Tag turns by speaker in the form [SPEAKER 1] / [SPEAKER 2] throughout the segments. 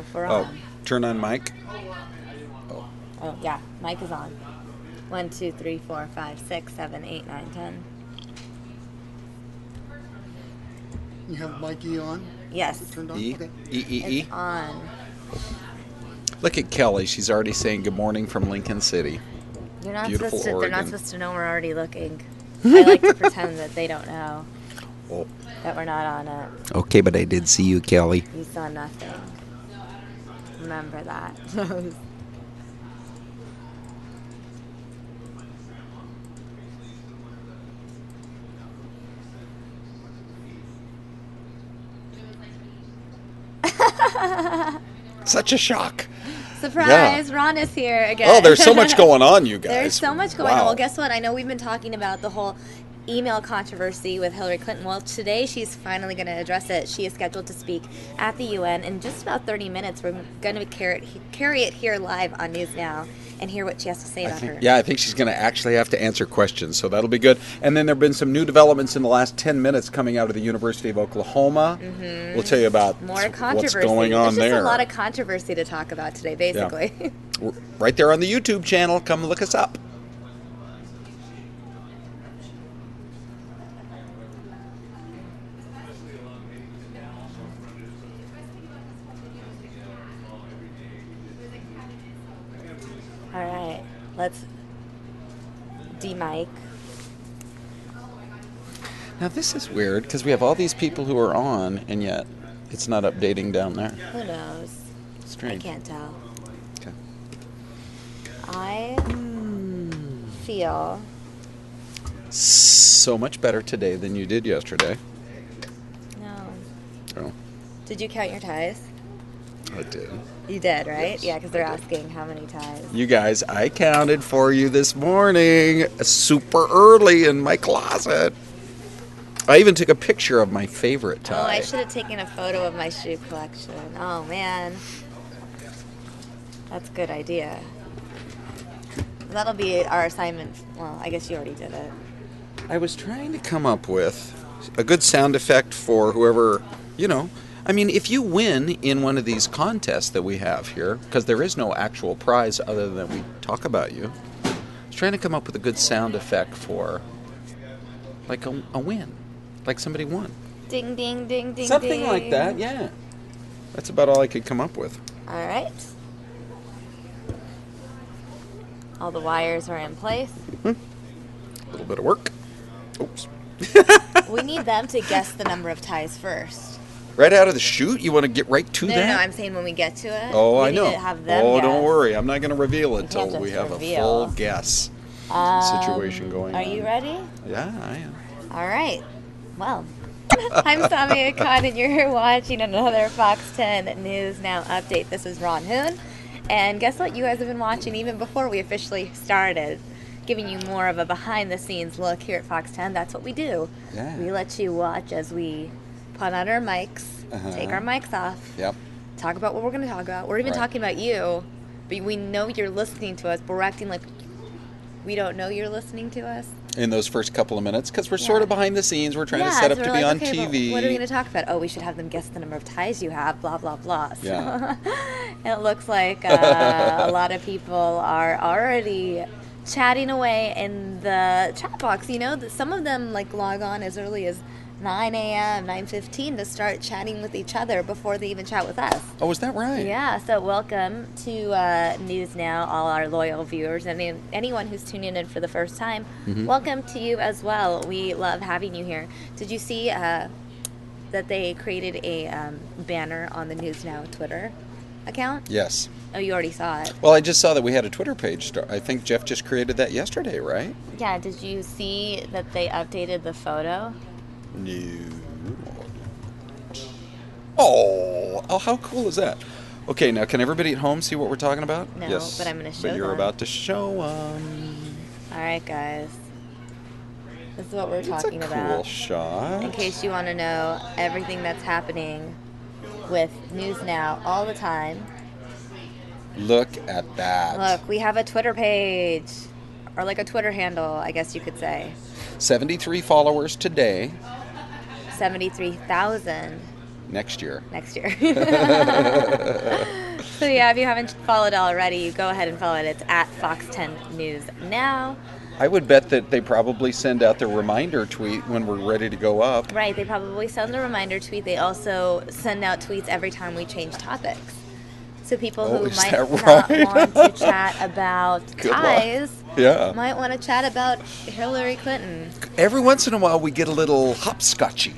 [SPEAKER 1] if we're
[SPEAKER 2] Oh,
[SPEAKER 1] on.
[SPEAKER 2] turn on mic. Oh.
[SPEAKER 1] Oh, yeah. Mic is on. 1, 2, 3, 4, 5, 6, 7, 8, 9, 10.
[SPEAKER 3] You have Mikey on?
[SPEAKER 1] Yes.
[SPEAKER 3] Turned on?
[SPEAKER 2] E.
[SPEAKER 3] Okay.
[SPEAKER 2] E.
[SPEAKER 1] It's on.
[SPEAKER 2] Look at Kelly. She's already saying good morning from Lincoln City.
[SPEAKER 1] You're not
[SPEAKER 2] Beautiful
[SPEAKER 1] supposed to. They're not
[SPEAKER 2] Oregon.
[SPEAKER 1] supposed to know we're already looking. I like to pretend that they don't know
[SPEAKER 2] Oh.
[SPEAKER 1] that we're not on it.
[SPEAKER 2] Okay, but I did see you, Kelly.
[SPEAKER 1] You saw nothing. Remember that.
[SPEAKER 2] Such a shock.
[SPEAKER 1] Surprise! Ron is here again.
[SPEAKER 2] Oh, there's so much going on, you guys.
[SPEAKER 1] There's so much going
[SPEAKER 2] Wow.
[SPEAKER 1] on. Well, guess what? I know we've been talking about the whole email controversy with Hillary Clinton. Well, today she's finally going to address it. She is scheduled to speak at the UN in just about 30 minutes. We're going to carry it here live on News Now and hear what she has to say about her.
[SPEAKER 2] Yeah, I think she's going to actually have to answer questions, so that'll be good. And then there have been some new developments in the last 10 minutes coming out of the University of Oklahoma. Mm-hmm. We'll tell you about
[SPEAKER 1] More controversy.
[SPEAKER 2] what's going on
[SPEAKER 1] There's
[SPEAKER 2] there.
[SPEAKER 1] just a lot of controversy to talk about today, basically.
[SPEAKER 2] Yeah. Right there on the YouTube channel. Come look us up.
[SPEAKER 1] All right, let's de-mic.
[SPEAKER 2] Now this is weird because we have all these people who are on, and yet it's not updating down there.
[SPEAKER 1] Who knows?
[SPEAKER 2] Strange.
[SPEAKER 1] I can't tell.
[SPEAKER 2] Okay.
[SPEAKER 1] I feel
[SPEAKER 2] So much better today than you did yesterday.
[SPEAKER 1] no.
[SPEAKER 2] Oh,
[SPEAKER 1] Did you count your ties?
[SPEAKER 2] I did.
[SPEAKER 1] You did, right?
[SPEAKER 2] Yes,
[SPEAKER 1] Yeah, because they're
[SPEAKER 2] I did.
[SPEAKER 1] asking how many ties.
[SPEAKER 2] You guys, I counted for you this morning, super early in my closet. I even took a picture of my favorite tie.
[SPEAKER 1] Oh, I should have taken a photo of my shoe collection. Oh, man. That's a good idea. That'll be our assignment. Well, I guess you already did it.
[SPEAKER 2] I was trying to come up with a good sound effect for whoever, I mean, if you win in one of these contests that we have here, because there is no actual prize other than we talk about you, I was trying to come up with a good sound effect for, like, a win. Like somebody won.
[SPEAKER 1] Ding, ding, ding, ding,
[SPEAKER 2] Something
[SPEAKER 1] ding.
[SPEAKER 2] like that, yeah. That's about all I could come up with.
[SPEAKER 1] All right. All the wires are in place.
[SPEAKER 2] A little bit of work. Oops.
[SPEAKER 1] We need them to guess the number of ties first.
[SPEAKER 2] Right out of the chute? You want to get right to
[SPEAKER 1] No,
[SPEAKER 2] that?
[SPEAKER 1] no, I'm saying when we get to it.
[SPEAKER 2] Oh,
[SPEAKER 1] we
[SPEAKER 2] I know.
[SPEAKER 1] Need to have them
[SPEAKER 2] Oh,
[SPEAKER 1] guess.
[SPEAKER 2] don't worry. I'm not going to reveal it
[SPEAKER 1] can't
[SPEAKER 2] till we
[SPEAKER 1] just
[SPEAKER 2] have
[SPEAKER 1] reveal.
[SPEAKER 2] a full guess situation going on.
[SPEAKER 1] Are you ready?
[SPEAKER 2] Yeah, I am.
[SPEAKER 1] All right. Well, I'm Samia Khan, and you're watching another Fox 10 News Now update. This is Ron Hoon. And guess what? You guys have been watching even before we officially started, giving you more of a behind-the-scenes look here at Fox 10. That's what we do.
[SPEAKER 2] Yeah.
[SPEAKER 1] We let you watch as we put on our mics, take our mics off,
[SPEAKER 2] Yep.
[SPEAKER 1] talk about what we're going to talk about. We're even
[SPEAKER 2] Right.
[SPEAKER 1] talking about you, but we know you're listening to us, but we're acting like we don't know you're listening to us.
[SPEAKER 2] In those first couple of minutes, because we're sort of behind the scenes. We're trying to
[SPEAKER 1] Yeah,
[SPEAKER 2] set up
[SPEAKER 1] so
[SPEAKER 2] to
[SPEAKER 1] we're
[SPEAKER 2] be
[SPEAKER 1] like,
[SPEAKER 2] on
[SPEAKER 1] okay, well,
[SPEAKER 2] TV.
[SPEAKER 1] what are we going to talk about? Oh, we should have them guess the number of ties you have, blah, blah, blah. So
[SPEAKER 2] Yeah.
[SPEAKER 1] it looks like a lot of people are already chatting away in the chat box. You know, some of them like log on as early as 9 a.m., 9:15 to start chatting with each other before they even chat with us.
[SPEAKER 2] Oh, is that right?
[SPEAKER 1] Yeah, so welcome to News Now, all our loyal viewers, and anyone who's tuning in for the first time.
[SPEAKER 2] Mm-hmm.
[SPEAKER 1] Welcome to you as well. We love having you here. Did you see that they created a banner on the News Now Twitter account?
[SPEAKER 2] Yes.
[SPEAKER 1] Oh, you already saw it.
[SPEAKER 2] Well, I just saw that we had a Twitter page. I think Jeff just created that yesterday, right?
[SPEAKER 1] Yeah, did you see that they updated the photo?
[SPEAKER 2] No. Oh, how cool is that? Okay, now can everybody at home see what we're talking about?
[SPEAKER 1] No,
[SPEAKER 2] yes,
[SPEAKER 1] but I'm gonna show
[SPEAKER 2] But you're
[SPEAKER 1] them.
[SPEAKER 2] about to show them.
[SPEAKER 1] All right, guys. This is what we're
[SPEAKER 2] It's
[SPEAKER 1] talking
[SPEAKER 2] a cool
[SPEAKER 1] about.
[SPEAKER 2] shot.
[SPEAKER 1] In case you want to know everything that's happening with News Now all the time.
[SPEAKER 2] Look at that.
[SPEAKER 1] Look, we have a Twitter page, or like a Twitter handle, I guess you could say.
[SPEAKER 2] 73 followers today.
[SPEAKER 1] 73,000
[SPEAKER 2] Next year.
[SPEAKER 1] next year. yeah, if you haven't followed already, you go ahead and follow it. It's at Fox 10 News Now.
[SPEAKER 2] I would bet that they probably send out the reminder tweet when we're ready to go up.
[SPEAKER 1] Right, they probably send the reminder tweet. They also send out tweets every time we change topics. So people who
[SPEAKER 2] is
[SPEAKER 1] might
[SPEAKER 2] that
[SPEAKER 1] not
[SPEAKER 2] right?
[SPEAKER 1] want to chat about
[SPEAKER 2] Good luck.
[SPEAKER 1] ties
[SPEAKER 2] Yeah.
[SPEAKER 1] might want to chat about Hillary Clinton.
[SPEAKER 2] Every once in a while, we get a little hopscotchy,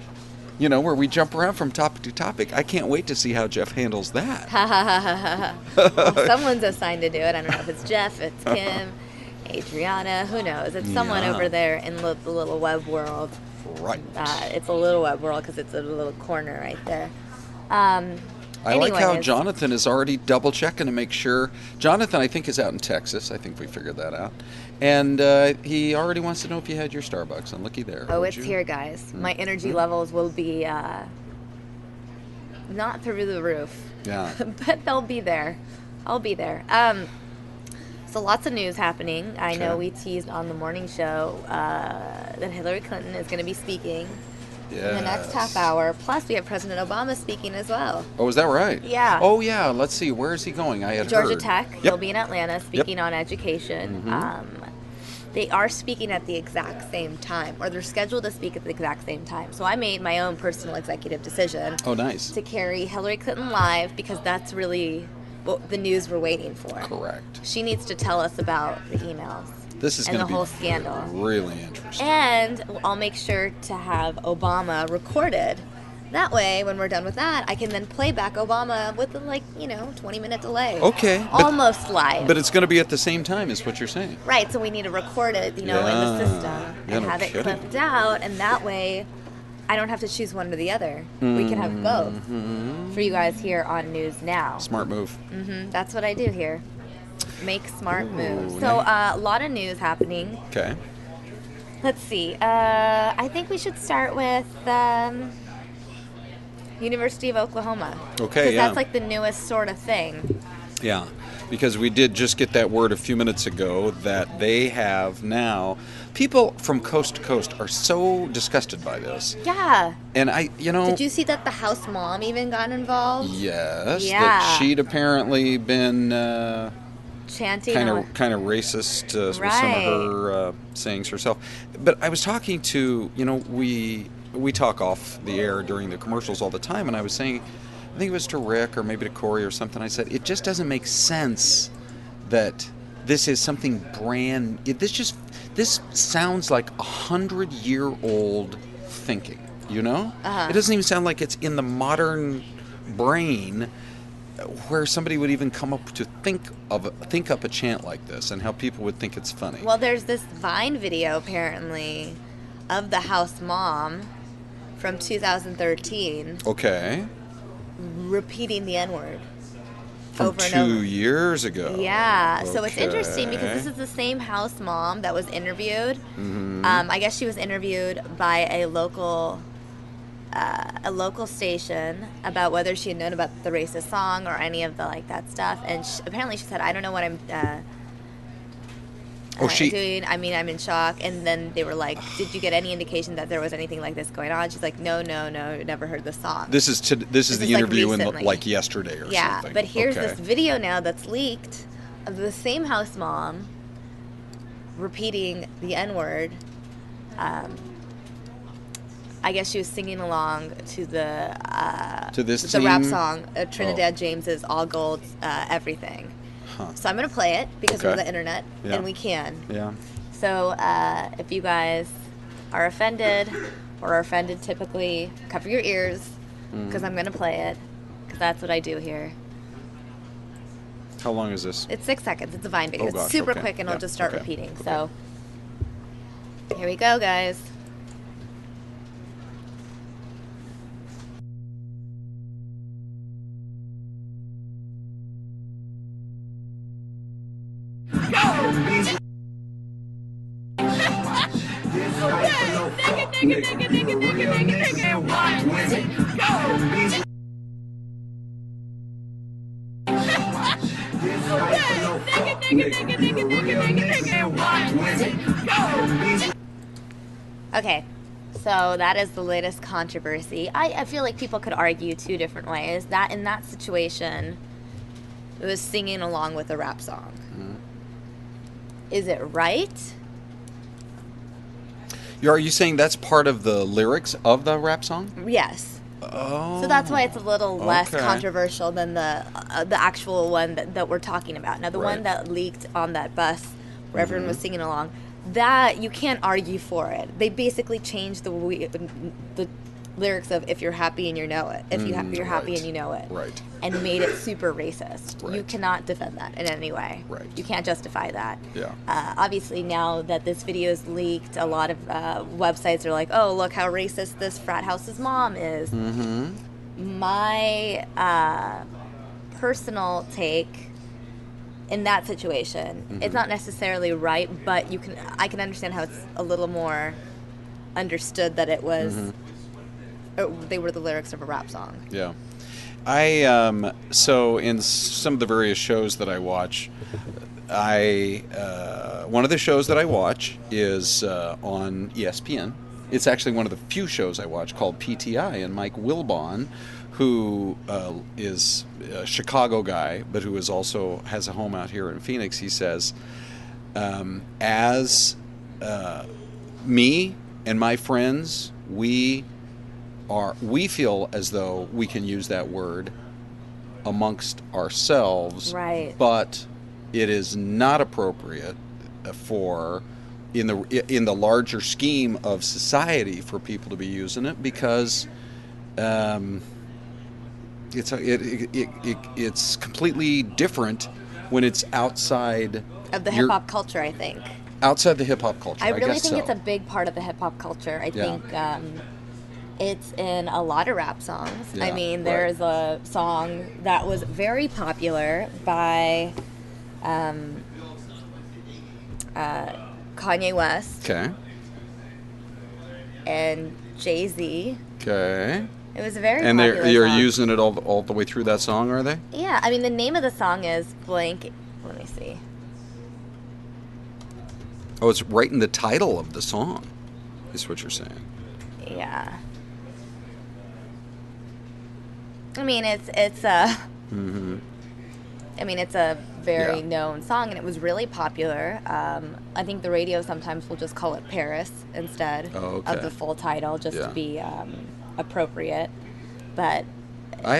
[SPEAKER 2] you know, where we jump around from topic to topic. I can't wait to see how Jeff handles that.
[SPEAKER 1] Ha ha ha ha ha. Well, someone's assigned to do it. I don't know if it's Jeff, it's Kim, Adriana, who knows? It's someone
[SPEAKER 2] Yeah.
[SPEAKER 1] over there in the little web world.
[SPEAKER 2] Right.
[SPEAKER 1] It's a little web world because it's a little corner right there.
[SPEAKER 2] I like how
[SPEAKER 1] anyways.
[SPEAKER 2] Jonathan is already double checking to make sure. Jonathan, I think, is out in Texas. I think we figured that out. And he already wants to know if you had your Starbucks. And looky there.
[SPEAKER 1] Oh,
[SPEAKER 2] Would
[SPEAKER 1] it's
[SPEAKER 2] you?
[SPEAKER 1] here, guys. My energy levels will be not through the roof,
[SPEAKER 2] Yeah.
[SPEAKER 1] but they'll be there. I'll be there. So lots of news happening. I know
[SPEAKER 2] Okay.
[SPEAKER 1] we teased on the morning show that Hillary Clinton is going to be speaking in the next half hour. Plus, we have President Obama speaking as well.
[SPEAKER 2] Oh, is that right?
[SPEAKER 1] Yeah.
[SPEAKER 2] Oh, yeah. Let's see. Where is he going? I had
[SPEAKER 1] Georgia
[SPEAKER 2] heard.
[SPEAKER 1] Tech.
[SPEAKER 2] Yep.
[SPEAKER 1] He'll be in Atlanta speaking on education.
[SPEAKER 2] Mhm.
[SPEAKER 1] They are speaking at the exact same time, or they're scheduled to speak at the exact same time. So I made my own personal executive decision
[SPEAKER 2] Oh, nice.
[SPEAKER 1] to carry Hillary Clinton live because that's really what the news we're waiting for.
[SPEAKER 2] Correct.
[SPEAKER 1] She needs to tell us about the emails
[SPEAKER 2] This is
[SPEAKER 1] and
[SPEAKER 2] going
[SPEAKER 1] the
[SPEAKER 2] to
[SPEAKER 1] whole
[SPEAKER 2] be
[SPEAKER 1] scandal.
[SPEAKER 2] really interesting.
[SPEAKER 1] And I'll make sure to have Obama recorded. That way, when we're done with that, I can then play back Obama with a 20-minute delay.
[SPEAKER 2] Okay, but-
[SPEAKER 1] Almost live.
[SPEAKER 2] But it's going to be at the same time, is what you're saying.
[SPEAKER 1] Right, so we need to record it, in the
[SPEAKER 2] Yeah.
[SPEAKER 1] system
[SPEAKER 2] Yeah,
[SPEAKER 1] and
[SPEAKER 2] no
[SPEAKER 1] have it
[SPEAKER 2] kidding.
[SPEAKER 1] clipped out, and that way I don't have to choose one or the other. We can have both for you guys here on News Now.
[SPEAKER 2] Smart move.
[SPEAKER 1] That's what I do here. Make smart
[SPEAKER 2] Ooh,
[SPEAKER 1] moves. So
[SPEAKER 2] nice.
[SPEAKER 1] a lot of news happening.
[SPEAKER 2] Okay.
[SPEAKER 1] Let's see. I think we should start with University of Oklahoma.
[SPEAKER 2] Okay,
[SPEAKER 1] 'Cause
[SPEAKER 2] yeah.
[SPEAKER 1] that's like the newest sort of thing.
[SPEAKER 2] Yeah, because we did just get that word a few minutes ago that they have now. People from coast to coast are so disgusted by this.
[SPEAKER 1] Yeah.
[SPEAKER 2] And
[SPEAKER 1] Did you see that the house mom even got involved?
[SPEAKER 2] Yes,
[SPEAKER 1] Yeah.
[SPEAKER 2] that she'd apparently been
[SPEAKER 1] Chanting.
[SPEAKER 2] kind
[SPEAKER 1] on-
[SPEAKER 2] of racist with some
[SPEAKER 1] Right.
[SPEAKER 2] of her sayings herself. But I was talking to, we talk off the air during the commercials all the time, and I was saying, I think it was to Rick or maybe to Corey or something, I said, it just doesn't make sense that this is something this sounds like 100-year-old thinking,
[SPEAKER 1] Uh-huh.
[SPEAKER 2] It doesn't even sound like it's in the modern brain where somebody would even come up to think up a chant like this and how people would think it's funny.
[SPEAKER 1] Well, there's this Vine video apparently of the house mom from 2013
[SPEAKER 2] Okay.
[SPEAKER 1] repeating the N-word
[SPEAKER 2] From
[SPEAKER 1] over and
[SPEAKER 2] 2
[SPEAKER 1] over.
[SPEAKER 2] years ago.
[SPEAKER 1] Yeah, so it's interesting because
[SPEAKER 2] Okay.
[SPEAKER 1] this is the same house mom that was interviewed.
[SPEAKER 2] Mhm.
[SPEAKER 1] I guess she was interviewed by a local station about whether she had known about the racist song or any of the that stuff, and apparently she said, "I don't know what I'm doing. I mean, I'm in shock." And then they were like, "Did you get any indication that there was anything like this going on?" She's like, "No, never heard the song."
[SPEAKER 2] This is the
[SPEAKER 1] is,
[SPEAKER 2] interview
[SPEAKER 1] recently.
[SPEAKER 2] in yesterday or
[SPEAKER 1] Yeah,
[SPEAKER 2] something.
[SPEAKER 1] but here's
[SPEAKER 2] Okay.
[SPEAKER 1] this video now that's leaked of the same house mom repeating the N-word. I guess she was singing along to the rap
[SPEAKER 2] theme?
[SPEAKER 1] song, Trinidad James's "All Gold, Everything."
[SPEAKER 2] Huh.
[SPEAKER 1] So I'm gonna play it because we're
[SPEAKER 2] Okay.
[SPEAKER 1] the internet
[SPEAKER 2] Yeah.
[SPEAKER 1] and we can.
[SPEAKER 2] Yeah.
[SPEAKER 1] So if you guys are offended or are offended, typically cover your ears because I'm gonna play it because that's what I do here.
[SPEAKER 2] How long is this?
[SPEAKER 1] It's 6 seconds. It's a Vine video.
[SPEAKER 2] Oh,
[SPEAKER 1] It's
[SPEAKER 2] gosh,
[SPEAKER 1] super
[SPEAKER 2] okay.
[SPEAKER 1] quick, and
[SPEAKER 2] Yeah,
[SPEAKER 1] I'll just start
[SPEAKER 2] okay,
[SPEAKER 1] repeating.
[SPEAKER 2] okay.
[SPEAKER 1] So here we go, guys. Okay, so that is the latest controversy. I feel like people could argue two different ways. That in that situation, was singing along with a rap song.
[SPEAKER 2] Mm-hmm.
[SPEAKER 1] Is it right?
[SPEAKER 2] Are you saying that's part of the lyrics of the rap song?
[SPEAKER 1] Yes.
[SPEAKER 2] Oh.
[SPEAKER 1] So that's why it's a little less
[SPEAKER 2] okay.
[SPEAKER 1] controversial than the actual one that we're talking about. Now, the
[SPEAKER 2] Right.
[SPEAKER 1] one that leaked on that bus where everyone was singing along, that you can't argue for it. They basically changed the lyrics of "If you're happy and you know it," you're happy
[SPEAKER 2] right.
[SPEAKER 1] and you know it,
[SPEAKER 2] Right.
[SPEAKER 1] and made it super racist. You
[SPEAKER 2] Right.
[SPEAKER 1] cannot defend that in any way.
[SPEAKER 2] Right.
[SPEAKER 1] You can't justify that.
[SPEAKER 2] Yeah.
[SPEAKER 1] Obviously, now that this video is leaked, a lot of websites are like, "Oh, look how racist this frat house's mom is."
[SPEAKER 2] Mm-hmm.
[SPEAKER 1] My personal take in that situation, it's not necessarily right, but I can understand how it's a little more understood that it was they were the lyrics of a rap song.
[SPEAKER 2] Yeah. So in some of the various shows that I watch, one of the shows that I watch is on ESPN. It's actually one of the few shows I watch called PTI, and Mike Wilbon, who is a Chicago guy, but who has a home out here in Phoenix, he says, as me and my friends, we feel as though we can use that word amongst ourselves,
[SPEAKER 1] right?
[SPEAKER 2] But it is not appropriate for in the larger scheme of society for people to be using it, because it's completely different when it's outside
[SPEAKER 1] of the hip hop culture. I think
[SPEAKER 2] outside the hip hop culture.
[SPEAKER 1] I really
[SPEAKER 2] guess
[SPEAKER 1] think
[SPEAKER 2] so.
[SPEAKER 1] it's a big part of the hip hop culture. I think it's in a lot of rap songs.
[SPEAKER 2] Yeah,
[SPEAKER 1] I mean, there's a song that was very popular by Kanye West
[SPEAKER 2] Okay.
[SPEAKER 1] and Jay-Z.
[SPEAKER 2] Okay.
[SPEAKER 1] It was a very
[SPEAKER 2] And
[SPEAKER 1] popular
[SPEAKER 2] you're
[SPEAKER 1] song.
[SPEAKER 2] using it all the way through that song, are they?
[SPEAKER 1] Yeah, I mean, the name of the song is blank. Let me see.
[SPEAKER 2] Oh, it's right in the title of the song, is what you're saying.
[SPEAKER 1] Yeah. I mean, it's a. I mean, it's a very known song, and it was really popular. I think the radio sometimes will just call it Paris instead of the full title, just to be appropriate. But
[SPEAKER 2] I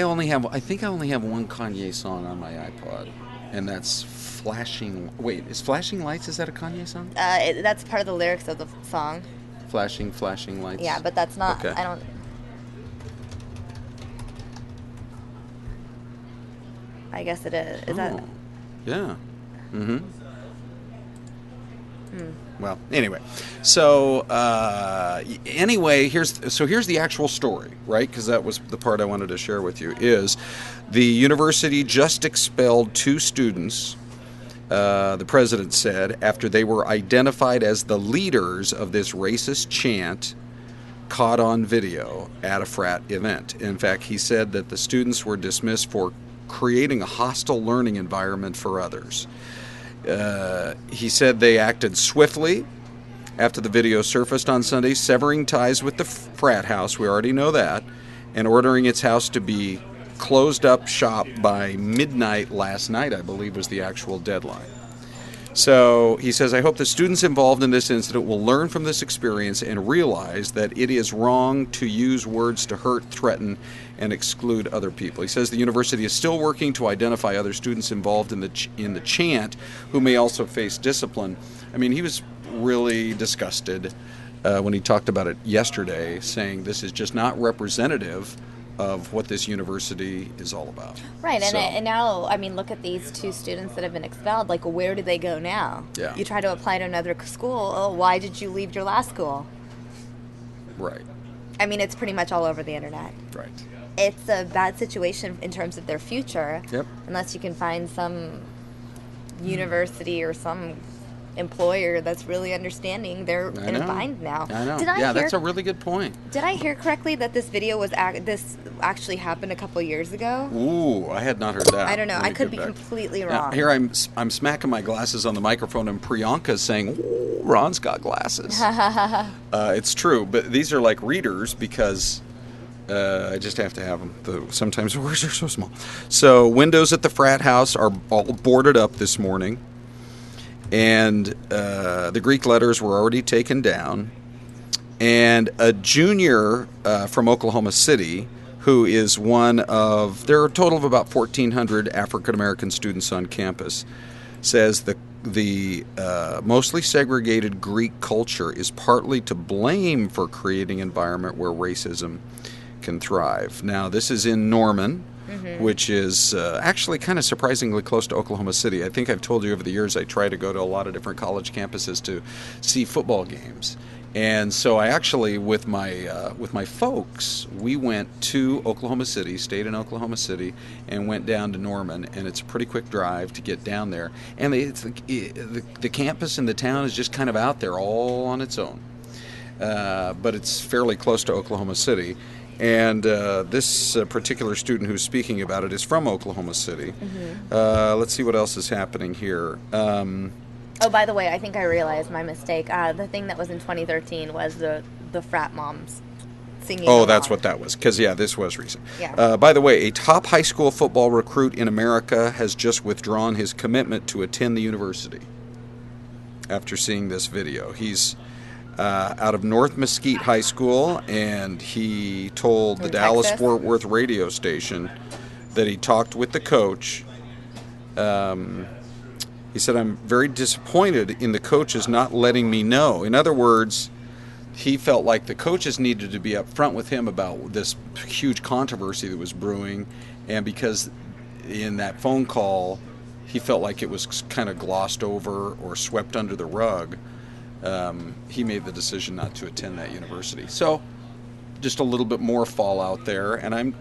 [SPEAKER 2] think I only have one Kanye song on my iPod, and that's Flashing. Wait, is Flashing Lights? Is that a Kanye song?
[SPEAKER 1] that's part of the lyrics of the song.
[SPEAKER 2] Flashing Lights.
[SPEAKER 1] Yeah, but that's not.
[SPEAKER 2] Okay.
[SPEAKER 1] I don't. I guess it is. Is that?
[SPEAKER 2] Yeah. Mm-hmm. Well, anyway, so here's the actual story, right? Because that was the part I wanted to share with you. Is the university just expelled 2 students? The president said after they were identified as the leaders of this racist chant caught on video at a frat event. In fact, he said that the students were dismissed for creating a hostile learning environment for others. He said they acted swiftly after the video surfaced on Sunday, severing ties with the frat house, we already know that, and ordering its house to be closed up shop by midnight last night, I believe was the actual deadline. So he says, I hope the students involved in this incident will learn from this experience and realize that it is wrong to use words to hurt, threaten, and exclude other people. He says the university is still working to identify other students involved in the chant who may also face discipline. I mean, he was really disgusted when he talked about it yesterday, saying this is just not representative of what this university is all about.
[SPEAKER 1] Right, and now, I mean, look at these 2 students that have been expelled. Like, where do they go now?
[SPEAKER 2] Yeah.
[SPEAKER 1] You try to apply to another school. Oh, why did you leave your last school?
[SPEAKER 2] Right.
[SPEAKER 1] I mean, it's pretty much all over the internet.
[SPEAKER 2] Right.
[SPEAKER 1] It's a bad situation in terms of their future.
[SPEAKER 2] Yep.
[SPEAKER 1] Unless you can find some university or some employer that's really understanding. They're in a bind now.
[SPEAKER 2] I know. That's a really good point.
[SPEAKER 1] Did I hear correctly that this video was this actually happened a couple years ago?
[SPEAKER 2] Ooh, I had not heard that.
[SPEAKER 1] I don't know. I could be completely wrong.
[SPEAKER 2] Now, here I'm smacking my glasses on the microphone, and Priyanka's saying, "Ooh, Ron's got glasses." It's true, but these are like readers because I just have to have them. Sometimes the words are so small. So windows at the frat house are all boarded up this morning, and the Greek letters were already taken down. And a junior from Oklahoma City, who is one of, there are a total of about 1,400 African American students on campus, says the mostly segregated Greek culture is partly to blame for creating an environment where racism can thrive. Now, this is in Norman, which is actually kind of surprisingly close to Oklahoma City. I think I've told you over the years I try to go to a lot of different college campuses to see football games. And so I actually, with my folks, we went to Oklahoma City, stayed in Oklahoma City, and went down to Norman. And it's a pretty quick drive to get down there. And the campus in the town is just kind of out there all on its own. But it's fairly close to Oklahoma City. And this particular student who's speaking about it is from Oklahoma City. Let's see what else is happening here.
[SPEAKER 1] Oh, by the way, I think I realized my mistake. The thing that was in 2013 was the frat moms singing.
[SPEAKER 2] Oh,
[SPEAKER 1] along.
[SPEAKER 2] that's what that was. Because, yeah, this was recent.
[SPEAKER 1] Yeah.
[SPEAKER 2] By the way, a top high school football recruit in America has just withdrawn his commitment to attend the university after seeing this video. He's out of North Mesquite High School, and he told the Dallas-Fort Worth radio station that he talked with the coach. He said, "I'm very disappointed in the coaches not letting me know." In other words, he felt like the coaches needed to be upfront with him about this huge controversy that was brewing, and because in that phone call, he felt like it was kind of glossed over or swept under the rug. He made the decision not to attend that university. So, just a little bit more fallout there, and I'm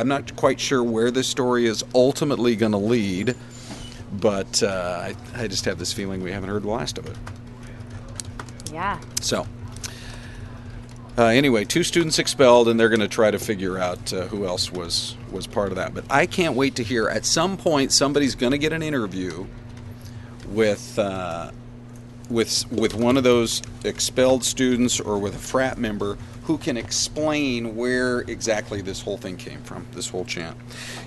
[SPEAKER 2] not quite sure where this story is ultimately going to lead. But I just have this feeling we haven't heard the last of it.
[SPEAKER 1] Yeah.
[SPEAKER 2] So, anyway, 2 students expelled, and they're going to try to figure out who else was part of that. But I can't wait to hear. At some point, somebody's going to get an interview with one of those expelled students or with a frat member who can explain where exactly this whole thing came from, this whole chant.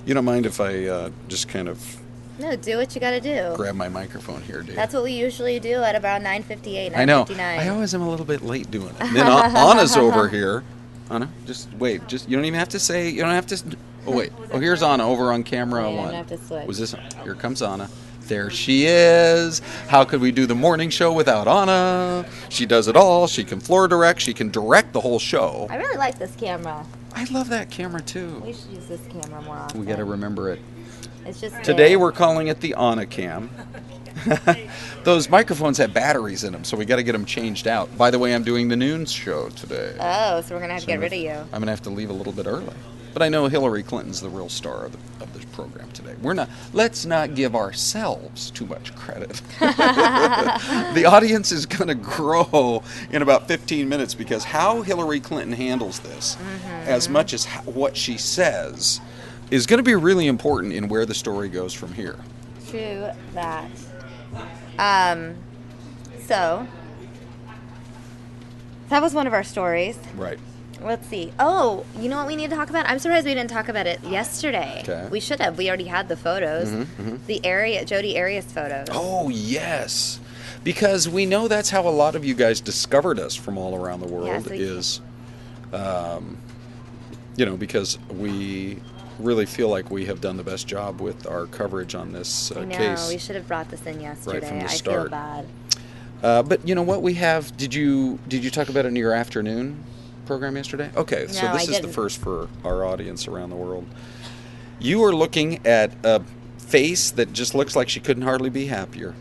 [SPEAKER 2] You don't mind if I just kind of...
[SPEAKER 1] No, do what you got to do.
[SPEAKER 2] Grab my microphone here, Dave.
[SPEAKER 1] That's what we usually do at about 9:58, 9:59.
[SPEAKER 2] I know. I always am a little bit late doing it. And then Anna's over here. Anna, just wait. Just you don't even have to say. You don't have to. Oh wait. Oh, here's Anna over on camera one.
[SPEAKER 1] I don't have to switch.
[SPEAKER 2] Was this? Here comes Anna. There she is. How could we do the morning show without Anna? She does it all. She can floor direct. She can direct the whole show.
[SPEAKER 1] I really like this camera.
[SPEAKER 2] I love that camera too.
[SPEAKER 1] We should use this camera more often.
[SPEAKER 2] We got to remember it.
[SPEAKER 1] It's just
[SPEAKER 2] Today we're calling it the Anna Cam. Those microphones have batteries in them, so we got to get them changed out. By the way, I'm doing the noon show today.
[SPEAKER 1] Oh, so we're gonna have to get rid of you.
[SPEAKER 2] I'm gonna have to leave a little bit early, but I know Hillary Clinton's the real star of this program today. Let's not give ourselves too much credit. The audience is gonna grow in about 15 minutes because how Hillary Clinton handles this, as much as what she says, is going to be really important in where the story goes from here.
[SPEAKER 1] True that. So that was one of our stories.
[SPEAKER 2] Right.
[SPEAKER 1] Let's see. Oh, you know what we need to talk about? I'm surprised we didn't talk about it yesterday.
[SPEAKER 2] Okay.
[SPEAKER 1] We should have. We already had the photos. The Jodi Arias photos.
[SPEAKER 2] Oh, yes. Because we know that's how a lot of you guys discovered us from all around the world because we really feel like we have done the best job with our coverage on this case.
[SPEAKER 1] We should have brought this in yesterday.
[SPEAKER 2] Right from the
[SPEAKER 1] I
[SPEAKER 2] start.
[SPEAKER 1] feel bad.
[SPEAKER 2] But you know what we have? Did you talk about it in your afternoon program yesterday? Okay, so this is the first for our audience around the world. You were looking at a face that just looks like she couldn't hardly be happier.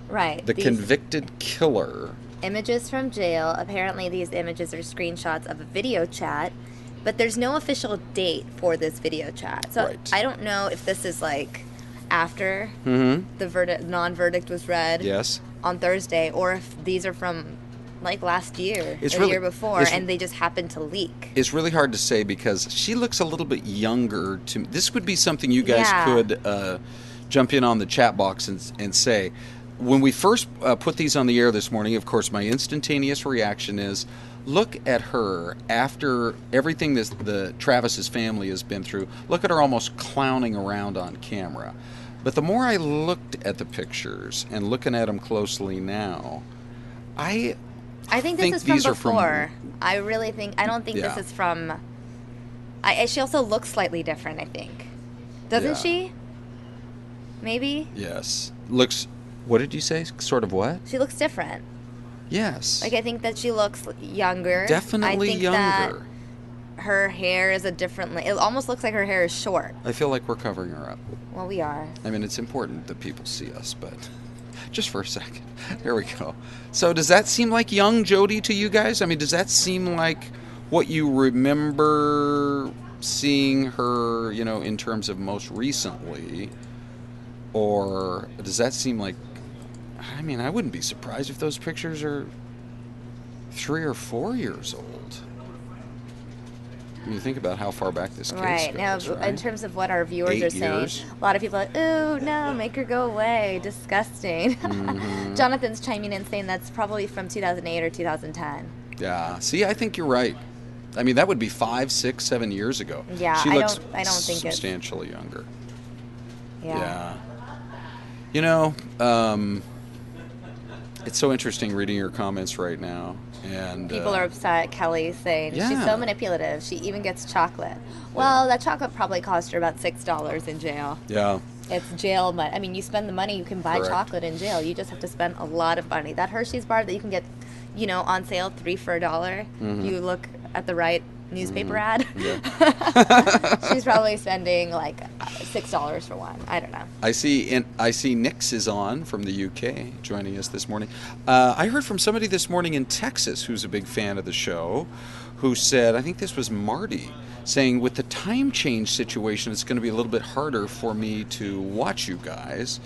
[SPEAKER 1] Right.
[SPEAKER 2] The convicted killer.
[SPEAKER 1] Images from jail. Apparently these images are screenshots of a video chat. But there's no official date for this video chat. So I don't know if this is like after the non-verdict was read on Thursday, or if these are from like last year or the year before, and they just happened to leak.
[SPEAKER 2] It's really hard to say because she looks a little bit younger to me. This would be something you guys could jump in on the chat box and say. When we first put these on the air this morning, of course, my instantaneous reaction is, look at her after everything the Travis's family has been through. Look at her almost clowning around on camera. But the more I looked at the pictures and looking at them closely now, I
[SPEAKER 1] think this is from
[SPEAKER 2] these
[SPEAKER 1] before.
[SPEAKER 2] are
[SPEAKER 1] I really think. I don't think this is from. She also looks slightly different. I think, doesn't she? Maybe.
[SPEAKER 2] Yes. Looks. What did you say? Sort of what?
[SPEAKER 1] She looks different.
[SPEAKER 2] Yes.
[SPEAKER 1] Like, I think that she looks younger.
[SPEAKER 2] Definitely
[SPEAKER 1] I think
[SPEAKER 2] younger.
[SPEAKER 1] That her hair is a different. It almost looks like her hair is short.
[SPEAKER 2] I feel like we're covering her up.
[SPEAKER 1] Well, we are.
[SPEAKER 2] I mean, it's important that people see us, but just for a second. There we go. So does that seem like young Jodi to you guys? I mean, does that seem like what you remember seeing her, in terms of most recently? Or does that seem like, I mean, I wouldn't be surprised if those pictures are 3 or 4 years old. When you think about how far back this case
[SPEAKER 1] right.
[SPEAKER 2] goes,
[SPEAKER 1] Now,
[SPEAKER 2] right?
[SPEAKER 1] in terms of what our viewers are saying, a lot of people are like, ooh, no, make her go away. Disgusting.
[SPEAKER 2] Mm-hmm.
[SPEAKER 1] Jonathan's chiming in saying that's probably from 2008 or 2010.
[SPEAKER 2] Yeah. See, I think you're right. I mean, that would be 5, 6, 7 years ago.
[SPEAKER 1] Yeah,
[SPEAKER 2] she looks
[SPEAKER 1] I don't think
[SPEAKER 2] substantially younger.
[SPEAKER 1] Yeah.
[SPEAKER 2] It's so interesting reading your comments right now. And
[SPEAKER 1] people are upset. Kelly saying she's so manipulative. She even gets chocolate. Well, that chocolate probably cost her about $6 in jail.
[SPEAKER 2] Yeah.
[SPEAKER 1] It's jail money. I mean, you spend the money, you can buy chocolate in jail. You just have to spend a lot of money. That Hershey's bar that you can get, on sale 3 for $1.
[SPEAKER 2] Mm-hmm.
[SPEAKER 1] You look at the right newspaper ad.
[SPEAKER 2] Yeah.
[SPEAKER 1] She's probably spending like $6 for one. I don't know.
[SPEAKER 2] I see Nix is on from the UK joining us this morning. I heard from somebody this morning in Texas who's a big fan of the show, who said, I think this was Marty, saying with the time change situation, it's going to be a little bit harder for me to watch you guys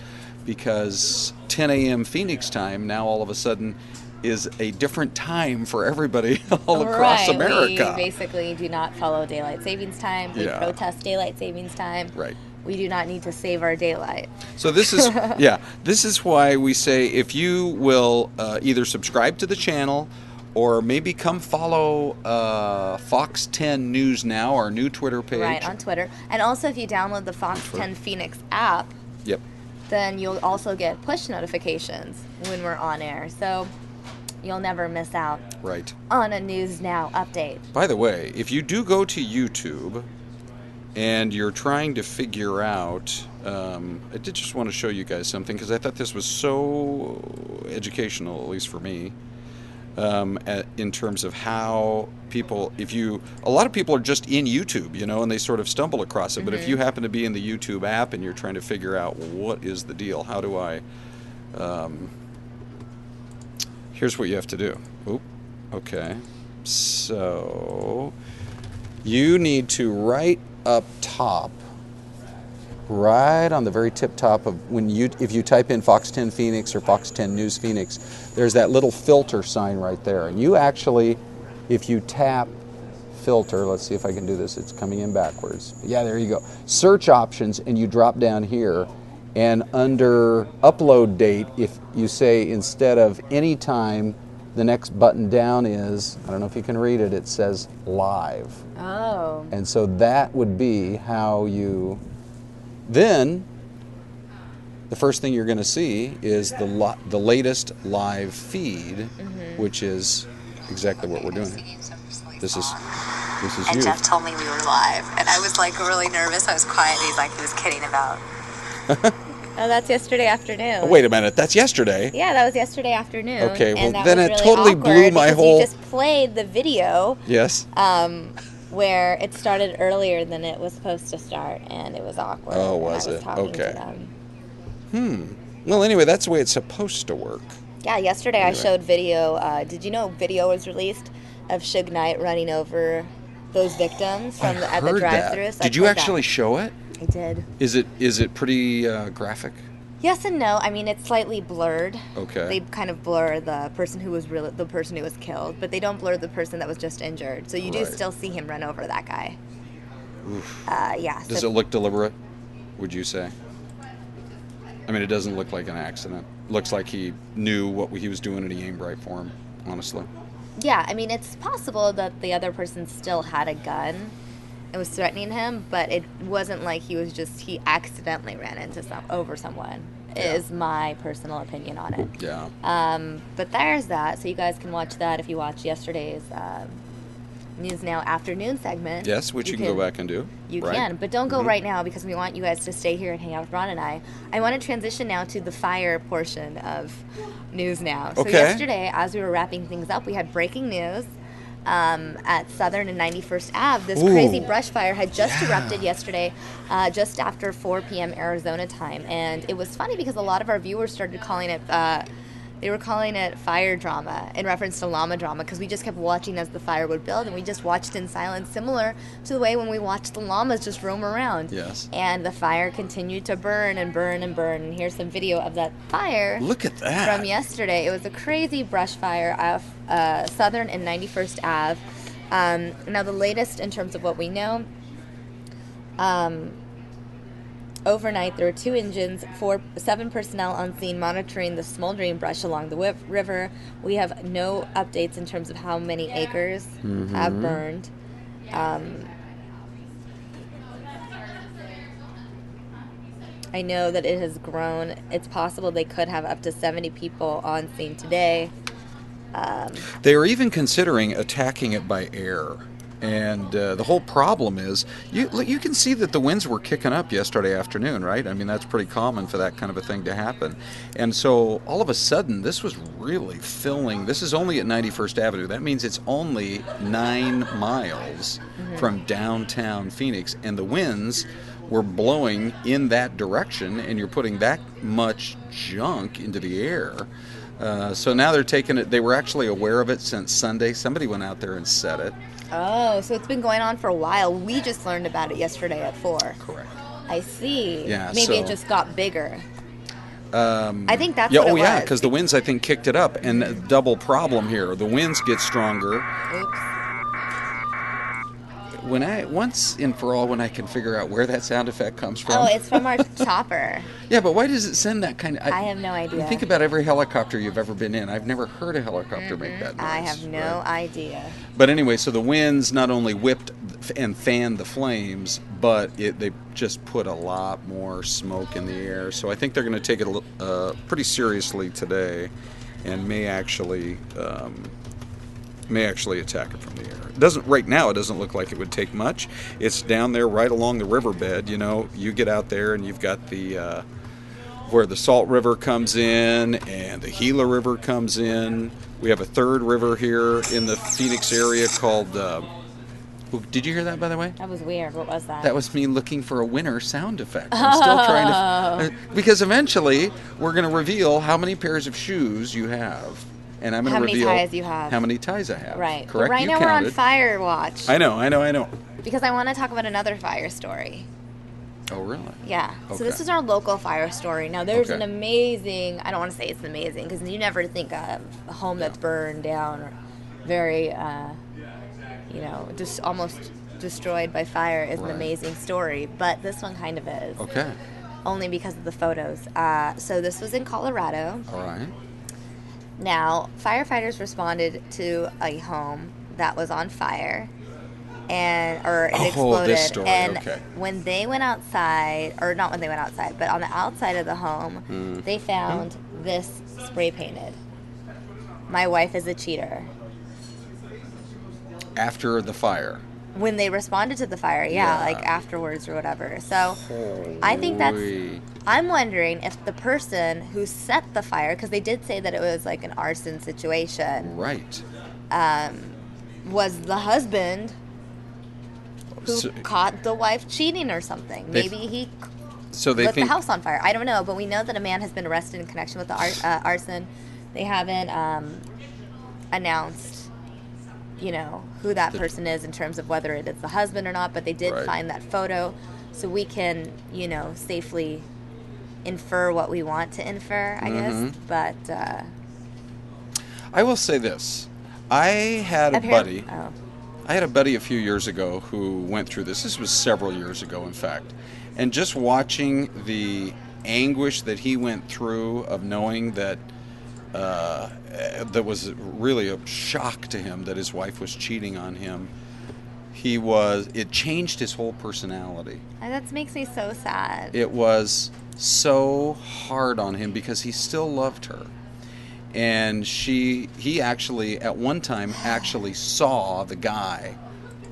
[SPEAKER 2] because 10 a.m. Phoenix time now all of a sudden is a different time for everybody all across America.
[SPEAKER 1] We basically do not follow daylight savings time. We protest daylight savings time.
[SPEAKER 2] Right.
[SPEAKER 1] We do not need to save our daylight. So
[SPEAKER 2] this is this is why we say if you will either subscribe to the channel or maybe come follow Fox 10 News Now, our new Twitter page.
[SPEAKER 1] Right, on Twitter. And also if you download the Fox 10 Phoenix app, then you'll also get push notifications when we're on air. So you'll never miss out on a News Now update.
[SPEAKER 2] By the way, if you do go to YouTube and you're trying to figure out, I did just want to show you guys something because I thought this was so educational, at least for me, in terms of how people, a lot of people are just in YouTube, and they sort of stumble across it. But if you happen to be in the YouTube app and you're trying to figure out, well, what is the deal? How do I... here's what you have to do. Oop. Okay. So you need to right up top, right on the very tip top of if you type in Fox 10 Phoenix or Fox 10 News Phoenix, there's that little filter sign right there. And you actually, if you tap filter, let's see if I can do this. It's coming in backwards. Yeah, there you go. Search options, and you drop down here. And under upload date, if you say instead of any time, the next button down is, I don't know if you can read it, it says live.
[SPEAKER 1] Oh.
[SPEAKER 2] And so that would be how you, then the first thing you're going to see is the latest live feed, which is exactly what we're doing. This is
[SPEAKER 4] and
[SPEAKER 2] you.
[SPEAKER 4] Jeff told me we were live, and I was like really nervous. I was quiet, and he's like, he was kidding about.
[SPEAKER 1] Oh, that's yesterday afternoon.
[SPEAKER 2] Oh, wait a minute, that's yesterday.
[SPEAKER 1] Yeah, that was yesterday afternoon.
[SPEAKER 2] Okay, well
[SPEAKER 1] and that
[SPEAKER 2] then
[SPEAKER 1] was
[SPEAKER 2] it
[SPEAKER 1] really
[SPEAKER 2] totally blew my whole.
[SPEAKER 1] You just played the video.
[SPEAKER 2] Yes.
[SPEAKER 1] Where it started earlier than it was supposed to start, and it was awkward.
[SPEAKER 2] Oh, was
[SPEAKER 1] I was
[SPEAKER 2] it?
[SPEAKER 1] talking
[SPEAKER 2] Okay.
[SPEAKER 1] to them.
[SPEAKER 2] Well, anyway, that's the way it's supposed to work.
[SPEAKER 1] Yeah, yesterday I showed video. Did you know video was released of Suge Knight running over those victims at the drive-thru?
[SPEAKER 2] Did you actually show it?
[SPEAKER 1] I did.
[SPEAKER 2] Is it pretty graphic?
[SPEAKER 1] Yes and no. I mean, it's slightly blurred.
[SPEAKER 2] Okay.
[SPEAKER 1] They kind of blur the person who was killed, but they don't blur the person that was just injured. So you do still see him run over that guy.
[SPEAKER 2] Oof.
[SPEAKER 1] Yeah.
[SPEAKER 2] Does it look deliberate, would you say? I mean, it doesn't look like an accident. Looks like he knew what he was doing and he aimed right for him, honestly.
[SPEAKER 1] Yeah, I mean, it's possible that the other person still had a gun and was threatening him, but it wasn't like he accidentally ran into over someone,
[SPEAKER 2] Yeah.
[SPEAKER 1] is my personal opinion on it.
[SPEAKER 2] Yeah.
[SPEAKER 1] But there's that, so you guys can watch that if you watched yesterday's News Now afternoon segment.
[SPEAKER 2] Yes, which you can go back and do.
[SPEAKER 1] You
[SPEAKER 2] right?
[SPEAKER 1] can, but don't go right now because we want you guys to stay here and hang out with Ron and I. I want to transition now to the fire portion of News Now. So
[SPEAKER 2] Okay.
[SPEAKER 1] yesterday, as we were wrapping things up, we had breaking news at Southern and 91st Ave. This crazy brush fire had just erupted yesterday, just after 4 p.m. Arizona time. And it was funny because a lot of our viewers started calling it... they were calling it fire drama in reference to llama drama because we just kept watching as the fire would build, and we just watched in silence, similar to the way when we watched the llamas just roam around.
[SPEAKER 2] Yes.
[SPEAKER 1] And the fire continued to burn and burn and burn. And here's some video of that fire.
[SPEAKER 2] Look at that.
[SPEAKER 1] From yesterday. It was a crazy brush fire off Southern and 91st Ave. Now the latest in terms of what we know, overnight, there were 2 engines, 7 personnel on scene monitoring the smoldering brush along the river. We have no updates in terms of how many acres have burned. I know that it has grown. It's possible they could have up to 70 people on scene today.
[SPEAKER 2] They are even considering attacking it by air. And the whole problem is, you can see that the winds were kicking up yesterday afternoon, right? I mean, that's pretty common for that kind of a thing to happen. And so all of a sudden, this was really filling. This is only at 91st Avenue. That means it's only 9 miles from downtown Phoenix. And the winds were blowing in that direction, and you're putting that much junk into the air. So now they're taking it. They were actually aware of it since Sunday. Somebody went out there and set it.
[SPEAKER 1] Oh, so it's been going on for a while. We just learned about it yesterday at 4.
[SPEAKER 2] Correct.
[SPEAKER 1] I see.
[SPEAKER 2] Yeah,
[SPEAKER 1] Maybe
[SPEAKER 2] so-
[SPEAKER 1] it just got bigger. I think that's
[SPEAKER 2] Yeah,
[SPEAKER 1] what it
[SPEAKER 2] oh
[SPEAKER 1] was.
[SPEAKER 2] yeah, because the winds, I think, kicked it up. And double problem here. The winds get stronger.
[SPEAKER 1] Oops.
[SPEAKER 2] When I can figure out where that sound effect comes from.
[SPEAKER 1] Oh, it's from our chopper.
[SPEAKER 2] Yeah, but why does it send that kind of...
[SPEAKER 1] I have no idea.
[SPEAKER 2] Think about every helicopter you've ever been in. I've never heard a helicopter make that noise.
[SPEAKER 1] I have no
[SPEAKER 2] right?
[SPEAKER 1] idea.
[SPEAKER 2] But anyway, so the winds not only whipped and fanned the flames, but they just put a lot more smoke in the air. So I think they're going to take it pretty seriously today, and may actually attack it from the air. Right now it doesn't look like it would take much. It's down there right along the riverbed. You know, you get out there and you've got the where the Salt River comes in and the Gila River comes in. We have a third river here in the Phoenix area called did you hear that, by the way?
[SPEAKER 1] That was weird. What was that?
[SPEAKER 2] That was me looking for a winner sound effect. I'm still trying to because eventually we're going to reveal how many pairs of shoes you have. And I'm going to reveal
[SPEAKER 1] how many ties you have.
[SPEAKER 2] how many ties I have.
[SPEAKER 1] Right.
[SPEAKER 2] Correct.
[SPEAKER 1] But right
[SPEAKER 2] You
[SPEAKER 1] now we're on
[SPEAKER 2] counted.
[SPEAKER 1] Fire Watch.
[SPEAKER 2] I know.
[SPEAKER 1] Because I want to talk about another fire story.
[SPEAKER 2] Oh, really?
[SPEAKER 1] Yeah.
[SPEAKER 2] Okay.
[SPEAKER 1] So this is our local fire story. Now there's
[SPEAKER 2] Okay.
[SPEAKER 1] an amazing, I don't want to say it's amazing because you never think of a home that's burned down or very, just almost destroyed by fire is an
[SPEAKER 2] Right.
[SPEAKER 1] amazing story. But this one kind of is.
[SPEAKER 2] Okay.
[SPEAKER 1] Only because of the photos. So this was in Colorado.
[SPEAKER 2] All right.
[SPEAKER 1] Now, firefighters responded to a home that was on fire, it exploded.
[SPEAKER 2] This story.
[SPEAKER 1] And
[SPEAKER 2] Okay.
[SPEAKER 1] when they went outside, or not when they went outside, but on the outside of the home, they found this spray painted. My wife is a cheater.
[SPEAKER 2] After the fire.
[SPEAKER 1] When they responded to the fire,
[SPEAKER 2] Yeah.
[SPEAKER 1] like afterwards or whatever. So I think
[SPEAKER 2] Holy.
[SPEAKER 1] I'm wondering if the person who set the fire, because they did say that it was like an arson situation,
[SPEAKER 2] Right.
[SPEAKER 1] was the husband who
[SPEAKER 2] So-
[SPEAKER 1] caught the wife cheating or something.
[SPEAKER 2] They-
[SPEAKER 1] Maybe he
[SPEAKER 2] So they
[SPEAKER 1] lit
[SPEAKER 2] think
[SPEAKER 1] the house on fire. I don't know, but we know that a man has been arrested in connection with the arson. They haven't announced, who that person is in terms of whether it is the husband or not, but they did
[SPEAKER 2] Right.
[SPEAKER 1] find that photo, so we can, safely infer what we want to infer, I guess. But
[SPEAKER 2] I will say this. I had a buddy.
[SPEAKER 1] Oh.
[SPEAKER 2] I had a buddy a few years ago who went through this. This was several years ago, in fact. And just watching the anguish that he went through of knowing that that was really a shock to him that his wife was cheating on him. It changed his whole personality.
[SPEAKER 1] That makes me so sad.
[SPEAKER 2] It was so hard on him because he still loved her. And he actually, at one time, actually saw the guy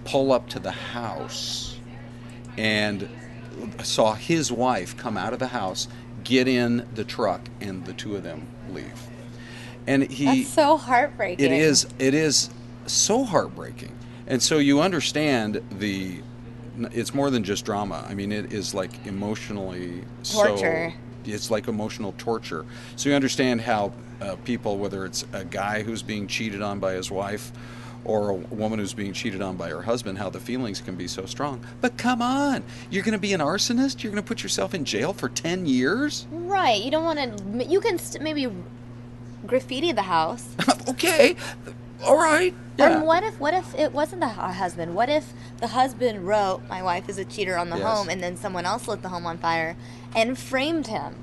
[SPEAKER 2] pull up to the house and saw his wife come out of the house, get in the truck, and the two of them leave. And
[SPEAKER 1] That's so heartbreaking.
[SPEAKER 2] It is so heartbreaking. And so you understand it's more than just drama. I mean, it is like emotionally
[SPEAKER 1] torture.
[SPEAKER 2] It's like emotional torture. So you understand how people, whether it's a guy who's being cheated on by his wife or a woman who's being cheated on by her husband, how the feelings can be so strong. But come on, you're going to be an arsonist? You're going to put yourself in jail for 10 years?
[SPEAKER 1] Right. You don't want to... You can maybe graffiti the house.
[SPEAKER 2] Okay. All right. Yeah.
[SPEAKER 1] And what if it wasn't the husband? What if the husband wrote, "My wife is a cheater" on the home, and then someone else lit the home on fire and framed him?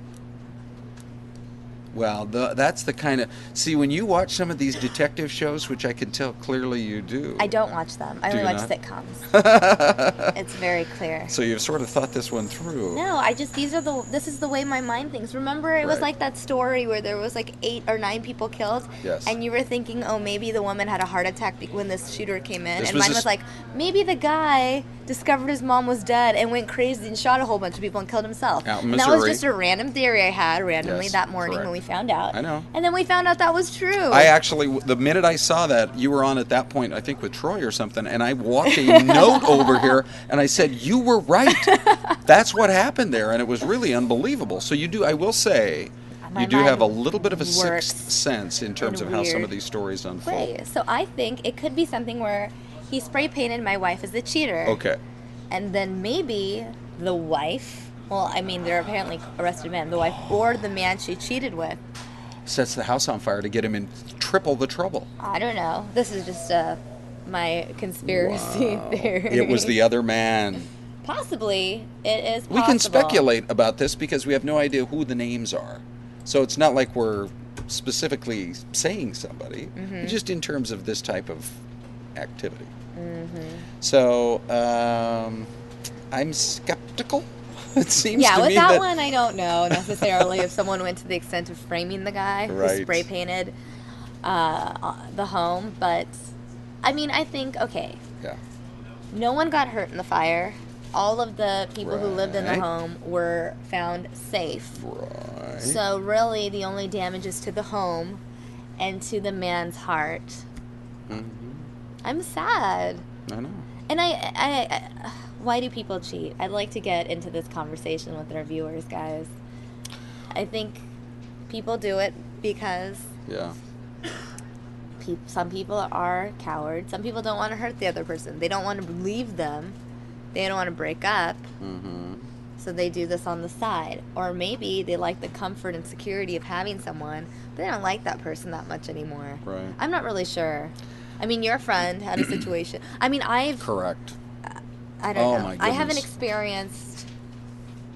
[SPEAKER 2] Well, that's the kind of... See, when you watch some of these detective shows, which I can tell clearly you do.
[SPEAKER 1] I don't watch them. I only watch sitcoms. It's very clear.
[SPEAKER 2] So you've sort of thought this one through.
[SPEAKER 1] No, this is the way my mind thinks. Remember, it was like that story where there was like 8 or 9 people killed?
[SPEAKER 2] Yes.
[SPEAKER 1] And you were thinking, oh, maybe the woman had a heart attack when this shooter came in.
[SPEAKER 2] This
[SPEAKER 1] and
[SPEAKER 2] was
[SPEAKER 1] mine was like, maybe the guy discovered his mom was dead and went crazy and shot a whole bunch of people and killed himself.
[SPEAKER 2] Out in
[SPEAKER 1] And that was
[SPEAKER 2] Missouri.
[SPEAKER 1] just a random theory I had randomly that morning when we found out.
[SPEAKER 2] I know.
[SPEAKER 1] And then we found out that was true.
[SPEAKER 2] I actually, the minute I saw that, you were on at that point, I think with Troy or something, and I walked a note over here, and I said, you were right. That's what happened there, and it was really unbelievable. So you do, I will say, you do have a little bit of a sixth sense in terms of how some of these stories unfold.
[SPEAKER 1] Right. So I think it could be something where he spray painted my wife as the cheater.
[SPEAKER 2] Okay.
[SPEAKER 1] And then maybe the wife, well, I mean, they're apparently arrested men, the wife or the man she cheated with
[SPEAKER 2] sets the house on fire to get him in triple the trouble.
[SPEAKER 1] I don't know. This is just my conspiracy theory.
[SPEAKER 2] It was the other man.
[SPEAKER 1] Possibly. It is possible.
[SPEAKER 2] We can speculate about this because we have no idea who the names are. So it's not like we're specifically saying somebody, just in terms of this type of activity. So I'm skeptical. It seems to
[SPEAKER 1] with
[SPEAKER 2] me
[SPEAKER 1] that one, I don't know necessarily if someone went to the extent of framing the guy who spray painted the home. But, I mean, I think, okay, no one got hurt in the fire. All of the people who lived in the home were found safe.
[SPEAKER 2] Right.
[SPEAKER 1] So, really, the only damage is to the home and to the man's heart. I'm sad.
[SPEAKER 2] I know.
[SPEAKER 1] And I why do people cheat? I'd like to get into this conversation with our viewers, guys. I think people do it because some people are cowards. Some people don't want to hurt the other person. They don't want to leave them. They don't want to break up. So they do this on the side. Or maybe they like the comfort and security of having someone, but they don't like that person that much anymore.
[SPEAKER 2] Right.
[SPEAKER 1] I'm not really sure. I mean, your friend had a situation. I mean,
[SPEAKER 2] Correct.
[SPEAKER 1] I don't know.
[SPEAKER 2] My goodness.
[SPEAKER 1] I haven't experienced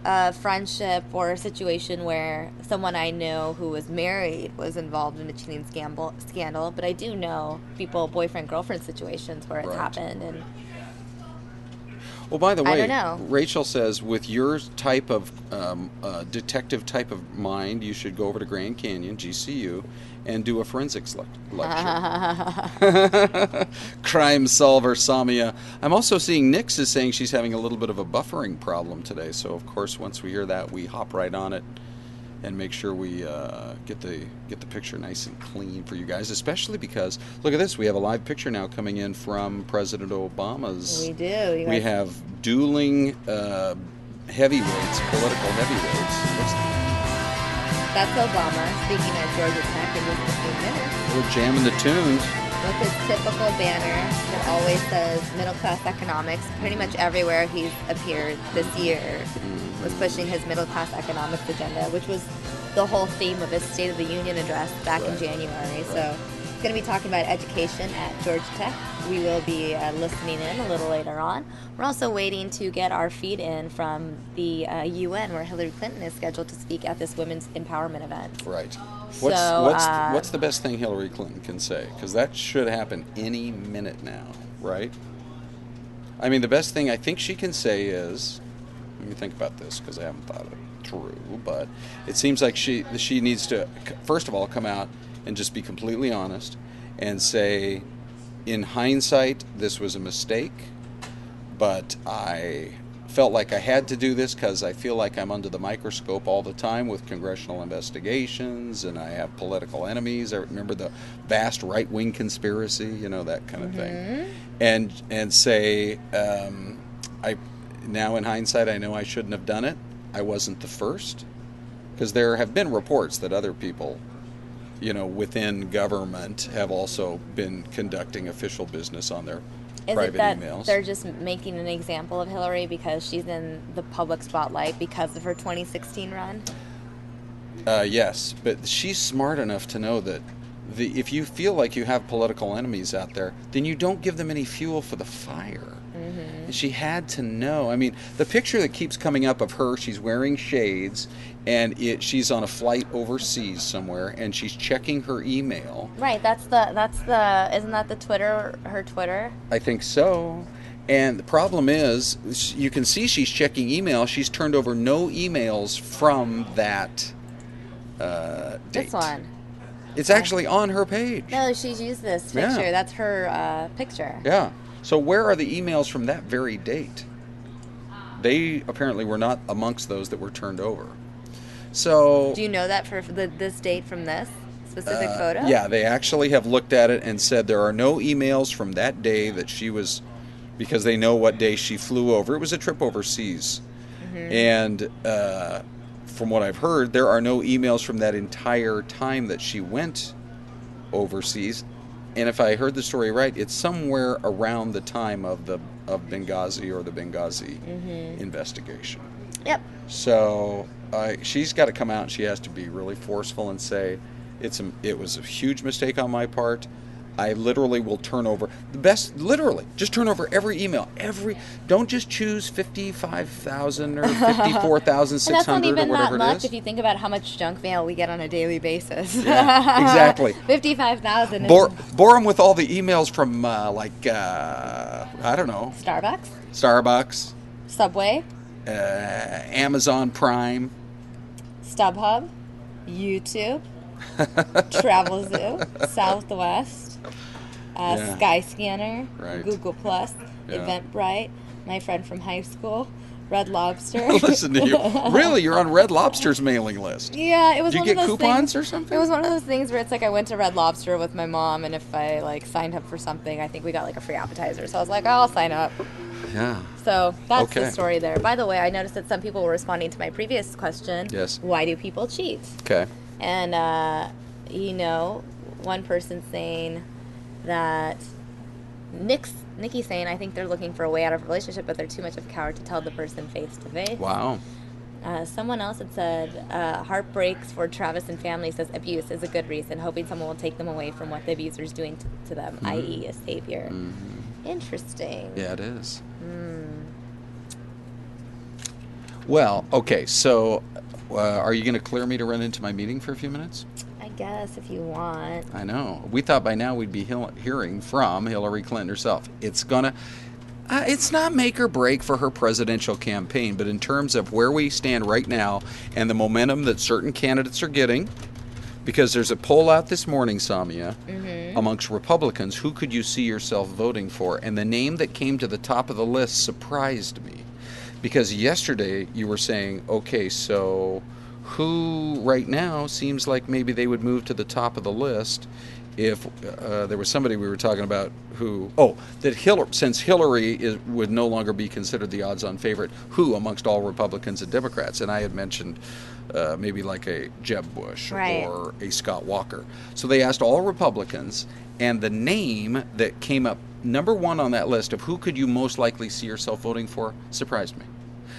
[SPEAKER 1] a friendship or a situation where someone I know who was married was involved in a cheating scandal, but I do know boyfriend-girlfriend situations where it's happened. And
[SPEAKER 2] well, by the way,
[SPEAKER 1] I don't know.
[SPEAKER 2] Rachel says with your type of detective type of mind, you should go over to Grand Canyon, GCU, and do a forensics lecture. Crime solver Samia. I'm also seeing Nix is saying she's having a little bit of a buffering problem today. So of course, once we hear that, we hop right on it and make sure we get the picture nice and clean for you guys. Especially because look at this, we have a live picture now coming in from President Obama's.
[SPEAKER 1] We do.
[SPEAKER 2] We have dueling heavyweights, political heavyweights.
[SPEAKER 1] That's Obama speaking at Georgia Tech in just a few minutes.
[SPEAKER 2] We're jamming the tunes.
[SPEAKER 1] With his typical banner that always says middle-class economics. Pretty much everywhere he's appeared this year was pushing his middle-class economics agenda, which was the whole theme of his State of the Union address back in January. So he's going to be talking about education at Georgia Tech. We will be listening in a little later on. We're also waiting to get our feed in from the UN, where Hillary Clinton is scheduled to speak at this women's empowerment event.
[SPEAKER 2] Right. What's the best thing Hillary Clinton can say? Because that should happen any minute now, right? I mean, the best thing I think she can say is, let me think about this because I haven't thought it through, but it seems like she needs to, first of all, come out and just be completely honest and say, in hindsight, this was a mistake, but I felt like I had to do this because I feel like I'm under the microscope all the time with congressional investigations, and I have political enemies. I remember the vast right-wing conspiracy, that kind of thing, and say, now in hindsight, I know I shouldn't have done it. I wasn't the first, because there have been reports that other people, within government have also been conducting official business on their private emails.
[SPEAKER 1] They're just making an example of Hillary because she's in the public spotlight because of her 2016 run?
[SPEAKER 2] Yes, but she's smart enough to know that if you feel like you have political enemies out there, then you don't give them any fuel for the fire. And she had to know. I mean, the picture that keeps coming up of her, she's wearing shades, and she's on a flight overseas somewhere, and she's checking her email.
[SPEAKER 1] Right, isn't that her Twitter?
[SPEAKER 2] I think so. And the problem is, you can see she's checking email. She's turned over no emails from that date.
[SPEAKER 1] This one.
[SPEAKER 2] It's actually on her page.
[SPEAKER 1] No, she's used this picture.
[SPEAKER 2] Yeah.
[SPEAKER 1] That's her picture.
[SPEAKER 2] Yeah. So where are the emails from that very date? They apparently were not amongst those that were turned over. So
[SPEAKER 1] do you know that for this date from this specific photo?
[SPEAKER 2] Yeah, they actually have looked at it and said there are no emails from that day that she was, because they know what day she flew over. It was a trip overseas. And from what I've heard, there are no emails from that entire time that she went overseas. And if I heard the story right, it's somewhere around the time of Benghazi or the Benghazi investigation.
[SPEAKER 1] Yep.
[SPEAKER 2] So she's got to come out and she has to be really forceful and say, it was a huge mistake on my part. I literally will turn over just turn over every email. Don't just choose 55,000 or 54,600
[SPEAKER 1] and that's not even
[SPEAKER 2] or whatever
[SPEAKER 1] that much
[SPEAKER 2] it is.
[SPEAKER 1] if you think about how much junk mail we get on a daily basis.
[SPEAKER 2] Yeah, exactly.
[SPEAKER 1] 55,000.
[SPEAKER 2] Bore them with all the emails from I don't know. Starbucks.
[SPEAKER 1] Subway.
[SPEAKER 2] Amazon Prime.
[SPEAKER 1] StubHub. YouTube. Travel Zoo. Southwest. Skyscanner,
[SPEAKER 2] right.
[SPEAKER 1] Google Plus, Eventbrite, my friend from high school, Red Lobster.
[SPEAKER 2] Listen to you. Really? You're on Red Lobster's mailing list?
[SPEAKER 1] Yeah, it was
[SPEAKER 2] Did
[SPEAKER 1] one
[SPEAKER 2] you
[SPEAKER 1] of
[SPEAKER 2] get
[SPEAKER 1] those
[SPEAKER 2] coupons
[SPEAKER 1] things,
[SPEAKER 2] or something?
[SPEAKER 1] It was one of those things where it's like I went to Red Lobster with my mom, and if I signed up for something, I think we got a free appetizer. So I was like, oh, I'll sign up.
[SPEAKER 2] Yeah.
[SPEAKER 1] So that's the story there. By the way, I noticed that some people were responding to my previous question.
[SPEAKER 2] Yes.
[SPEAKER 1] Why do people cheat?
[SPEAKER 2] Okay.
[SPEAKER 1] And, one person saying that Nikki's saying, I think they're looking for a way out of a relationship, but they're too much of a coward to tell the person face to face.
[SPEAKER 2] Wow.
[SPEAKER 1] Someone else had said, heartbreaks for Travis and family, says abuse is a good reason, hoping someone will take them away from what the abuser is doing to them, i.e. a savior. Interesting.
[SPEAKER 2] Yeah, it is. Well, okay, so are you going to clear me to run into my meeting for a few minutes?
[SPEAKER 1] I guess, if you want.
[SPEAKER 2] I know. We thought by now we'd be hearing from Hillary Clinton herself. It's not make or break for her presidential campaign, but in terms of where we stand right now and the momentum that certain candidates are getting, because there's a poll out this morning, Samia, amongst Republicans, who could you see yourself voting for? And the name that came to the top of the list surprised me. Because yesterday you were saying, okay, so who right now seems like maybe they would move to the top of the list if there was somebody we were talking about since Hillary would no longer be considered the odds-on favorite, who amongst all Republicans and Democrats? And I had mentioned maybe like a Jeb Bush or a Scott Walker. So they asked all Republicans, and the name that came up number one on that list of who could you most likely see yourself voting for surprised me.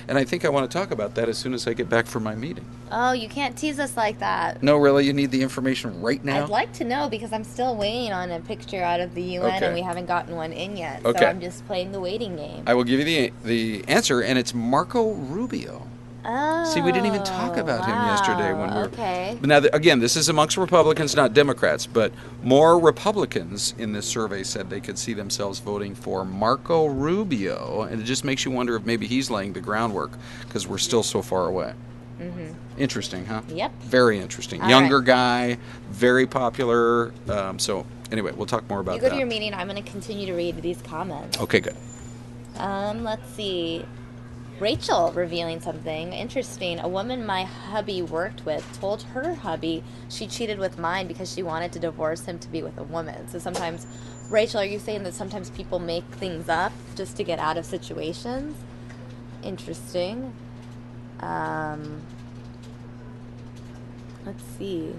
[SPEAKER 2] And I think I want to talk about that as soon as I get back from my meeting.
[SPEAKER 1] Oh, you can't tease us like that.
[SPEAKER 2] No, really? You need the information right now?
[SPEAKER 1] I'd like to know because I'm still waiting on a picture out of the UN and we haven't gotten one in yet.
[SPEAKER 2] Okay.
[SPEAKER 1] So I'm just playing the waiting game.
[SPEAKER 2] I will give you the answer, and it's Marco Rubio.
[SPEAKER 1] Oh,
[SPEAKER 2] See, we didn't even talk about him yesterday when we were.
[SPEAKER 1] Okay.
[SPEAKER 2] Now, again, this is amongst Republicans, not Democrats, but more Republicans in this survey said they could see themselves voting for Marco Rubio, and it just makes you wonder if maybe he's laying the groundwork because we're still so far away.
[SPEAKER 1] Mm-hmm.
[SPEAKER 2] Interesting, huh?
[SPEAKER 1] Yep.
[SPEAKER 2] Very interesting.
[SPEAKER 1] All
[SPEAKER 2] Younger
[SPEAKER 1] right.
[SPEAKER 2] guy, very popular. So, anyway, we'll talk more about
[SPEAKER 1] You go
[SPEAKER 2] that.
[SPEAKER 1] to your meeting. I'm going to continue to read these comments.
[SPEAKER 2] Okay, good.
[SPEAKER 1] Let's see. Rachel revealing something interesting. A woman my hubby worked with told her hubby she cheated with mine because she wanted to divorce him to be with a woman. So sometimes, Rachel, are you saying that sometimes people make things up just to get out of situations? Interesting. Let's see.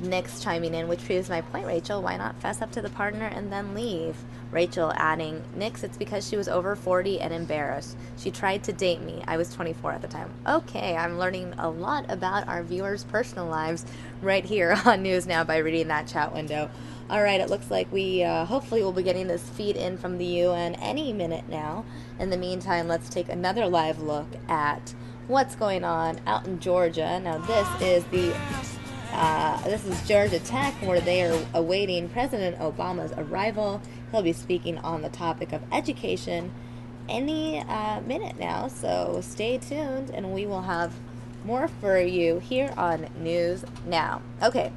[SPEAKER 1] Nick's chiming in, which proves my point, Rachel. Why not fess up to the partner and then leave? Rachel adding, Nick's, it's because she was over 40 and embarrassed. She tried to date me. I was 24 at the time. Okay, I'm learning a lot about our viewers' personal lives right here on News Now by reading that chat window. All right, it looks like we hopefully will be getting this feed in from the UN any minute now. In the meantime, let's take another live look at what's going on out in Georgia. Now, this is Georgia Tech, where they are awaiting President Obama's arrival. He'll be speaking on the topic of education any minute now, so stay tuned, and we will have more for you here on News Now. Okay,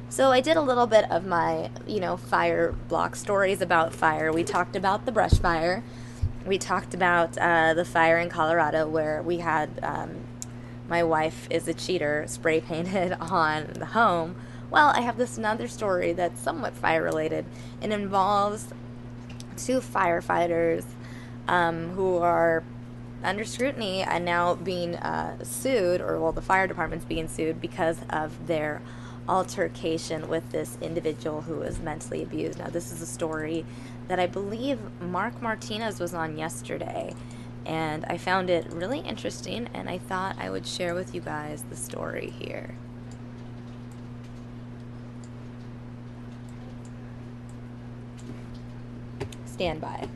[SPEAKER 1] so I did a little bit of my, fire block stories about fire. We talked about the brush fire. We talked about the fire in Colorado where we had... my wife is a cheater, spray painted on the home. Well, I have this another story that's somewhat fire related. It involves two firefighters who are under scrutiny and now being sued, the fire department's being sued because of their altercation with this individual who was mentally abused. Now, this is a story that I believe Mark Martinez was on yesterday. And I found it really interesting, and I thought I would share with you guys the story here. Stand by.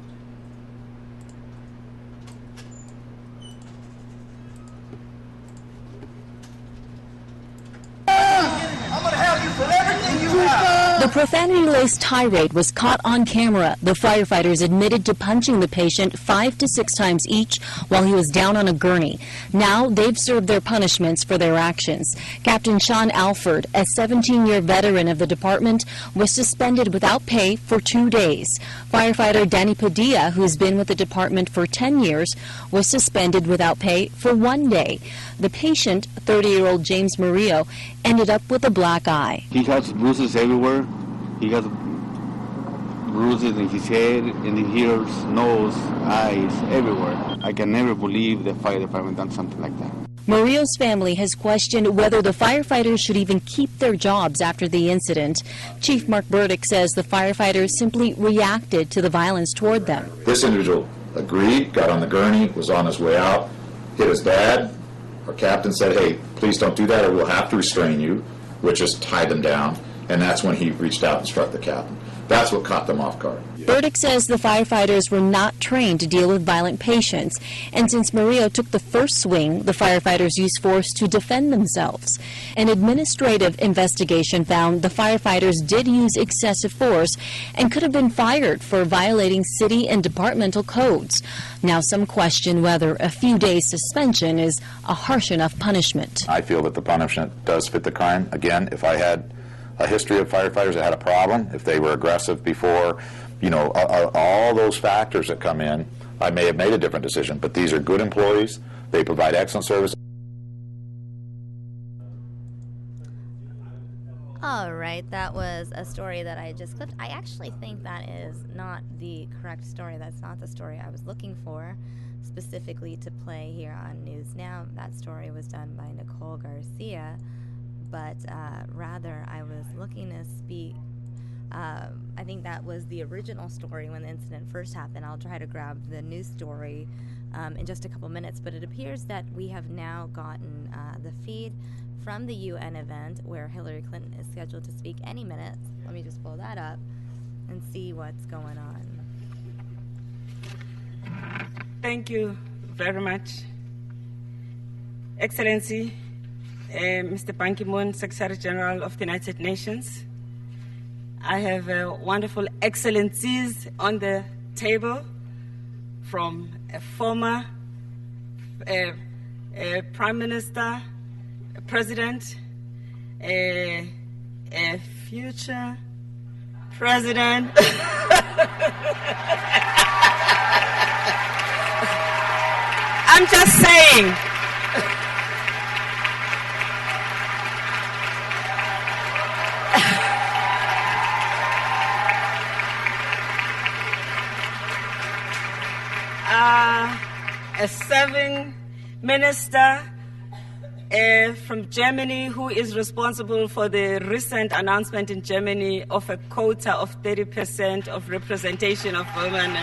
[SPEAKER 5] I'm gonna have you for everything you have.
[SPEAKER 6] The profanity-laced tirade was caught on camera. The firefighters admitted to punching the patient 5 to 6 times each while he was down on a gurney. Now they've served their punishments for their actions. Captain Sean Alford, a 17-year veteran of the department, was suspended without pay for 2 days. Firefighter Danny Padilla, who's been with the department for 10 years, was suspended without pay for 1 day. The patient, 30-year-old James Murillo, ended up with a black eye.
[SPEAKER 7] He has bruises everywhere. He has bruises in his head, in his ears, nose, eyes, everywhere. I can never believe the fire department done something like that.
[SPEAKER 6] Murillo's family has questioned whether the firefighters should even keep their jobs after the incident. Chief Mark Burdick says the firefighters simply reacted to the violence toward them.
[SPEAKER 8] This individual agreed, got on the gurney, was on his way out, hit his dad. Our captain said, hey, please don't do that or we'll have to restrain you, which is tie them down. And that's when he reached out and struck the captain. That's what caught them off guard.
[SPEAKER 6] Burdick says the firefighters were not trained to deal with violent patients, and since Murillo took the first swing, the firefighters used force to defend themselves. An administrative investigation found the firefighters did use excessive force and could have been fired for violating city and departmental codes. Now some question whether a few days suspension is a harsh enough punishment.
[SPEAKER 8] I feel that the punishment does fit the crime. Again, if I had a history of firefighters that had a problem, if they were aggressive before, all those factors that come in, I may have made a different decision. But these are good employees. They provide excellent service.
[SPEAKER 1] All right, that was a story that I just clipped. I actually think that is not the correct story. That's not the story I was looking for specifically to play here on News Now. That story was done by Nicole Garcia, but rather I was looking to speak. I think that was the original story when the incident first happened. I'll try to grab the news story in just a couple minutes, but it appears that we have now gotten the feed from the UN event where Hillary Clinton is scheduled to speak any minute. Let me just pull that up and see what's going on.
[SPEAKER 9] Thank you very much. Excellency, Mr. Ban Ki-moon, Secretary General of the United Nations. I have wonderful excellencies on the table, from a former Prime Minister, President, a future President. I'm just saying. A serving minister from Germany who is responsible for the recent announcement in Germany of a quota of 30% of representation of women.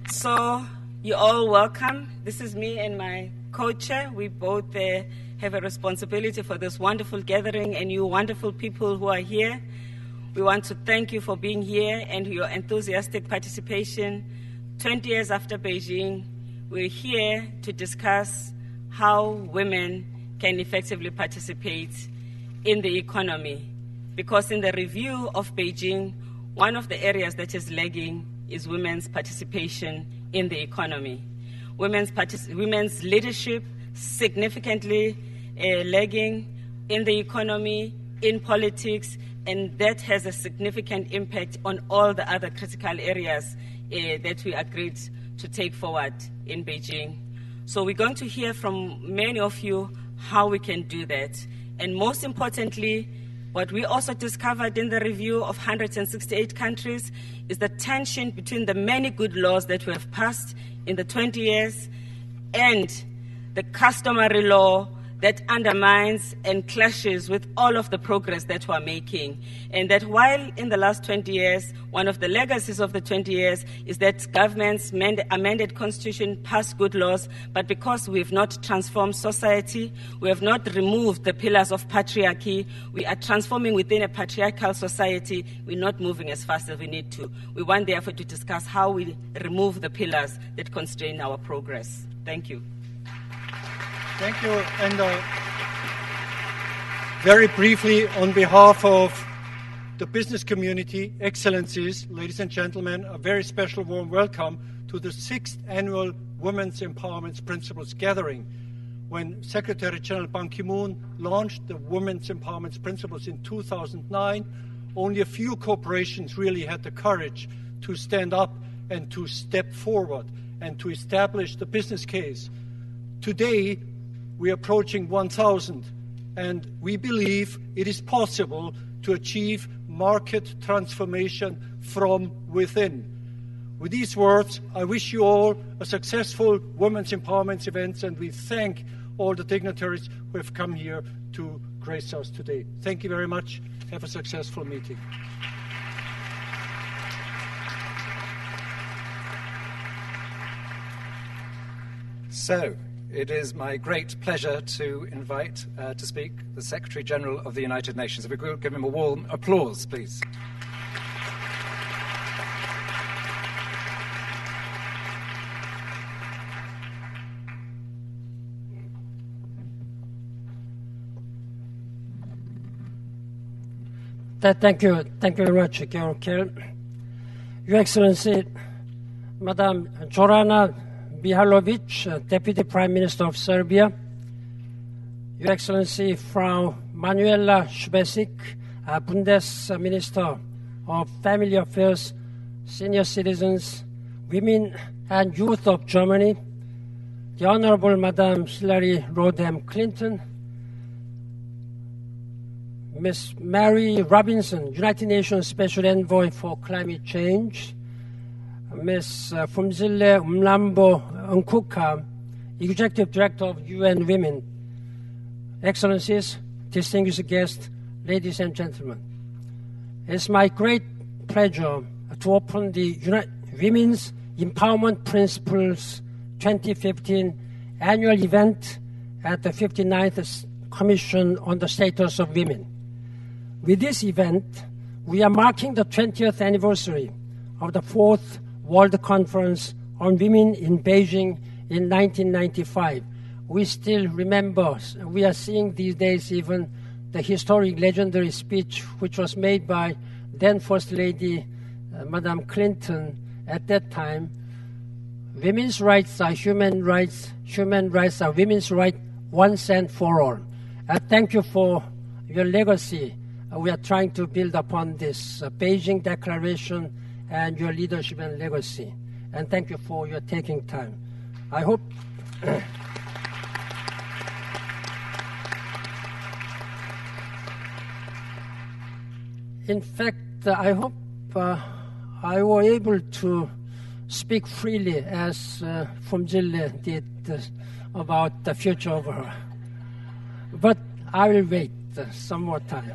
[SPEAKER 9] So you're all welcome. This is me and my co-chair. We both have a responsibility for this wonderful gathering, and you wonderful people who are here. We want to thank you for being here and your enthusiastic participation. 20 years after Beijing, we're here to discuss how women can effectively participate in the economy. Because in the review of Beijing, one of the areas that is lagging is women's participation in the economy. Women's leadership significantly lagging in the economy, in politics, and that has a significant impact on all the other critical areas that we agreed to take forward in Beijing. So we're going to hear from many of you how we can do that. And most importantly, what we also discovered in the review of 168 countries is the tension between the many good laws that we have passed in the 20 years and the customary law that undermines and clashes with all of the progress that we're making. And that while in the last 20 years, one of the legacies of the 20 years is that governments amended constitution, passed good laws, but because we've not transformed society, we have not removed the pillars of patriarchy, we are transforming within a patriarchal society, we're not moving as fast as we need to. We want therefore to discuss how we remove the pillars that constrain our progress. Thank you.
[SPEAKER 3] Thank you. And very briefly, on behalf of the business community, excellencies, ladies and gentlemen, a very special warm welcome to the 6th annual Women's Empowerment Principles Gathering. When Secretary General Ban Ki-moon launched the Women's Empowerment Principles in 2009, only a few corporations really had the courage to stand up and to step forward and to establish the business case. Today, we're approaching 1,000, and we believe it is possible to achieve market transformation from within. With these words, I wish you all a successful Women's Empowerment event, and we thank all the dignitaries who have come here to grace us today. Thank you very much. Have a successful meeting.
[SPEAKER 10] So, it is my great pleasure to invite to speak the Secretary General of the United Nations. If we could give him a warm applause, please.
[SPEAKER 11] Thank you very much, Carol. Your Excellency, Madam Zorana Mihajlović, Deputy Prime Minister of Serbia, Your Excellency Frau Manuela Schwesig, Bundesminister of Family Affairs, Senior Citizens, Women and Youth of Germany, the Honorable Madam Hillary Rodham Clinton, Ms. Mary Robinson, United Nations Special Envoy for Climate Change, Ms. Phumzile Mlambo Nkuka, Executive Director of UN Women, Excellencies, distinguished guests, ladies and gentlemen. It's my great pleasure to open the Women's Empowerment Principles 2015 annual event at the 59th Commission on the Status of Women. With this event, we are marking the 20th anniversary of the Fourth World Conference on Women in Beijing in 1995. We still remember, we are seeing these days even the historic legendary speech which was made by then First Lady Madame Clinton at that time. Women's rights are human rights are women's rights once and for all. Thank you for your legacy. We are trying to build upon this Beijing Declaration and your leadership and legacy. And thank you for your taking time. I hope in fact, I hope I was able to speak freely as Fumzile did about the future of her. But I will wait some more time.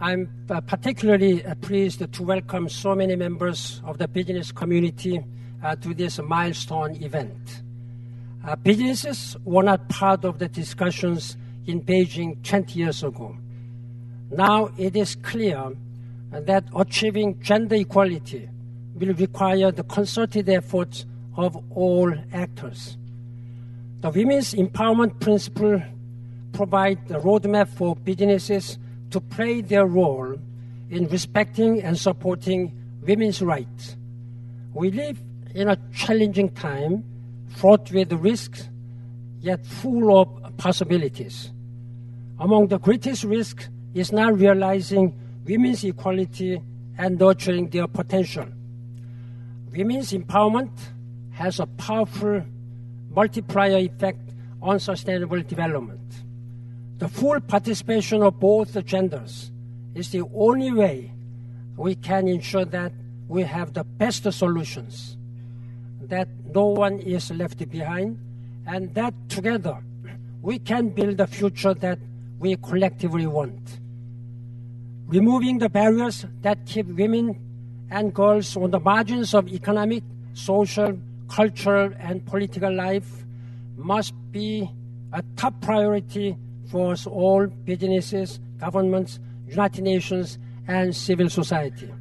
[SPEAKER 11] I'm particularly pleased to welcome so many members of the business community to this milestone event. Businesses were not part of the discussions in Beijing 20 years ago. Now it is clear that achieving gender equality will require the concerted efforts of all actors. The Women's Empowerment Principle provides a roadmap for businesses to play their role in respecting and supporting women's rights. We live in a challenging time, fraught with risks, yet full of possibilities. Among the greatest risks is not realizing women's equality and nurturing their potential. Women's empowerment has a powerful multiplier effect on sustainable development. The full participation of both genders is the only way we can ensure that we have the best solutions, that no one is left behind, and that together we can build the future that we collectively want. Removing the barriers that keep women and girls on the margins of economic, social, cultural, and political life must be a top priority for us all, businesses, governments, United Nations, and civil society.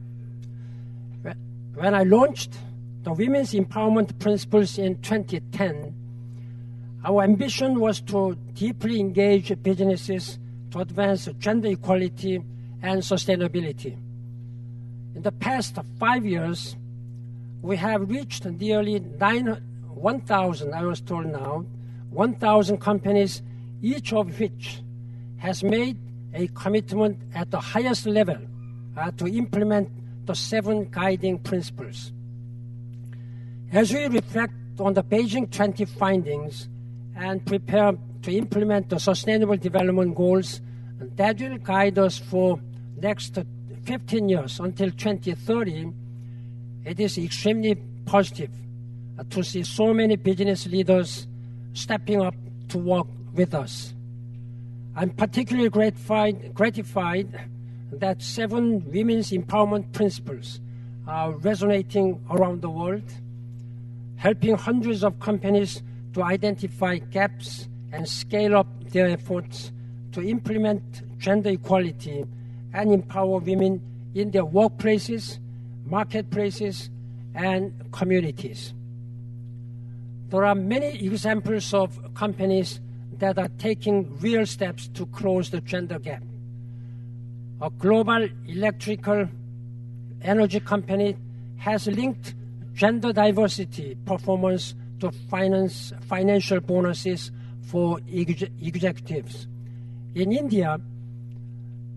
[SPEAKER 11] When I launched the Women's Empowerment Principles in 2010, our ambition was to deeply engage businesses to advance gender equality and sustainability. In the past 5 years, we have reached nearly 1,000, I was told now, 1,000 companies, each of which has made a commitment at the highest level to implement the 7 guiding principles. As we reflect on the Beijing 20 findings and prepare to implement the Sustainable Development Goals that will guide us for next 15 years until 2030, it is extremely positive to see so many business leaders stepping up to work with us. I'm particularly gratified that 7 women's empowerment principles are resonating around the world, helping hundreds of companies to identify gaps and scale up their efforts to implement gender equality and empower women in their workplaces, marketplaces, and communities. There are many examples of companies that are taking real steps to close the gender gap. A global electrical energy company has linked gender diversity performance to financial bonuses for executives. In India,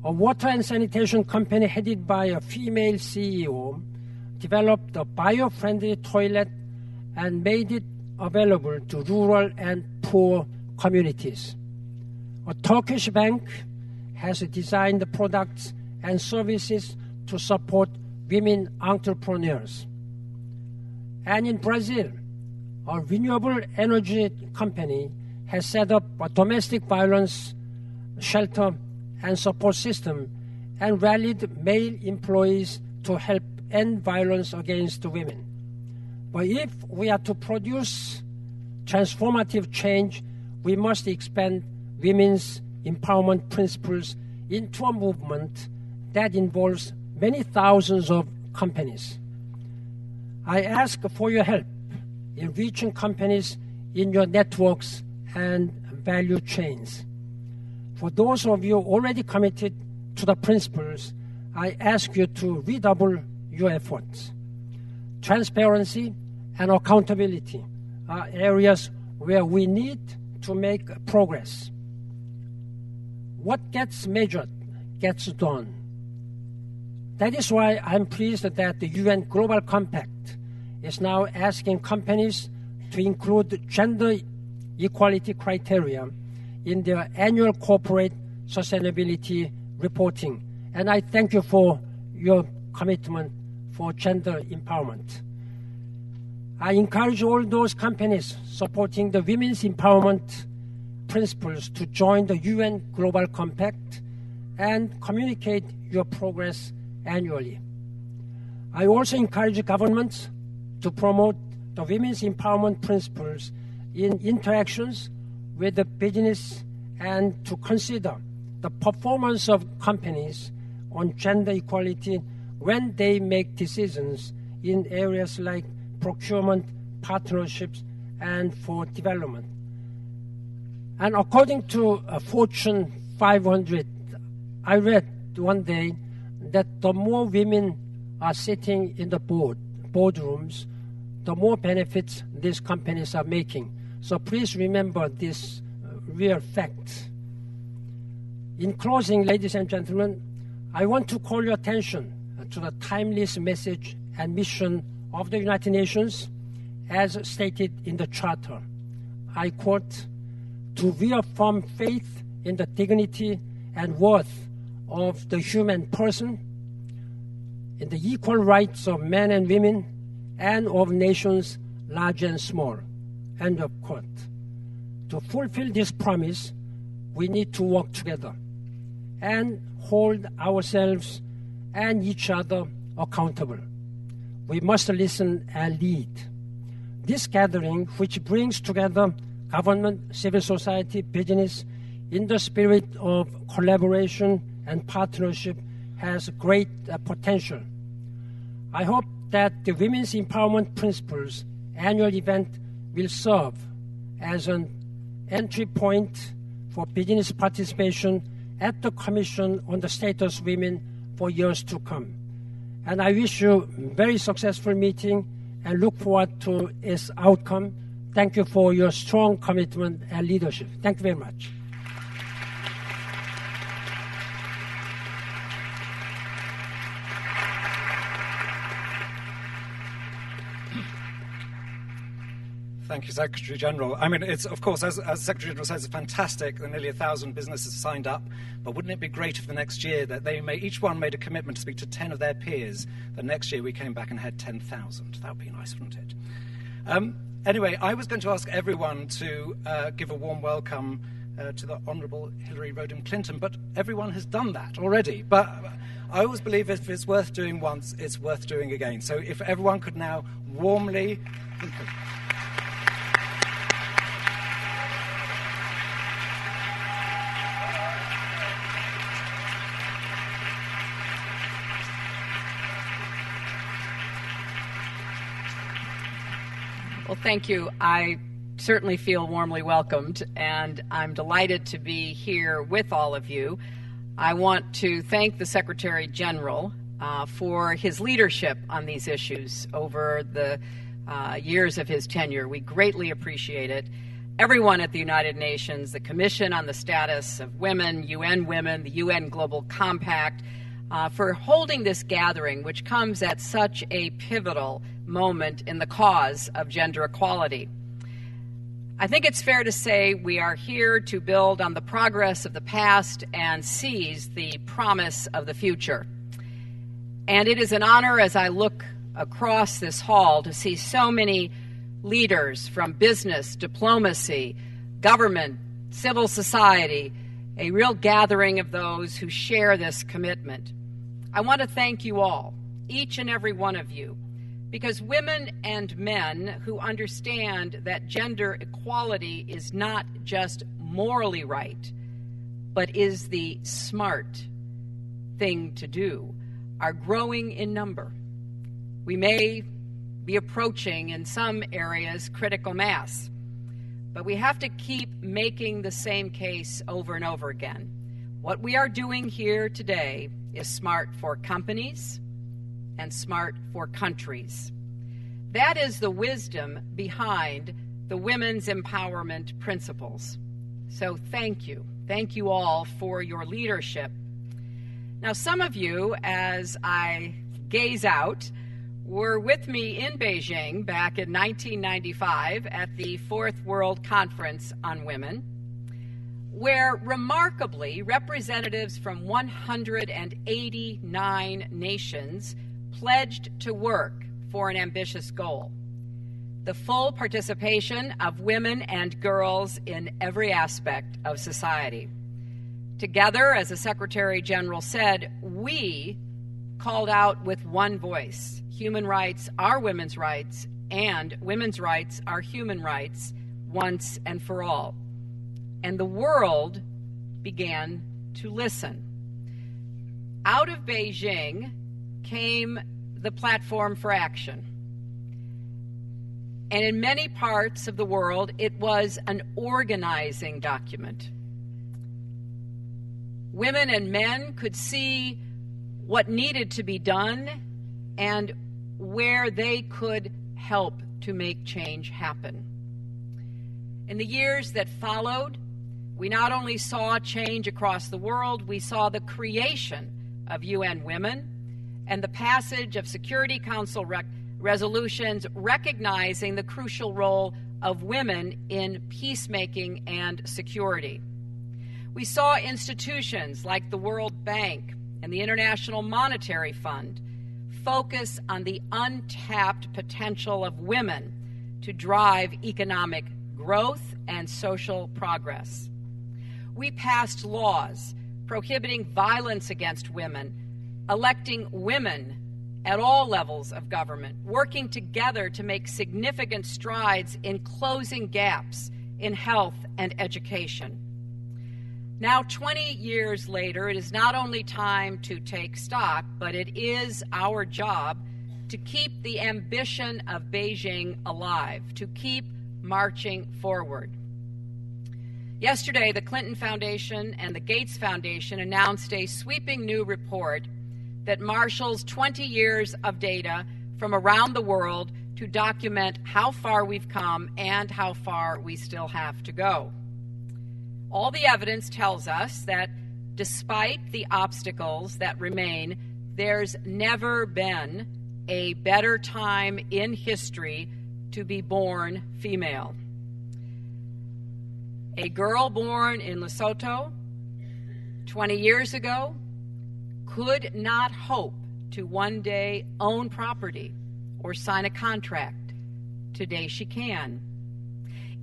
[SPEAKER 11] a water and sanitation company headed by a female CEO developed a bio-friendly toilet and made it available to rural and poor communities. A Turkish bank has designed the products and services to support women entrepreneurs. And in Brazil, a renewable energy company has set up a domestic violence shelter and support system and rallied male employees to help end violence against women. But if we are to produce transformative change, we must expand women's empowerment principles into a movement that involves many thousands of companies. I ask for your help in reaching companies in your networks and value chains. For those of you already committed to the principles, I ask you to redouble your efforts. Transparency and accountability are areas where we need to make progress. What gets measured gets done. That is why I'm pleased that the UN Global Compact is now asking companies to include gender equality criteria in their annual corporate sustainability reporting. And I thank you for your commitment for gender empowerment. I encourage all those companies supporting the women's empowerment principles to join the UN Global Compact and communicate your progress annually. I also encourage governments to promote the women's empowerment principles in interactions with the business and to consider the performance of companies on gender equality when they make decisions in areas like procurement, partnerships, and for development. And according to Fortune 500, I read one day that the more women are sitting in the boardrooms, the more benefits these companies are making. So please remember this real fact. In closing, ladies and gentlemen, I want to call your attention to the timeless message and mission of the United Nations as stated in the Charter. I quote, "To reaffirm faith in the dignity and worth of the human person, in the equal rights of men and women, and of nations large and small." End of quote. To fulfill this promise, we need to work together and hold ourselves and each other accountable. We must listen and lead. This gathering, which brings together government, civil society, business, in the spirit of collaboration and partnership, has great potential. I hope that the Women's Empowerment Principles annual event will serve as an entry point for business participation at the Commission on the Status of Women for years to come. And I wish you a very successful meeting and look forward to its outcome. Thank you for your strong commitment and leadership. Thank you very much.
[SPEAKER 10] Thank you, Secretary General. I mean, it's, of course, as Secretary General says, it's fantastic that nearly 1,000 businesses signed up, but wouldn't it be great if the next year that each one made a commitment to speak to 10 of their peers, that next year we came back and had 10,000. That would be nice, wouldn't it? Anyway, I was going to ask everyone to give a warm welcome to the Honourable Hillary Rodham Clinton, but everyone has done that already. But I always believe if it's worth doing once, it's worth doing again. So if everyone could now warmly...
[SPEAKER 12] Well, thank you. I certainly feel warmly welcomed, and I'm delighted to be here with all of you. I want to thank the Secretary General for his leadership on these issues over the years of his tenure. We greatly appreciate it. Everyone at the United Nations, the Commission on the Status of Women, the UN Global Compact, for holding this gathering, which comes at such a pivotal moment in the cause of gender equality. I think it's fair to say we are here to build on the progress of the past and seize the promise of the future. And it is an honor as I look across this hall to see so many leaders from business, diplomacy, government, civil society, a real gathering of those who share this commitment. I want to thank you all, each and every one of you, because women and men who understand that gender equality is not just morally right, but is the smart thing to do, are growing in number. We may be approaching, in some areas, critical mass, but we have to keep making the same case over and over again. What we are doing here today is smart for companies and smart for countries. That is the wisdom behind the women's empowerment principles. So thank you. Thank you all for your leadership. Now, some of you, as I gaze out, were with me in Beijing back in 1995 at the Fourth World Conference on Women, where remarkably representatives from 189 nations pledged to work for an ambitious goal: the full participation of women and girls in every aspect of society. Together, as the Secretary General said, we called out with one voice: human rights are women's rights, and women's rights are human rights, once and for all. And the world began to listen. Out of Beijing came the Platform for Action. And in many parts of the world, it was an organizing document. Women and men could see what needed to be done and where they could help to make change happen. In the years that followed, we not only saw change across the world, we saw the creation of UN Women and the passage of Security Council resolutions recognizing the crucial role of women in peacemaking and security. We saw institutions like the World Bank and the International Monetary Fund focus on the untapped potential of women to drive economic growth and social progress. We passed laws prohibiting violence against women, electing women at all levels of government, working together to make significant strides in closing gaps in health and education. Now, 20 years later, it is not only time to take stock, but it is our job to keep the ambition of Beijing alive, to keep marching forward. Yesterday, the Clinton Foundation and the Gates Foundation announced a sweeping new report that marshals 20 years of data from around the world to document how far we've come and how far we still have to go. All the evidence tells us that despite the obstacles that remain, there's never been a better time in history to be born female. A girl born in Lesotho 20 years ago could not hope to one day own property or sign a contract. Today she can.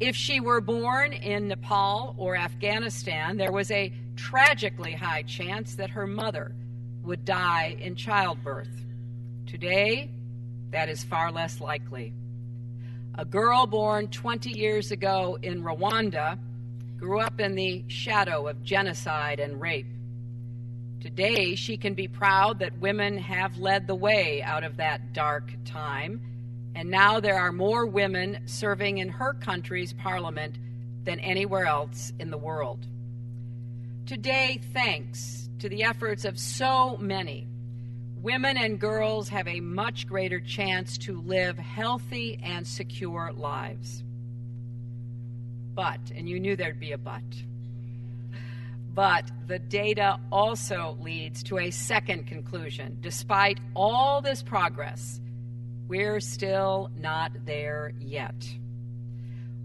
[SPEAKER 12] If she were born in Nepal or Afghanistan, there was a tragically high chance that her mother would die in childbirth. Today, that is far less likely. A girl born 20 years ago in Rwanda grew up in the shadow of genocide and rape. Today, she can be proud that women have led the way out of that dark time, and now there are more women serving in her country's parliament than anywhere else in the world. Today, thanks to the efforts of so many, women and girls have a much greater chance to live healthy and secure lives. But, and you knew there'd be a but the data also leads to a second conclusion. Despite all this progress, we're still not there yet.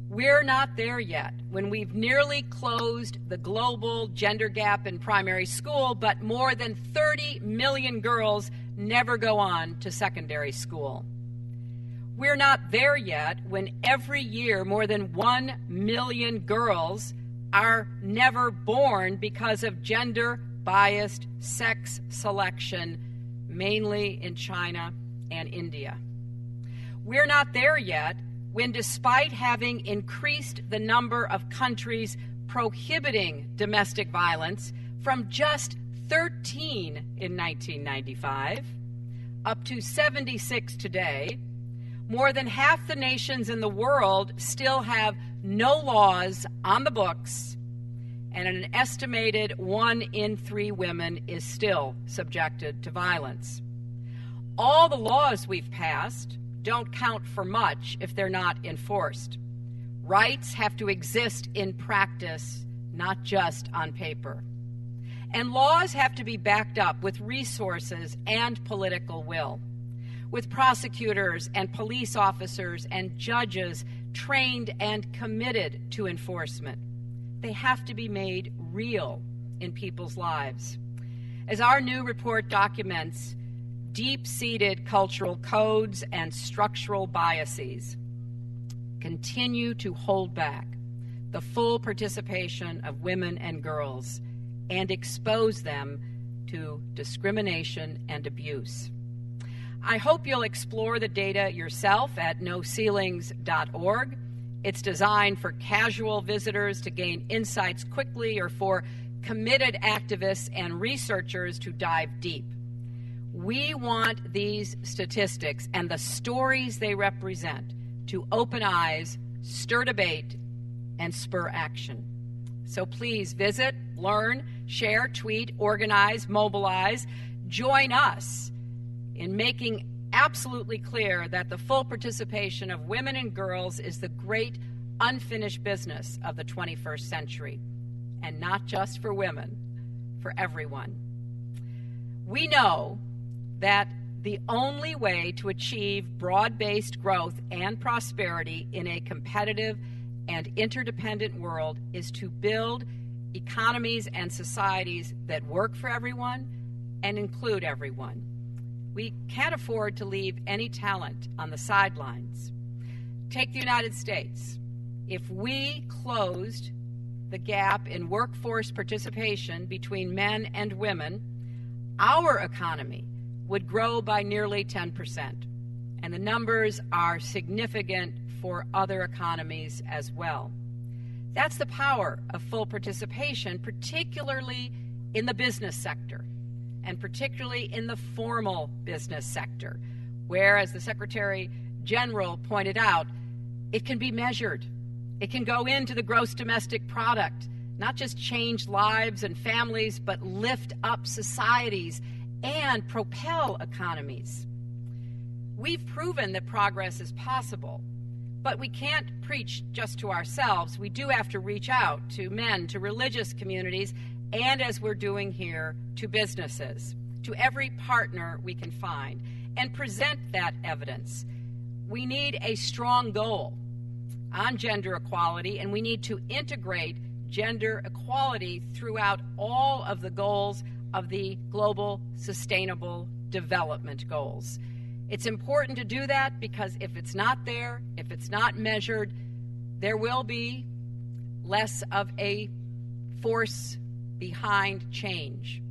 [SPEAKER 12] We're not there yet when we've nearly closed the global gender gap in primary school, but more than 30 million girls never go on to secondary school. We're not there yet when every year more than 1 million girls are never born because of gender-biased sex selection, mainly in China and India. We're not there yet when, despite having increased the number of countries prohibiting domestic violence from just 13 in 1995, up to 76 today. More than half the nations in the world still have no laws on the books, and an estimated 1 in 3 women is still subjected to violence. All the laws we've passed don't count for much if they're not enforced. Rights have to exist in practice, not just on paper. And laws have to be backed up with resources and political will, with prosecutors and police officers and judges trained and committed to enforcement. They have to be made real in people's lives. As our new report documents, deep-seated cultural codes and structural biases continue to hold back the full participation of women and girls and expose them to discrimination and abuse. I hope you'll explore the data yourself at noceilings.org. It's designed for casual visitors to gain insights quickly or for committed activists and researchers to dive deep. We want these statistics and the stories they represent to open eyes, stir debate, and spur action. So please visit, learn, share, tweet, organize, mobilize. Join us in making absolutely clear that the full participation of women and girls is the great unfinished business of the 21st century, and not just for women, for everyone. We know that the only way to achieve broad-based growth and prosperity in a competitive and interdependent world is to build economies and societies that work for everyone and include everyone. We can't afford to leave any talent on the sidelines. Take the United States. If we closed the gap in workforce participation between men and women, our economy would grow by nearly 10%. And the numbers are significant for other economies as well. That's the power of full participation, particularly in the business sector, and particularly in the formal business sector, where, as the Secretary General pointed out, it can be measured. It can go into the gross domestic product, not just change lives and families, but lift up societies and propel economies. We've proven that progress is possible, but we can't preach just to ourselves. We do have to reach out to men, to religious communities, and, as we're doing here, to businesses, to every partner we can find, and present that evidence. We need a strong goal on gender equality, and we need to integrate gender equality throughout all of the goals of the Global Sustainable Development Goals. It's important to do that because if it's not there, if it's not measured, there will be less of a force behind change.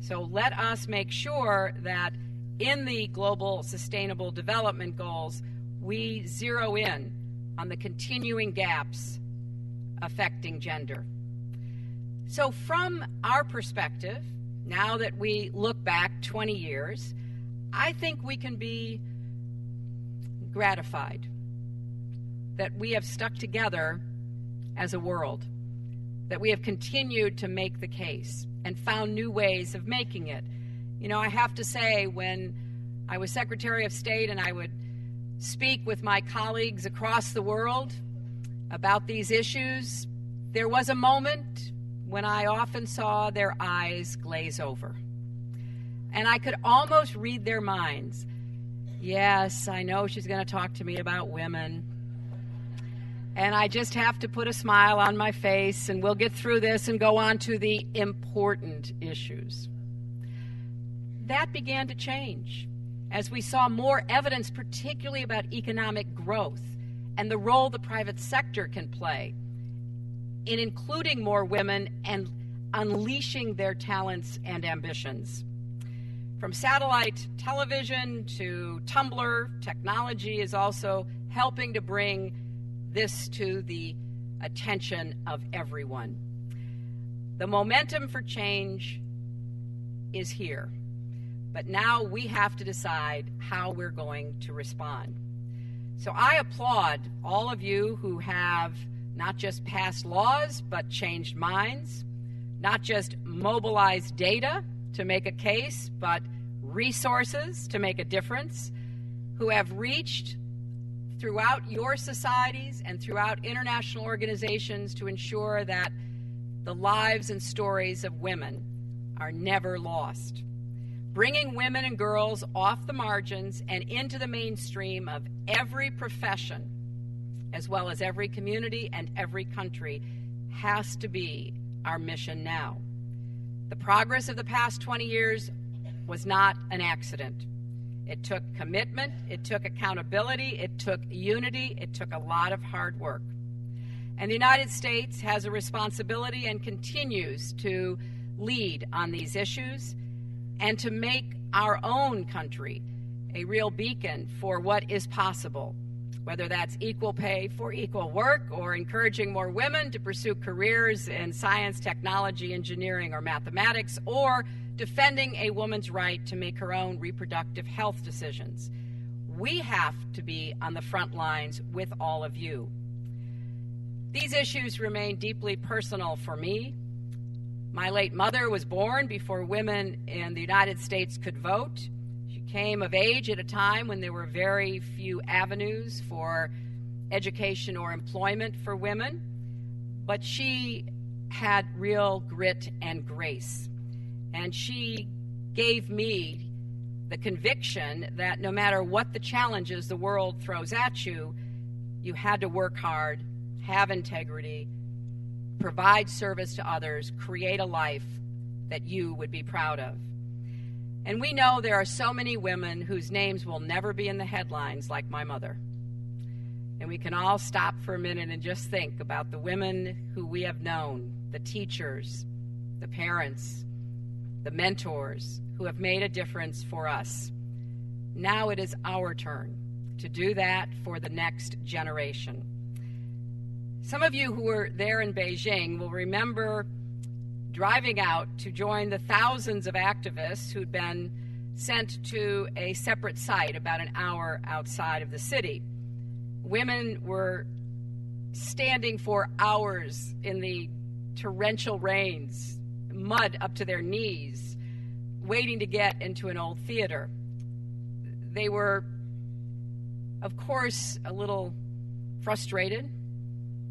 [SPEAKER 12] So let us make sure that in the Global Sustainable Development Goals, we zero in on the continuing gaps affecting gender. So from our perspective, now that we look back 20 years, I think we can be gratified that we have stuck together as a world, that we have continued to make the case and found new ways of making it. You know, I have to say, when I was Secretary of State and I would speak with my colleagues across the world about these issues, there was a moment when I often saw their eyes glaze over. And I could almost read their minds. Yes, I know she's going to talk to me about women. And I just have to put a smile on my face, and we'll get through this and go on to the important issues. That began to change as we saw more evidence, particularly about economic growth and the role the private sector can play in including more women and unleashing their talents and ambitions. From satellite television to Tumblr, technology is also helping to bring this to the attention of everyone. The momentum for change is here. But now we have to decide how we're going to respond. So I applaud all of you who have not just passed laws, but changed minds, not just mobilized data to make a case, but resources to make a difference, who have reached throughout your societies and throughout international organizations to ensure that the lives and stories of women are never lost. Bringing women and girls off the margins and into the mainstream of every profession, as well as every community and every country, has to be our mission now. The progress of the past 20 years was not an accident. It took commitment, it took accountability, it took unity, it took a lot of hard work. And the United States has a responsibility and continues to lead on these issues and to make our own country a real beacon for what is possible, whether that's equal pay for equal work or encouraging more women to pursue careers in science, technology, engineering, or mathematics, or defending a woman's right to make her own reproductive health decisions. We have to be on the front lines with all of you. These issues remain deeply personal for me. My late mother was born before women in the United States could vote. She came of age at a time when there were very few avenues for education or employment for women, but she had real grit and grace. And she gave me the conviction that no matter what the challenges the world throws at you, you had to work hard, have integrity, provide service to others, create a life that you would be proud of. And we know there are so many women whose names will never be in the headlines like my mother. And we can all stop for a minute and just think about the women who we have known, the teachers, the parents, the mentors who have made a difference for us. Now it is our turn to do that for the next generation. Some of you who were there in Beijing will remember driving out to join the thousands of activists who'd been sent to a separate site about an hour outside of the city. Women were standing for hours in the torrential rains, mud up to their knees, waiting to get into an old theater. They were, of course, a little frustrated,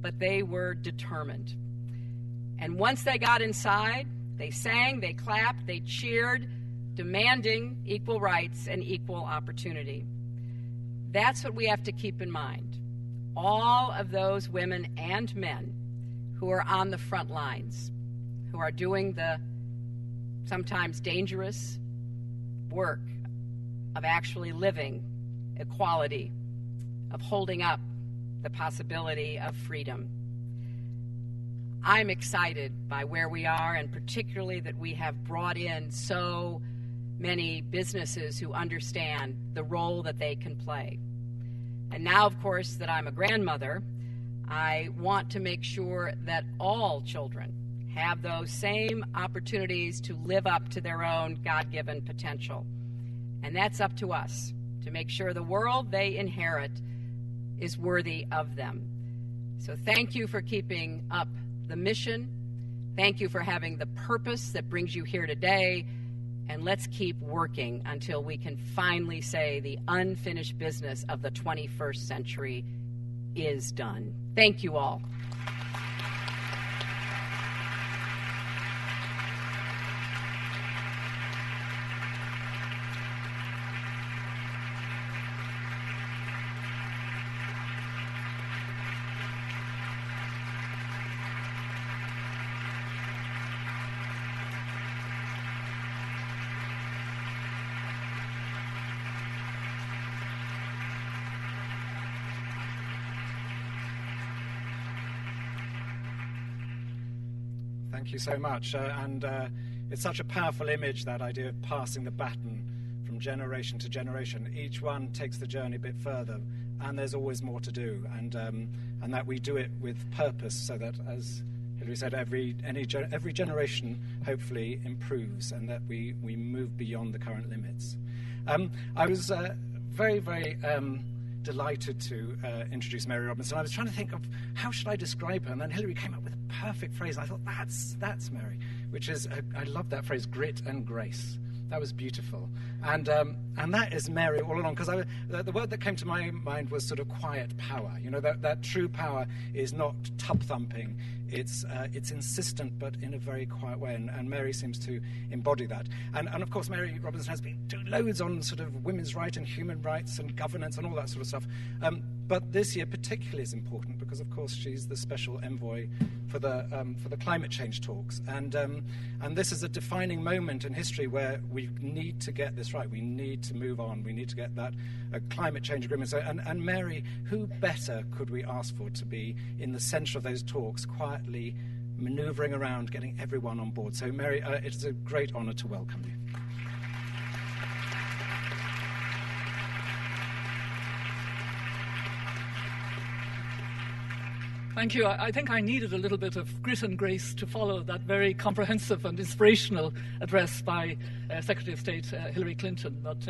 [SPEAKER 12] but they were determined. And once they got inside, they sang, they clapped, they cheered, demanding equal rights and equal opportunity. That's what we have to keep in mind. All of those women and men who are on the front lines, who are doing the sometimes dangerous work of actually living equality, of holding up the possibility of freedom. I'm excited by where we are, and particularly that we have brought in so many businesses who understand the role that they can play. And now, of course, that I'm a grandmother, I want to make sure that all children have those same opportunities to live up to their own God-given potential. And that's up to us to make sure the world they inherit is worthy of them. So thank you for keeping up the mission. Thank you for having the purpose that brings you here today. And let's keep working until we can finally say the unfinished business of the 21st century is done. Thank you all.
[SPEAKER 10] Thank you so much. It's such a powerful image, that idea of passing the baton from generation to generation. Each one takes the journey a bit further, and there's always more to do, and that we do it with purpose, so that, as Hillary said every generation hopefully improves, and that we move beyond the current limits. I was very, very delighted to introduce Mary Robinson. I was trying to think of how should I describe her, and then Hillary came up with a perfect phrase. And I thought that's Mary, which is I love that phrase, grit and grace. That was beautiful, and that is Mary all along. Because the word that came to my mind was sort of quiet power. You know, that true power is not tub thumping. It's insistent, but in a very quiet way. And Mary seems to embody that. And of course, Mary Robinson has been doing loads on sort of women's rights and human rights and governance and all that sort of stuff. But this year particularly is important because, of course, she's the special envoy for the climate change talks. And this is a defining moment in history where we need to get this right. We need to move on. We need to get that climate change agreement. So, and Mary, who better could we ask for to be in the centre of those talks, quietly manoeuvring around, getting everyone on board. So, Mary, it's a great honour to welcome you.
[SPEAKER 13] Thank you. I think I needed a little bit of grit and grace to follow that very comprehensive and inspirational address by Secretary of State Hillary Clinton. But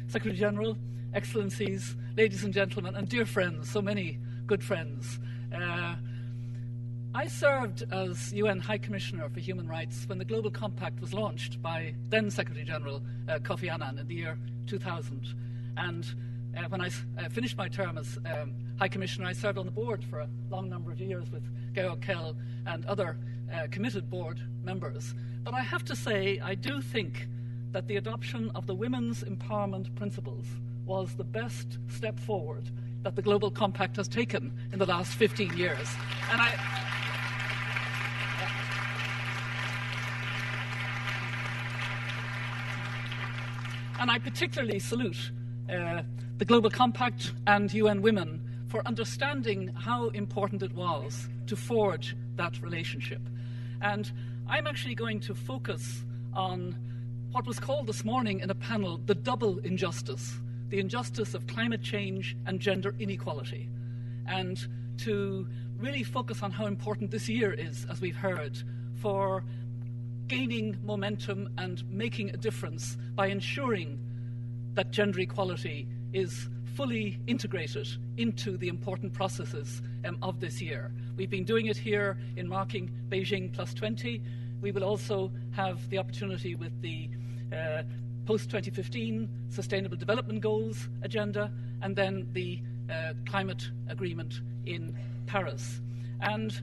[SPEAKER 13] Secretary General, Excellencies, ladies and gentlemen, and dear friends, so many good friends. I served as UN High Commissioner for Human Rights when the Global Compact was launched by then Secretary General Kofi Annan in the year 2000. And when I finished my term as High Commissioner, I served on the board for a long number of years with Georg Kell and other committed board members. But I have to say, I do think that the adoption of the Women's Empowerment Principles was the best step forward that the Global Compact has taken in the last 15 years. And I particularly salute the Global Compact and UN Women for understanding how important it was to forge that relationship. And I'm actually going to focus on what was called this morning in a panel the double injustice, the injustice of climate change and gender inequality, and to really focus on how important this year is, as we've heard, for gaining momentum and making a difference by ensuring that gender equality is fully integrated into the important processes of this year. We've been doing it here in marking Beijing +20. We will also have the opportunity with the post-2015 Sustainable Development Goals agenda and then the climate agreement in Paris. And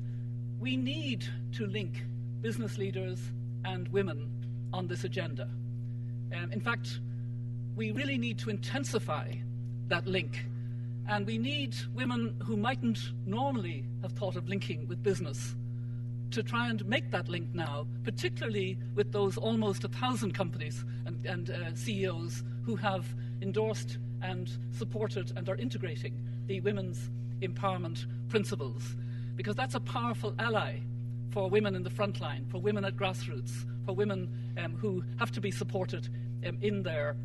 [SPEAKER 13] we need to link business leaders and women on this agenda. In fact, we really need to intensify that link. And we need women who mightn't normally have thought of linking with business to try and make that link now, particularly with those almost 1,000 companies and CEOs who have endorsed and supported and are integrating the women's empowerment principles. Because that's a powerful ally for women in the front line, for women at grassroots, for women who have to be supported in their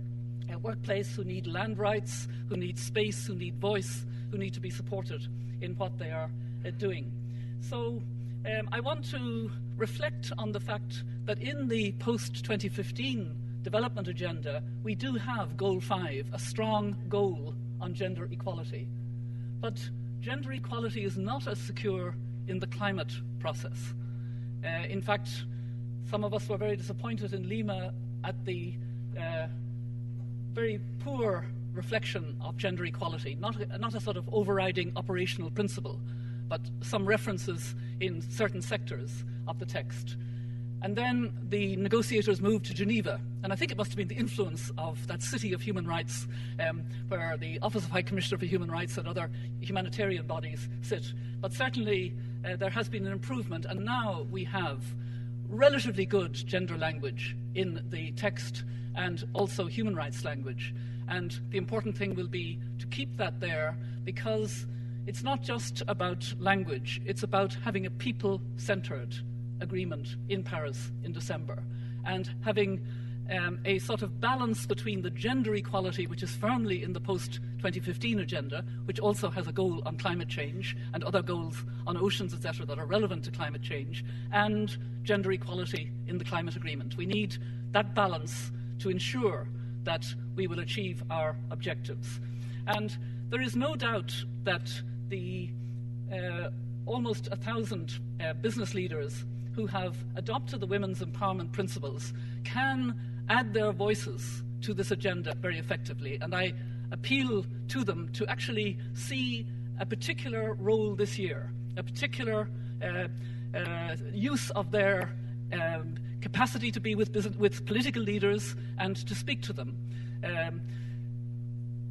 [SPEAKER 13] workplace, who need land rights, who need space, who need voice, who need to be supported in what they are doing. So I want to reflect on the fact that in the post-2015 development agenda, we do have Goal 5, a strong goal on gender equality. But gender equality is not as secure in the climate process. In fact, some of us were very disappointed in Lima at the very poor reflection of gender equality, not a sort of overriding operational principle, but some references in certain sectors of the text. And then the negotiators moved to Geneva, and I think it must have been the influence of that city of human rights, where the Office of High Commissioner for Human Rights and other humanitarian bodies sit. But certainly there has been an improvement, and now we have relatively good gender language in the text and also human rights language. And the important thing will be to keep that there, because it's not just about language, it's about having a people-centred agreement in Paris in December and having a sort of balance between the gender equality, which is firmly in the post-2015 agenda, which also has a goal on climate change and other goals on oceans, etc., that are relevant to climate change, and gender equality in the climate agreement. We need that balance to ensure that we will achieve our objectives. And there is no doubt that the almost 1,000 business leaders who have adopted the women's empowerment principles can add their voices to this agenda very effectively. And I appeal to them to actually see a particular role this year, a particular use of their capacity to be with political leaders and to speak to them.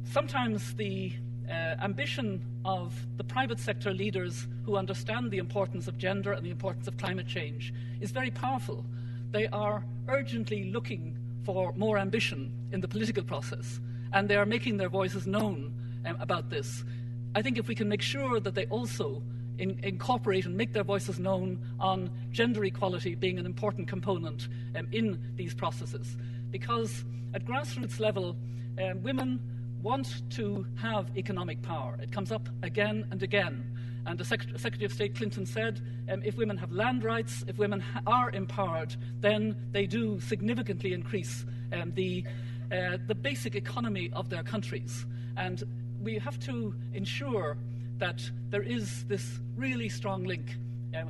[SPEAKER 13] Sometimes the ambition of the private sector leaders who understand the importance of gender and the importance of climate change is very powerful. They are urgently looking for more ambition in the political process, and they are making their voices known about this. I think if we can make sure that they also incorporate and make their voices known on gender equality being an important component in these processes, because at grassroots level, women want to have economic power. It comes up again and again. And the Secretary of State Clinton said, if women have land rights, if women are empowered, then they do significantly increase the basic economy of their countries. And we have to ensure that there is this really strong link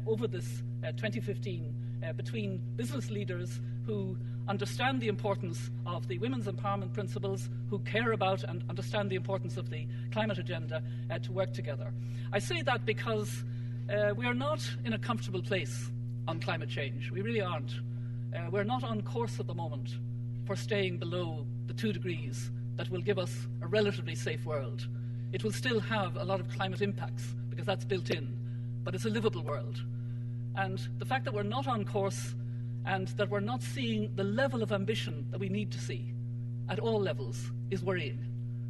[SPEAKER 13] over this 2015 between business leaders who understand the importance of the women's empowerment principles, who care about and understand the importance of the climate agenda, to work together. I say that because we are not in a comfortable place on climate change. We really aren't. We're not on course at the moment for staying below the 2 degrees that will give us a relatively safe world. It will still have a lot of climate impacts because that's built in, but it's a livable world. And the fact that we're not on course and that we're not seeing the level of ambition that we need to see at all levels is worrying.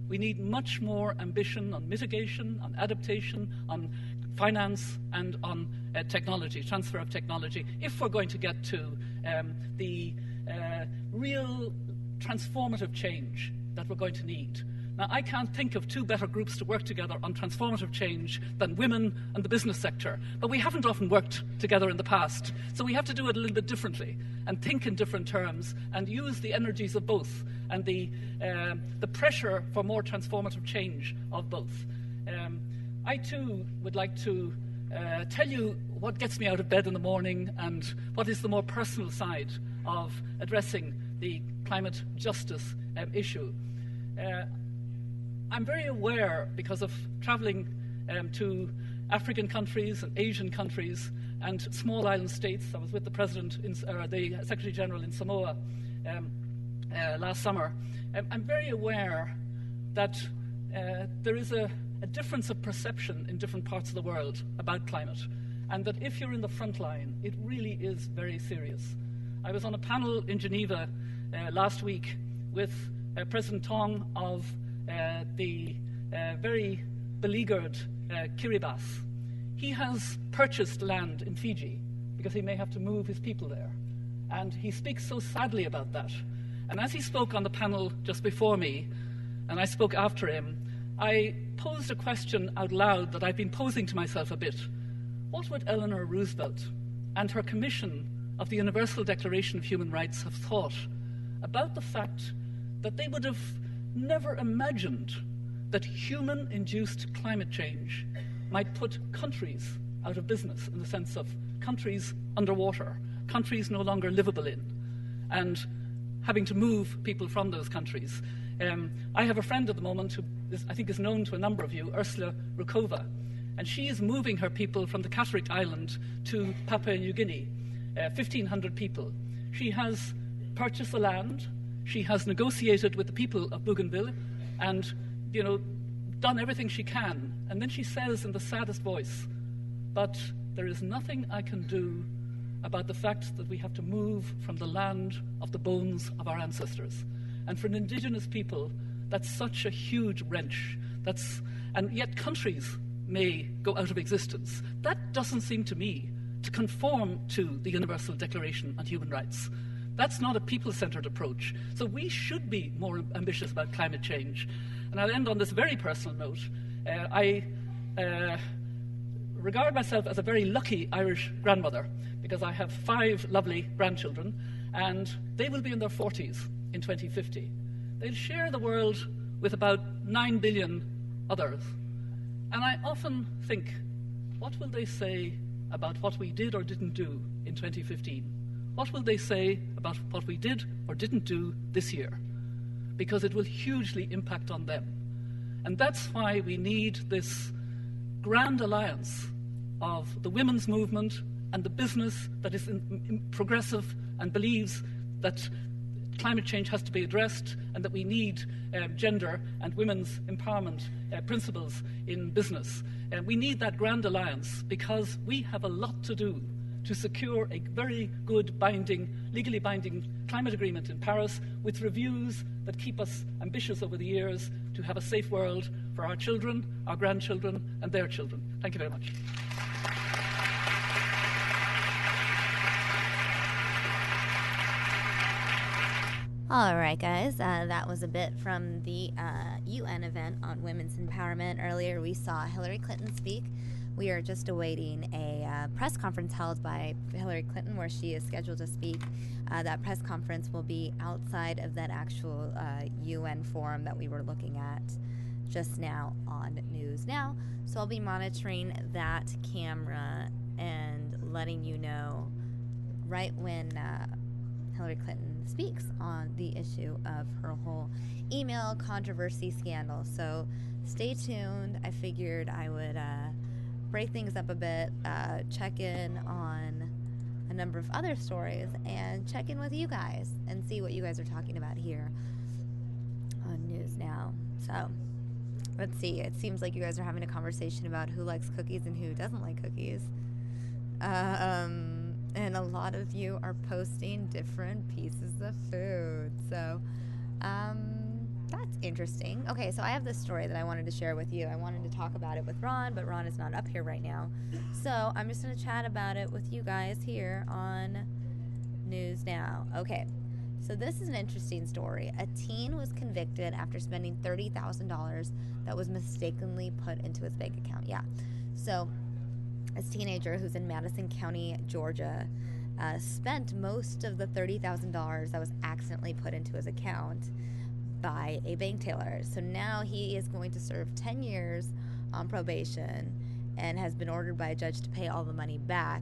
[SPEAKER 13] We need much more ambition on mitigation, on adaptation, on finance, and on technology, transfer of technology, if we're going to get to the real transformative change that we're going to need. Now, I can't think of 2 better groups to work together on transformative change than women and the business sector. But we haven't often worked together in the past, so we have to do it a little bit differently and think in different terms and use the energies of both and the pressure for more transformative change of both. I too would like to tell you what gets me out of bed in the morning and what is the more personal side of addressing the climate justice issue. I'm very aware, because of travelling to African countries and Asian countries and small island states. I was with the the Secretary General in Samoa last summer. I'm very aware that there is a difference of perception in different parts of the world about climate, and that if you're in the front line, it really is very serious. I was on a panel in Geneva last week with President Tong of the very beleaguered Kiribati. He has purchased land in Fiji because he may have to move his people there. And he speaks so sadly about that. And as he spoke on the panel just before me, and I spoke after him, I posed a question out loud that I've been posing to myself a bit. What would Eleanor Roosevelt and her commission of the Universal Declaration of Human Rights have thought about the fact that they would have never imagined that human-induced climate change might put countries out of business, in the sense of countries underwater, countries no longer livable in, and having to move people from those countries. I have a friend at the moment who I think is known to a number of you, Ursula Rukova, and she is moving her people from the Catterick Island to Papua New Guinea, 1,500 people. She has purchased the land. She has negotiated with the people of Bougainville and, done everything she can. And then she says in the saddest voice, but there is nothing I can do about the fact that we have to move from the land of the bones of our ancestors. And for an indigenous people, that's such a huge wrench. And yet countries may go out of existence. That doesn't seem to me to conform to the Universal Declaration on Human Rights. That's not a people-centered approach. So we should be more ambitious about climate change. And I'll end on this very personal note. I regard myself as a very lucky Irish grandmother because I have 5 lovely grandchildren, and they will be in their 40s in 2050. They'll share the world with about 9 billion others. And I often think, what will they say about what we did or didn't do in 2015? What will they say about what we did or didn't do this year? Because it will hugely impact on them. And that's why we need this grand alliance of the women's movement and the business that is progressive and believes that climate change has to be addressed and that we need gender and women's empowerment principles in business. We need that grand alliance because we have a lot to do to secure a very good legally binding climate agreement in Paris with reviews that keep us ambitious over the years to have a safe world for our children, our grandchildren and their children. Thank you very much.
[SPEAKER 1] All right, guys, that was a bit from the UN event on women's empowerment. Earlier, we saw Hillary Clinton speak. We are just awaiting a press conference held by Hillary Clinton where she is scheduled to speak. That press conference will be outside of that actual UN forum that we were looking at just now on News Now. So I'll be monitoring that camera and letting you know right when Hillary Clinton speaks on the issue of her whole email controversy scandal. So stay tuned. I figured I would break things up a bit, check in on a number of other stories, and check in with you guys and see what you guys are talking about here on News Now. So let's see. It seems like you guys are having a conversation about who likes cookies and who doesn't like cookies. And a lot of you are posting different pieces of food. So, that's interesting. Okay, so I have this story that I wanted to share with you. I wanted to talk about it with Ron, but Ron is not up here right now. So I'm just going to chat about it with you guys here on News Now. Okay, so this is an interesting story. A teen was convicted after spending $30,000 that was mistakenly put into his bank account. Yeah, so this teenager who's in Madison County, Georgia, spent most of the $30,000 that was accidentally put into his account by a bank teller. So now he is going to serve 10 years on probation and has been ordered by a judge to pay all the money back.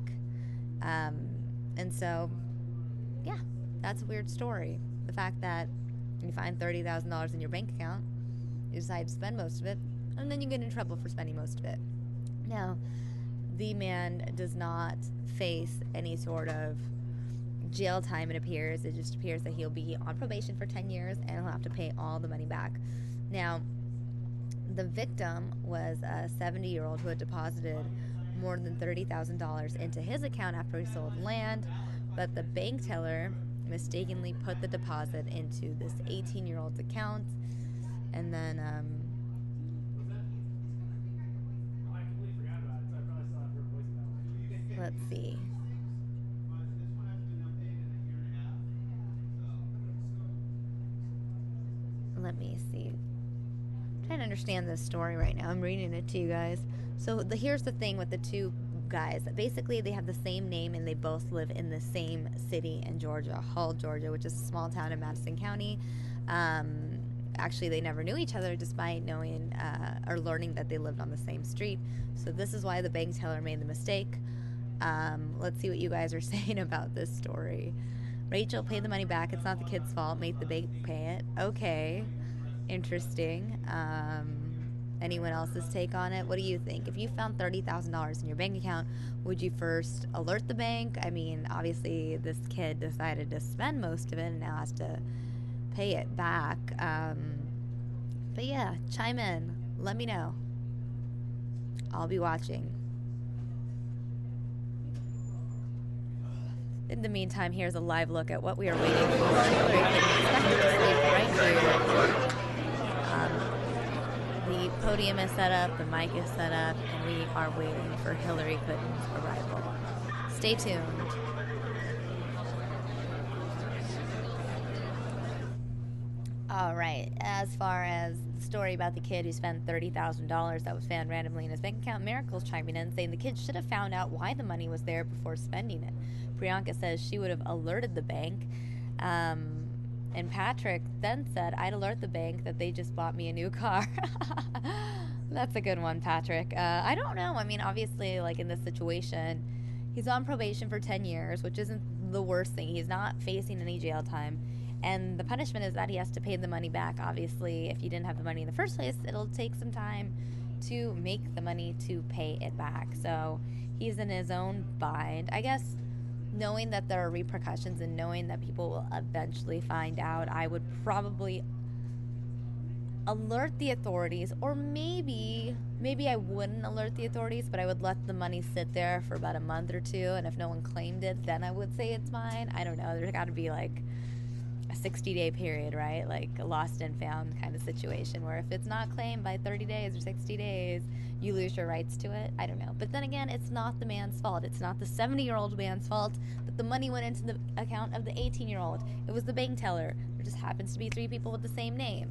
[SPEAKER 1] And so, yeah, that's a weird story. The fact that you find $30,000 in your bank account, you decide to spend most of it, and then you get in trouble for spending most of it. Now, the man does not face any sort of jail time, it appears. It just appears that he'll be on probation for 10 years and he'll have to pay all the money back. Now, the victim was a 70-year-old who had deposited more than $30,000 into his account after he sold land, but the bank teller mistakenly put the deposit into this 18-year-old's account, and then let's see. Let me see. I'm trying to understand this story right now. I'm reading it to you guys. So here's the thing with the two guys. Basically, they have the same name and they both live in the same city in Georgia, Hull, Georgia, which is a small town in Madison County. Actually, they never knew each other despite knowing or learning that they lived on the same street. So this is why the bank teller made the mistake. Let's see what you guys are saying about this story. Rachel, pay the money back. It's not the kid's fault. Make the bank pay it. Okay. Interesting. Anyone else's take on it? What do you think? If you found $30,000 in your bank account, would you first alert the bank? I mean, obviously this kid decided to spend most of it and now has to pay it back. But yeah, chime in. Let me know. I'll be watching. In the meantime, here's a live look at what we are waiting for. Right here. The podium is set up, the mic is set up, and we are waiting for Hillary Clinton's arrival. Stay tuned. All right. As far as the story about the kid who spent $30,000 that was found randomly in his bank account, Miracle's chiming in saying the kid should have found out why the money was there before spending it. Priyanka says she would have alerted the bank. And Patrick then said, I'd alert the bank that they just bought me a new car. That's a good one, Patrick. I don't know. I mean, obviously, like in this situation, he's on probation for 10 years, which isn't the worst thing. He's not facing any jail time. And the punishment is that he has to pay the money back. Obviously, if you didn't have the money in the first place, it'll take some time to make the money to pay it back. So he's in his own bind. I guess knowing that there are repercussions and knowing that people will eventually find out, I would probably alert the authorities, or maybe I wouldn't alert the authorities, but I would let the money sit there for about a month or two, and if no one claimed it, then I would say it's mine. I don't know. There's got to be like a 60-day period, right? Like a lost and found kind of situation where if it's not claimed by 30 days or 60 days, you lose your rights to it. I don't know. But then again, it's not the man's fault. It's not the 70-year-old man's fault that the money went into the account of the 18-year-old. It was the bank teller. There just happens to be 3 people with the same name.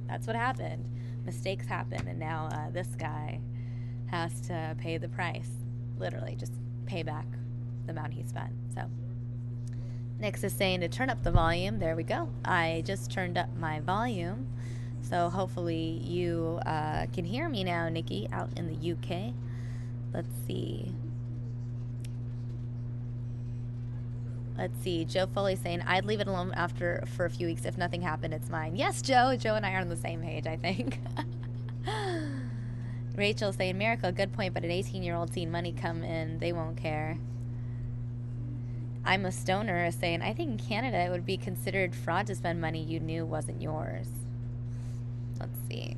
[SPEAKER 1] That's what happened. Mistakes happen, and now this guy has to pay the price. Literally, just pay back the amount he spent. So Nix is saying to turn up the volume. There we go. I just turned up my volume. So hopefully you can hear me now, Nikki, out in the UK. Let's see. Joe Foley saying, I'd leave it alone for a few weeks. If nothing happened, it's mine. Yes, Joe. Joe and I are on the same page, I think. Rachel saying, Miracle, good point, but an 18-year-old seeing money come in, they won't care. I'm a stoner saying, I think in Canada it would be considered fraud to spend money you knew wasn't yours. Let's see.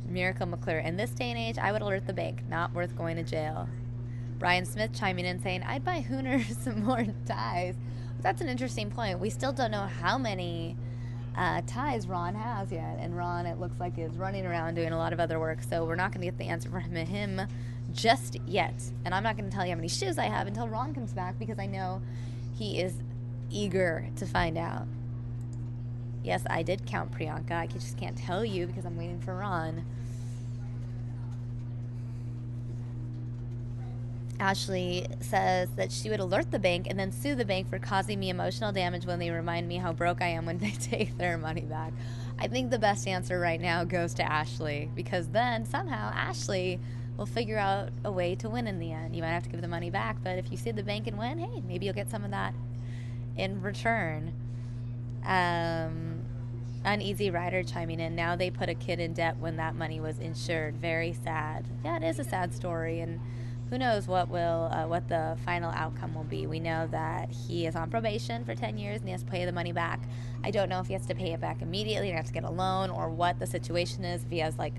[SPEAKER 1] Miracle McClure, in this day and age, I would alert the bank. Not worth going to jail. Brian Smith chiming in saying, I'd buy Hooners some more ties. That's an interesting point. We still don't know how many ties Ron has yet. And Ron, it looks like, is running around doing a lot of other work. So we're not going to get the answer from him just yet. And I'm not going to tell you how many shoes I have until Ron comes back, because I know he is eager to find out. Yes, I did count Priyanka. I just can't tell you because I'm waiting for Ron. Ashley says that she would alert the bank and then sue the bank for causing me emotional damage when they remind me how broke I am when they take their money back. I think the best answer right now goes to Ashley, because then somehow Ashley will figure out a way to win in the end. You might have to give the money back, but if you sue the bank and win, hey, maybe you'll get some of that in return. Uneasy Rider chiming in, now they put a kid in debt when that money was insured. Very sad. Yeah, it is a sad story, and who knows what the final outcome will be. We know that he is on probation for 10 years and he has to pay the money back. I don't know if he has to pay it back immediately and has to get a loan, or what the situation is, if he has like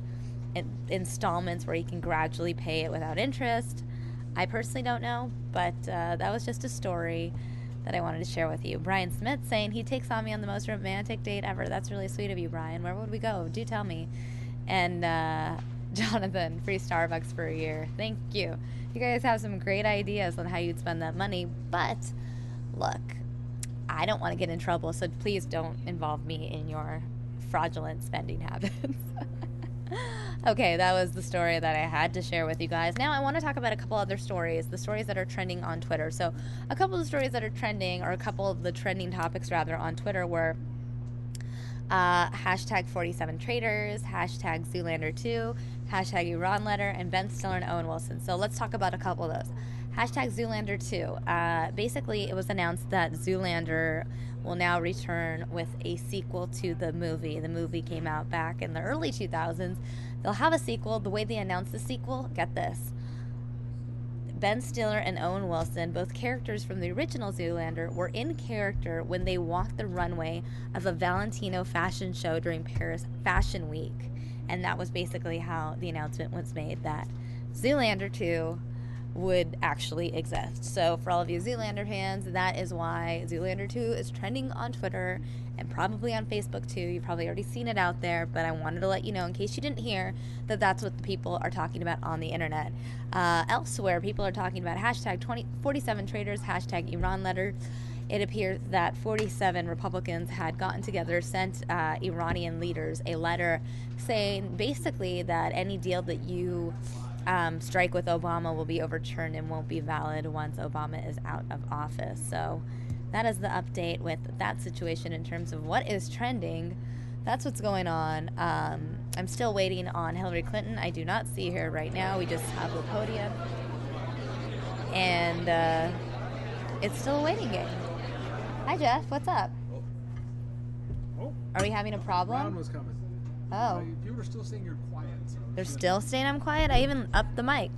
[SPEAKER 1] installments where he can gradually pay it without interest. I personally don't know, but that was just a story that I wanted to share with you. Brian Smith saying he takes on me on the most romantic date ever. That's really sweet of you, Brian. Where would we go? Do tell me. And Jonathan, free Starbucks for a year. Thank you. You guys have some great ideas on how you'd spend that money, but look, I don't want to get in trouble, so please don't involve me in your fraudulent spending habits. Okay, that was the story that I had to share with you guys. Now I want to talk about a couple other stories, the stories that are trending on Twitter. So a couple of the stories that are trending, or a couple of the trending topics rather, on Twitter were hashtag 47 traders, hashtag Zoolander2, hashtag Iran letter, and Ben Stiller and Owen Wilson. So let's talk about a couple of those. Hashtag Zoolander2. Basically, it was announced that Zoolander will now return with a sequel to the movie. The movie came out back in the early 2000s. They'll have a sequel. The way they announced the sequel, get this. Ben Stiller and Owen Wilson, both characters from the original Zoolander, were in character when they walked the runway of a Valentino fashion show during Paris Fashion Week. And that was basically how the announcement was made, that Zoolander 2 would actually exist. So for all of you Zoolander fans, that is why Zoolander 2 is trending on Twitter and probably on Facebook too. You've probably already seen it out there, but I wanted to let you know, in case you didn't hear, that that's what the people are talking about on the internet. Elsewhere, people are talking about hashtag 47 traders, hashtag Iran letter, it appears that 47 Republicans had gotten together, sent Iranian leaders a letter saying basically that any deal that you strike with Obama will be overturned and won't be valid once Obama is out of office. So that is the update with that situation in terms of what is trending. That's what's going on. I'm still waiting on Hillary Clinton. I do not see her right now. We just have the podium. And it's still a waiting game. Hi, Jeff. What's up?
[SPEAKER 14] Oh.
[SPEAKER 1] Are we having a problem?
[SPEAKER 14] Ron was coming.
[SPEAKER 1] Oh.
[SPEAKER 14] You were still saying you're quiet. So
[SPEAKER 1] They're still saying I'm quiet? I even upped the mic.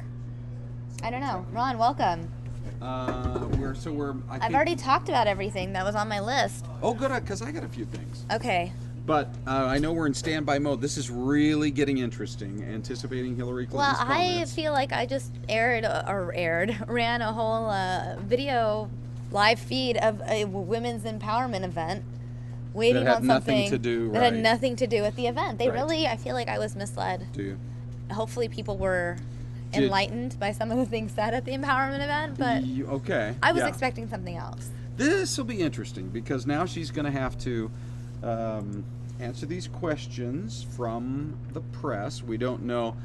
[SPEAKER 1] I don't know. Ron, welcome. I've already talked about everything that was on my list.
[SPEAKER 2] Oh, good, because I got a few things.
[SPEAKER 1] Okay.
[SPEAKER 2] But I know we're in standby mode. This is really getting interesting. Anticipating Hillary Clinton's comments.
[SPEAKER 1] I feel like I just ran a whole video live feed of a women's empowerment event, waiting on something that had nothing to do with the event. I feel like I was misled.
[SPEAKER 2] Do you?
[SPEAKER 1] Hopefully people were enlightened by some of the things said at the empowerment event, but
[SPEAKER 2] okay.
[SPEAKER 1] I was expecting something else.
[SPEAKER 2] This will be interesting because now she's going to have to answer these questions from the press. We don't know.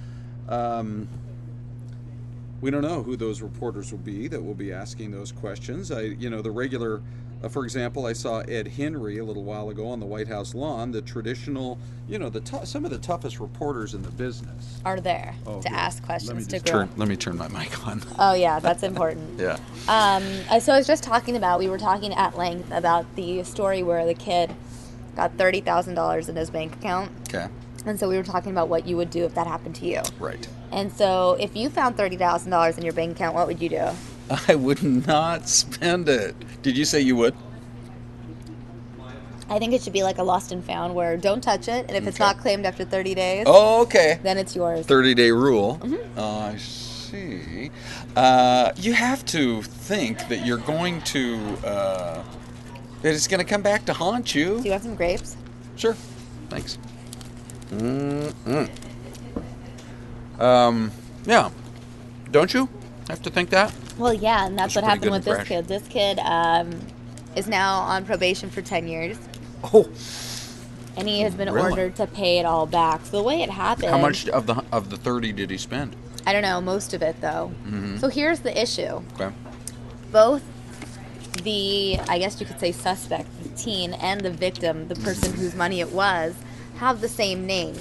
[SPEAKER 2] We don't know who those reporters will be that will be asking those questions. The regular, for example, I saw Ed Henry a little while ago on the White House lawn. The traditional, some of the toughest reporters in the business
[SPEAKER 1] are there to ask questions to
[SPEAKER 2] grow. Let me turn my mic on.
[SPEAKER 1] Oh yeah, that's important.
[SPEAKER 2] Yeah.
[SPEAKER 1] So I was just we were talking at length about the story where the kid got $30,000 in his bank account.
[SPEAKER 2] Okay.
[SPEAKER 1] And so we were talking about what you would do if that happened to you.
[SPEAKER 2] Right.
[SPEAKER 1] And so if you found $30,000 in your bank account, what would you do?
[SPEAKER 2] I would not spend it. Did you say you would?
[SPEAKER 1] I think it should be like a lost and found where don't touch it, and if it's not claimed after 30 days, then it's yours.
[SPEAKER 2] 30-day rule. I see. You have to think that you're going to, that it's going to come back to haunt you.
[SPEAKER 1] Do you want some grapes?
[SPEAKER 2] Sure. Thanks. Yeah. Don't you have to think that?
[SPEAKER 1] Well, yeah, and that's what happened with this kid. This kid is now on probation for 10 years.
[SPEAKER 2] Oh.
[SPEAKER 1] And he has been ordered to pay it all back. So the way it happened...
[SPEAKER 2] How much of the 30 did he spend?
[SPEAKER 1] I don't know, most of it, though.
[SPEAKER 2] Mm-hmm.
[SPEAKER 1] So here's the issue.
[SPEAKER 2] Okay.
[SPEAKER 1] Both the, I guess you could say suspect, the teen, and the victim, the person whose money it was, have the same name.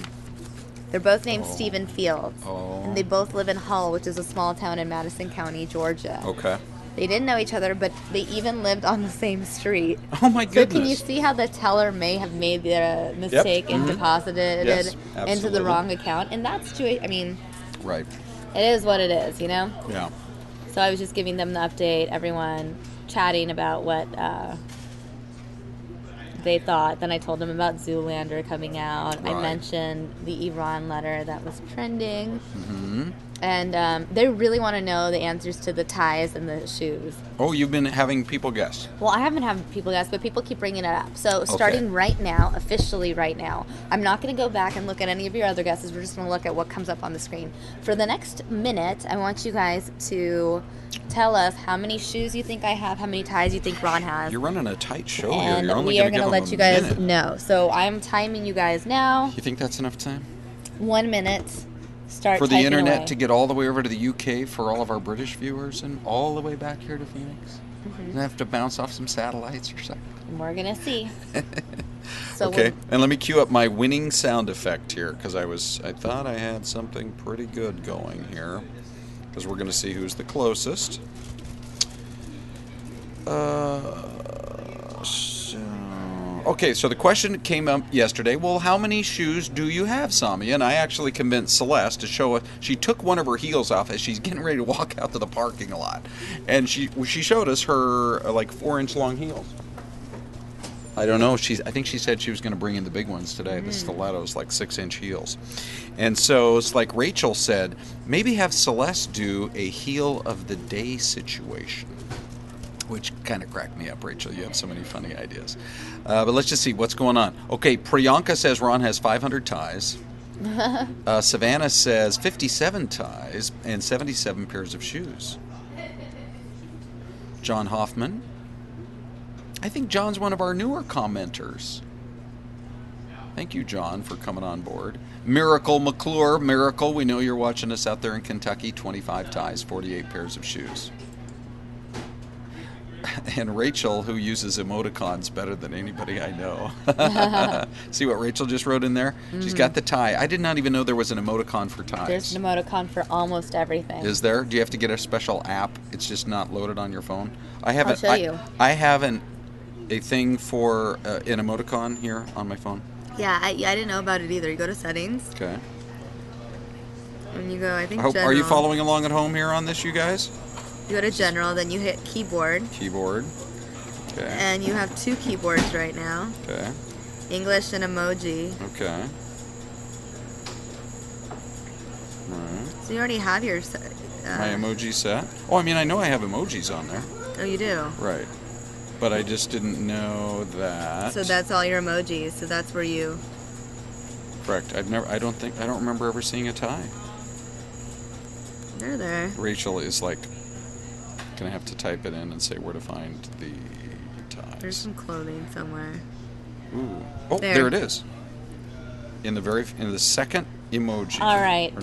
[SPEAKER 1] They're both named Stephen Fields. And they both live in Hull, which is a small town in Madison County, Georgia.
[SPEAKER 2] Okay.
[SPEAKER 1] They didn't know each other, but they even lived on the same street.
[SPEAKER 2] Oh my goodness.
[SPEAKER 1] So can you see how the teller may have made the mistake and deposited it into the wrong account? And that's
[SPEAKER 2] right.
[SPEAKER 1] It is what it is,
[SPEAKER 2] Yeah.
[SPEAKER 1] So I was just giving them the update, everyone chatting about what they thought. Then I told them about Zoolander coming out. Right. I mentioned the Iran letter that was trending.
[SPEAKER 2] Mm-hmm.
[SPEAKER 1] And they really want to know the answers to the ties and the shoes.
[SPEAKER 2] Oh, you've been having people guess?
[SPEAKER 1] Well, I haven't had people guess, but people keep bringing it up. So starting right now, officially right now, I'm not going to go back and look at any of your other guesses. We're just going to look at what comes up on the screen. For the next minute, I want you guys to tell us how many shoes you think I have, how many ties you think Ron has.
[SPEAKER 2] You're running a tight show
[SPEAKER 1] and
[SPEAKER 2] here. You're only
[SPEAKER 1] we are going to let you guys know. So I'm timing you guys now.
[SPEAKER 2] You think that's enough time?
[SPEAKER 1] 1 minute. Start
[SPEAKER 2] for the internet
[SPEAKER 1] away.
[SPEAKER 2] To get all the way over to the UK for all of our British viewers and all the way back here to Phoenix. Mm-hmm. Have to bounce off some satellites or something.
[SPEAKER 1] We're going to see. So
[SPEAKER 2] okay, and let me cue up my winning sound effect here because I thought I had something pretty good going here because we're going to see who's the closest. Okay, so the question came up yesterday, well, how many shoes do you have, Sami? And I actually convinced Celeste to show us. She took one of her heels off as she's getting ready to walk out to the parking lot. And she showed us her, 4-inch long heels. I don't know. I think she said she was going to bring in the big ones today, the stilettos, 6-inch heels. And so it's like Rachel said, maybe have Celeste do a heel of the day situation. Which kind of cracked me up, Rachel. You have so many funny ideas. But let's just see what's going on. Okay, Priyanka says Ron has 500 ties. Savannah says 57 ties and 77 pairs of shoes. John Hoffman I think John's one of our newer commenters. Thank you, John, for coming on board. Miracle McClure, Miracle, we know you're watching us out there in Kentucky. 25 ties, 48 pairs of shoes. And Rachel, who uses emoticons better than anybody I know. See what Rachel just wrote in there? Mm-hmm. She's got the tie. I did not even know there was an emoticon for ties.
[SPEAKER 1] There's an emoticon for almost everything.
[SPEAKER 2] Is there? Do you have to get a special app? It's just not loaded on your phone? I'll
[SPEAKER 1] show you.
[SPEAKER 2] I have a thing for an emoticon here on my phone.
[SPEAKER 1] Yeah, I didn't know about it either. You go to settings.
[SPEAKER 2] Okay.
[SPEAKER 1] And you go, I think general.
[SPEAKER 2] Are you following along at home here on this, you guys?
[SPEAKER 1] You go to general, then you hit keyboard.
[SPEAKER 2] Keyboard. Okay.
[SPEAKER 1] And you have 2 keyboards right now.
[SPEAKER 2] Okay.
[SPEAKER 1] English and emoji.
[SPEAKER 2] Okay. Right.
[SPEAKER 1] So you already have your...
[SPEAKER 2] my emoji set? Oh, I mean, I know I have emojis on there.
[SPEAKER 1] Oh, you do?
[SPEAKER 2] Right. But I just didn't know that.
[SPEAKER 1] So that's all your emojis. So that's where you...
[SPEAKER 2] Correct. I don't remember ever seeing a tie.
[SPEAKER 1] They're there.
[SPEAKER 2] Rachel is like... Gonna have to type it in and say where to find the ties.
[SPEAKER 1] There's some clothing somewhere.
[SPEAKER 2] Ooh. Oh, there it is. In the second emoji.
[SPEAKER 1] All right.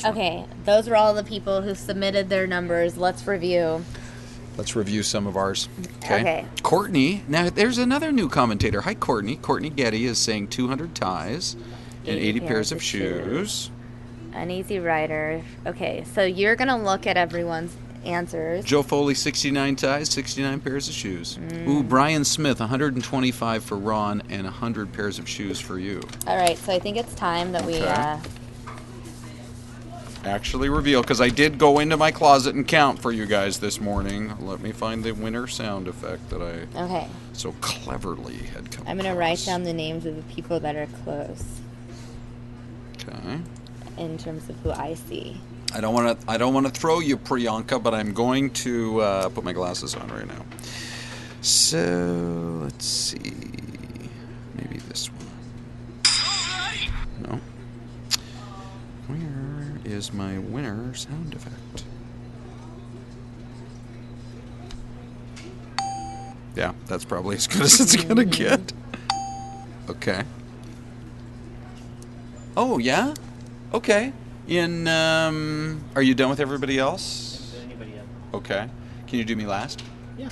[SPEAKER 1] Okay. Those were all the people who submitted their numbers. Let's review.
[SPEAKER 2] Let's review some of ours.
[SPEAKER 1] Okay.
[SPEAKER 2] Courtney. Now, there's another new commentator. Hi, Courtney. Courtney Getty is saying 200 ties and 80 pairs of shoes.
[SPEAKER 1] An easy rider. Okay. So you're going to look at everyone's answers.
[SPEAKER 2] Joe Foley, 69 ties, 69 pairs of shoes. Ooh, Brian Smith, 125 for Ron and 100 pairs of shoes for you.
[SPEAKER 1] All right. So I think it's time that we...
[SPEAKER 2] actually reveal, because I did go into my closet and count for you guys this morning. Let me find the winner sound effect that I so cleverly had come
[SPEAKER 1] I'm going to write down the names of the people that are close.
[SPEAKER 2] Okay.
[SPEAKER 1] In terms of who I see.
[SPEAKER 2] I don't want to throw you, Priyanka, but I'm going to put my glasses on right now. So let's see, maybe this one. No. Where is my winner sound effect? Yeah, that's probably as good as it's gonna get. Okay. Oh yeah. Okay. Are you done with everybody else?
[SPEAKER 15] Anybody else?
[SPEAKER 2] Okay. Can you do me last?
[SPEAKER 15] Yeah.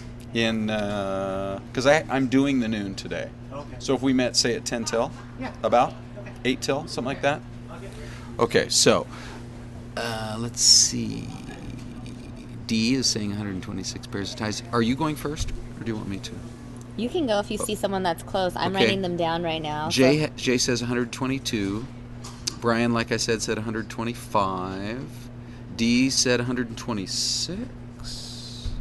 [SPEAKER 2] Because I'm doing the noon today.
[SPEAKER 15] Okay.
[SPEAKER 2] So if we met, say, at 10 till?
[SPEAKER 15] Yeah.
[SPEAKER 2] About?
[SPEAKER 15] Okay.
[SPEAKER 2] 8 till? Something like that?
[SPEAKER 15] Okay.
[SPEAKER 2] Okay, so let's see. D is saying 126 pairs of ties. Are you going first, or do you want me to?
[SPEAKER 1] You can go if you see someone that's close. I'm writing them down right now.
[SPEAKER 2] Jay says 122. Brian, like I said 125. D said 126.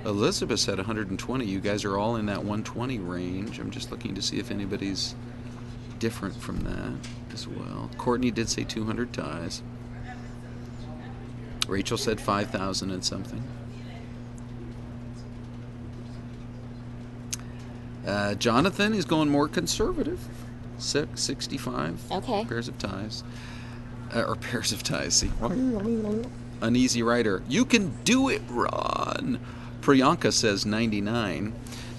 [SPEAKER 2] Elizabeth said 120. You guys are all in that 120 range. I'm just looking to see if anybody's different from that as well. Courtney did say 200 ties. Rachel said 5,000 and something. Jonathan is going more conservative. 65 pairs of ties. Or pairs of ties, see. Uneasy Rider. You can do it, Ron. Priyanka says 99.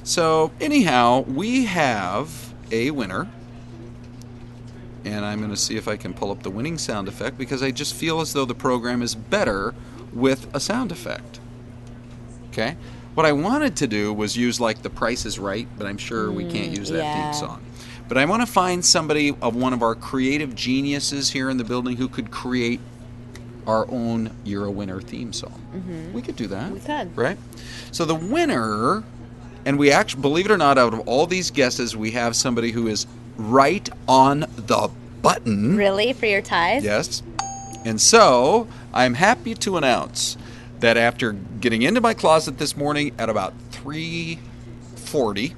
[SPEAKER 2] So, anyhow, we have a winner. And I'm going to see if I can pull up the winning sound effect, because I just feel as though the program is better with a sound effect. Okay? What I wanted to do was use like The Price is Right, but I'm sure we can't use that theme song. But I want to find somebody of one of our creative geniuses here in the building who could create our own You're a Winner theme song. Mm-hmm. We could do that.
[SPEAKER 1] We could.
[SPEAKER 2] Right? So the winner, and we actually, believe it or not, out of all these guesses, we have somebody who is right on the button.
[SPEAKER 1] Really? For your ties?
[SPEAKER 2] Yes. And so I'm happy to announce that after getting into my closet this morning at about 3:40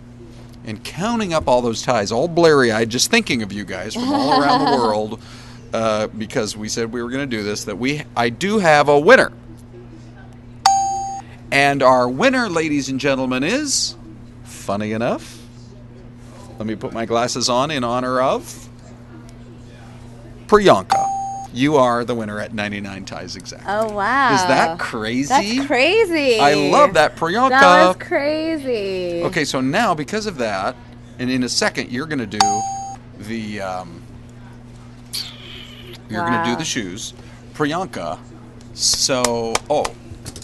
[SPEAKER 2] and counting up all those ties, all blurry-eyed, just thinking of you guys from all around the world, because we said we were going to do this, that I do have a winner. And our winner, ladies and gentlemen, is, funny enough, let me put my glasses on in honor of Priyanka. You are the winner at 99 ties exactly.
[SPEAKER 1] Oh, wow.
[SPEAKER 2] Is that crazy?
[SPEAKER 1] That's crazy.
[SPEAKER 2] I love that, Priyanka.
[SPEAKER 1] That was crazy.
[SPEAKER 2] Okay, so now because of that, and in a second you're going to do the shoes, Priyanka. So,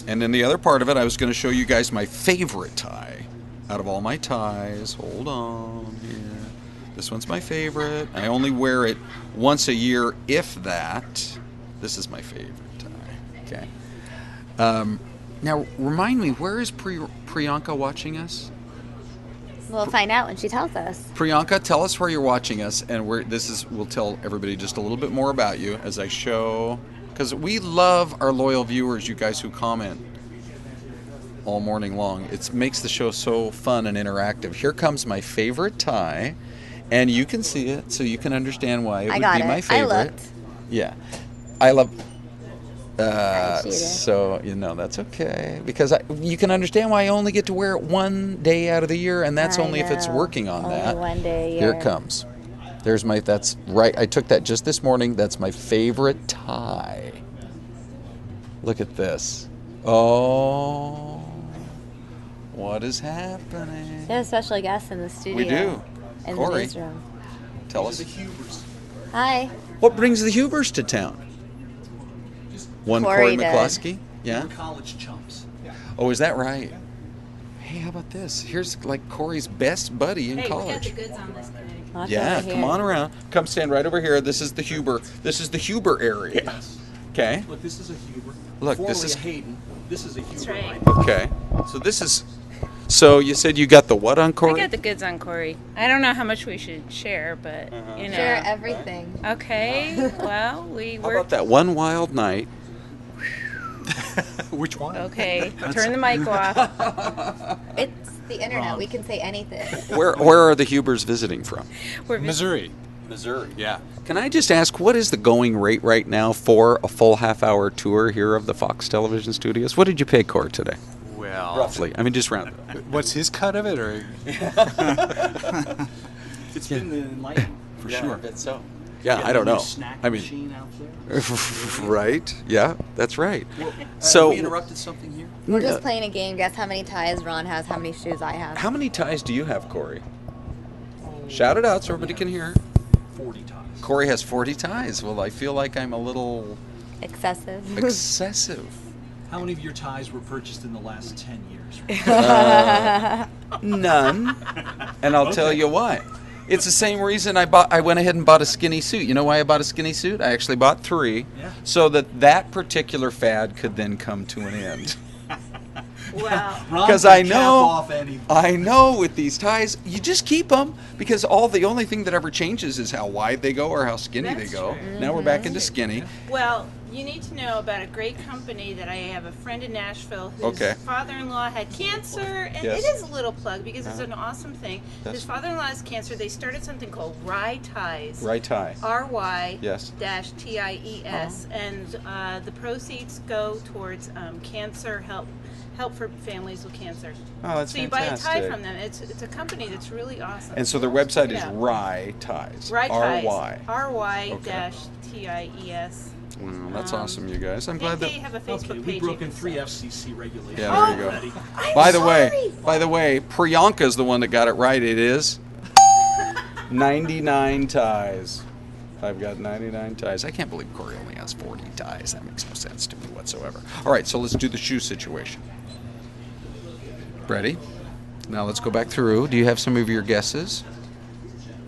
[SPEAKER 2] and then the other part of it, I was going to show you guys my favorite tie out of all my ties. Hold on here. This one's my favorite. I only wear it once a year, if that. This is my favorite tie. Okay. Now, remind me, where is Priyanka watching us?
[SPEAKER 1] We'll find out when she tells us.
[SPEAKER 2] Priyanka, tell us where you're watching us, and we'll tell everybody just a little bit more about you as I show, because we love our loyal viewers, you guys who comment all morning long. It makes the show so fun and interactive. Here comes my favorite tie, and you can see it, so you can understand why it would be my favorite.
[SPEAKER 1] I looked.
[SPEAKER 2] Yeah, I love. So that's okay, because you can understand why I only get to wear it one day out of the year, and that's only if it's working on
[SPEAKER 1] only
[SPEAKER 2] that.
[SPEAKER 1] One day a year.
[SPEAKER 2] Here it comes. That's right. I took that just this morning. That's my favorite tie. Look at this. Oh, what is happening?
[SPEAKER 1] There's a special guest in the studio.
[SPEAKER 2] We do.
[SPEAKER 1] In
[SPEAKER 2] Corey,
[SPEAKER 1] the newsroom.
[SPEAKER 2] tell us.
[SPEAKER 14] The Hubers.
[SPEAKER 1] Hi.
[SPEAKER 2] What brings the Hubers to town? One Corey McCluskey? Yeah?
[SPEAKER 14] We're college chumps. Yeah.
[SPEAKER 2] Oh, is that right? Hey, how about this? Here's like Corey's best buddy in college.
[SPEAKER 4] We got the goods on this today.
[SPEAKER 2] Yeah, come on around. Come stand right over here. This is the Huber. This is the Huber area.
[SPEAKER 14] Yes.
[SPEAKER 2] Okay.
[SPEAKER 14] Look, this is a Huber.
[SPEAKER 2] Look,
[SPEAKER 14] Formerly
[SPEAKER 2] this is
[SPEAKER 14] Hayden. This is a Huber.
[SPEAKER 4] right.
[SPEAKER 2] Okay. So this is. So you said you got the what on Corey?
[SPEAKER 16] I got the goods on Corey. I don't know how much we should share, but you know.
[SPEAKER 1] Share everything.
[SPEAKER 16] Okay. Well, we
[SPEAKER 2] How
[SPEAKER 16] were.
[SPEAKER 2] about that one wild night?
[SPEAKER 14] Which one?
[SPEAKER 16] Okay. Turn the mic off.
[SPEAKER 1] It's the internet. We can say anything.
[SPEAKER 2] Where are the Hubers visiting from?
[SPEAKER 16] We're
[SPEAKER 14] Missouri.
[SPEAKER 2] Missouri, yeah. Can I just ask, what is the going rate right now for a full half-hour tour here of the Fox Television Studios? What did you pay Corey today?
[SPEAKER 14] Well,
[SPEAKER 2] Roughly. I mean, just round it.
[SPEAKER 14] What's his cut of it, or? It's been enlightening for sure.
[SPEAKER 2] I bet so. Yeah, I don't know. I mean,
[SPEAKER 14] Machine out there.
[SPEAKER 2] right? Yeah, that's right.
[SPEAKER 14] Well,
[SPEAKER 2] So
[SPEAKER 14] we interrupted something here.
[SPEAKER 1] We're just playing a game. Guess how many ties Ron has, how many shoes I have.
[SPEAKER 2] How many ties do you have, Corey? Shout it out so everybody can hear.
[SPEAKER 14] 40 ties.
[SPEAKER 2] Corey has 40 ties. Well, I feel like I'm a little
[SPEAKER 1] Excessive.
[SPEAKER 2] excessive.
[SPEAKER 14] How many of your ties were purchased in the last 10 years?
[SPEAKER 2] None. And I'll tell you why. It's the same reason I went ahead and bought a skinny suit. You know why I bought a skinny suit? I actually bought 3, so that particular fad could then come to an end.
[SPEAKER 16] Well,
[SPEAKER 2] Because I know with these ties, you just keep them because the only thing that ever changes is how wide they go or how skinny they go. Now we're back into skinny.
[SPEAKER 16] well, you need to know about a great company that I have a friend in Nashville whose father-in-law had cancer, and
[SPEAKER 2] Yes.
[SPEAKER 16] it is a little plug because it's an awesome thing. His father-in-law has cancer. They started something called Rye Ties.
[SPEAKER 2] Right tie.
[SPEAKER 16] RY-TIES, and the proceeds go towards cancer help for families with cancer.
[SPEAKER 2] Oh, that's
[SPEAKER 16] so you buy a tie
[SPEAKER 2] fantastic.
[SPEAKER 16] from them. It's a company that's really awesome.
[SPEAKER 2] And so their website is Rye Ties.
[SPEAKER 16] Rye Ties.
[SPEAKER 2] RY.
[SPEAKER 16] RY-TIES.
[SPEAKER 2] Wow, that's awesome, you guys. I'm
[SPEAKER 16] I
[SPEAKER 2] glad
[SPEAKER 16] think
[SPEAKER 2] that.
[SPEAKER 16] they have a Facebook
[SPEAKER 14] Okay,
[SPEAKER 16] page.
[SPEAKER 14] we've broken 3 FCC regulations.
[SPEAKER 2] Yeah, there you go. By the way, Priyanka's the one that got it right. It is 99 ties. I've got 99 ties. I can't believe Corey only has 40 ties. That makes no sense to me whatsoever. All right, so let's do the shoe situation. Ready? Now let's go back through. Do you have some of your guesses?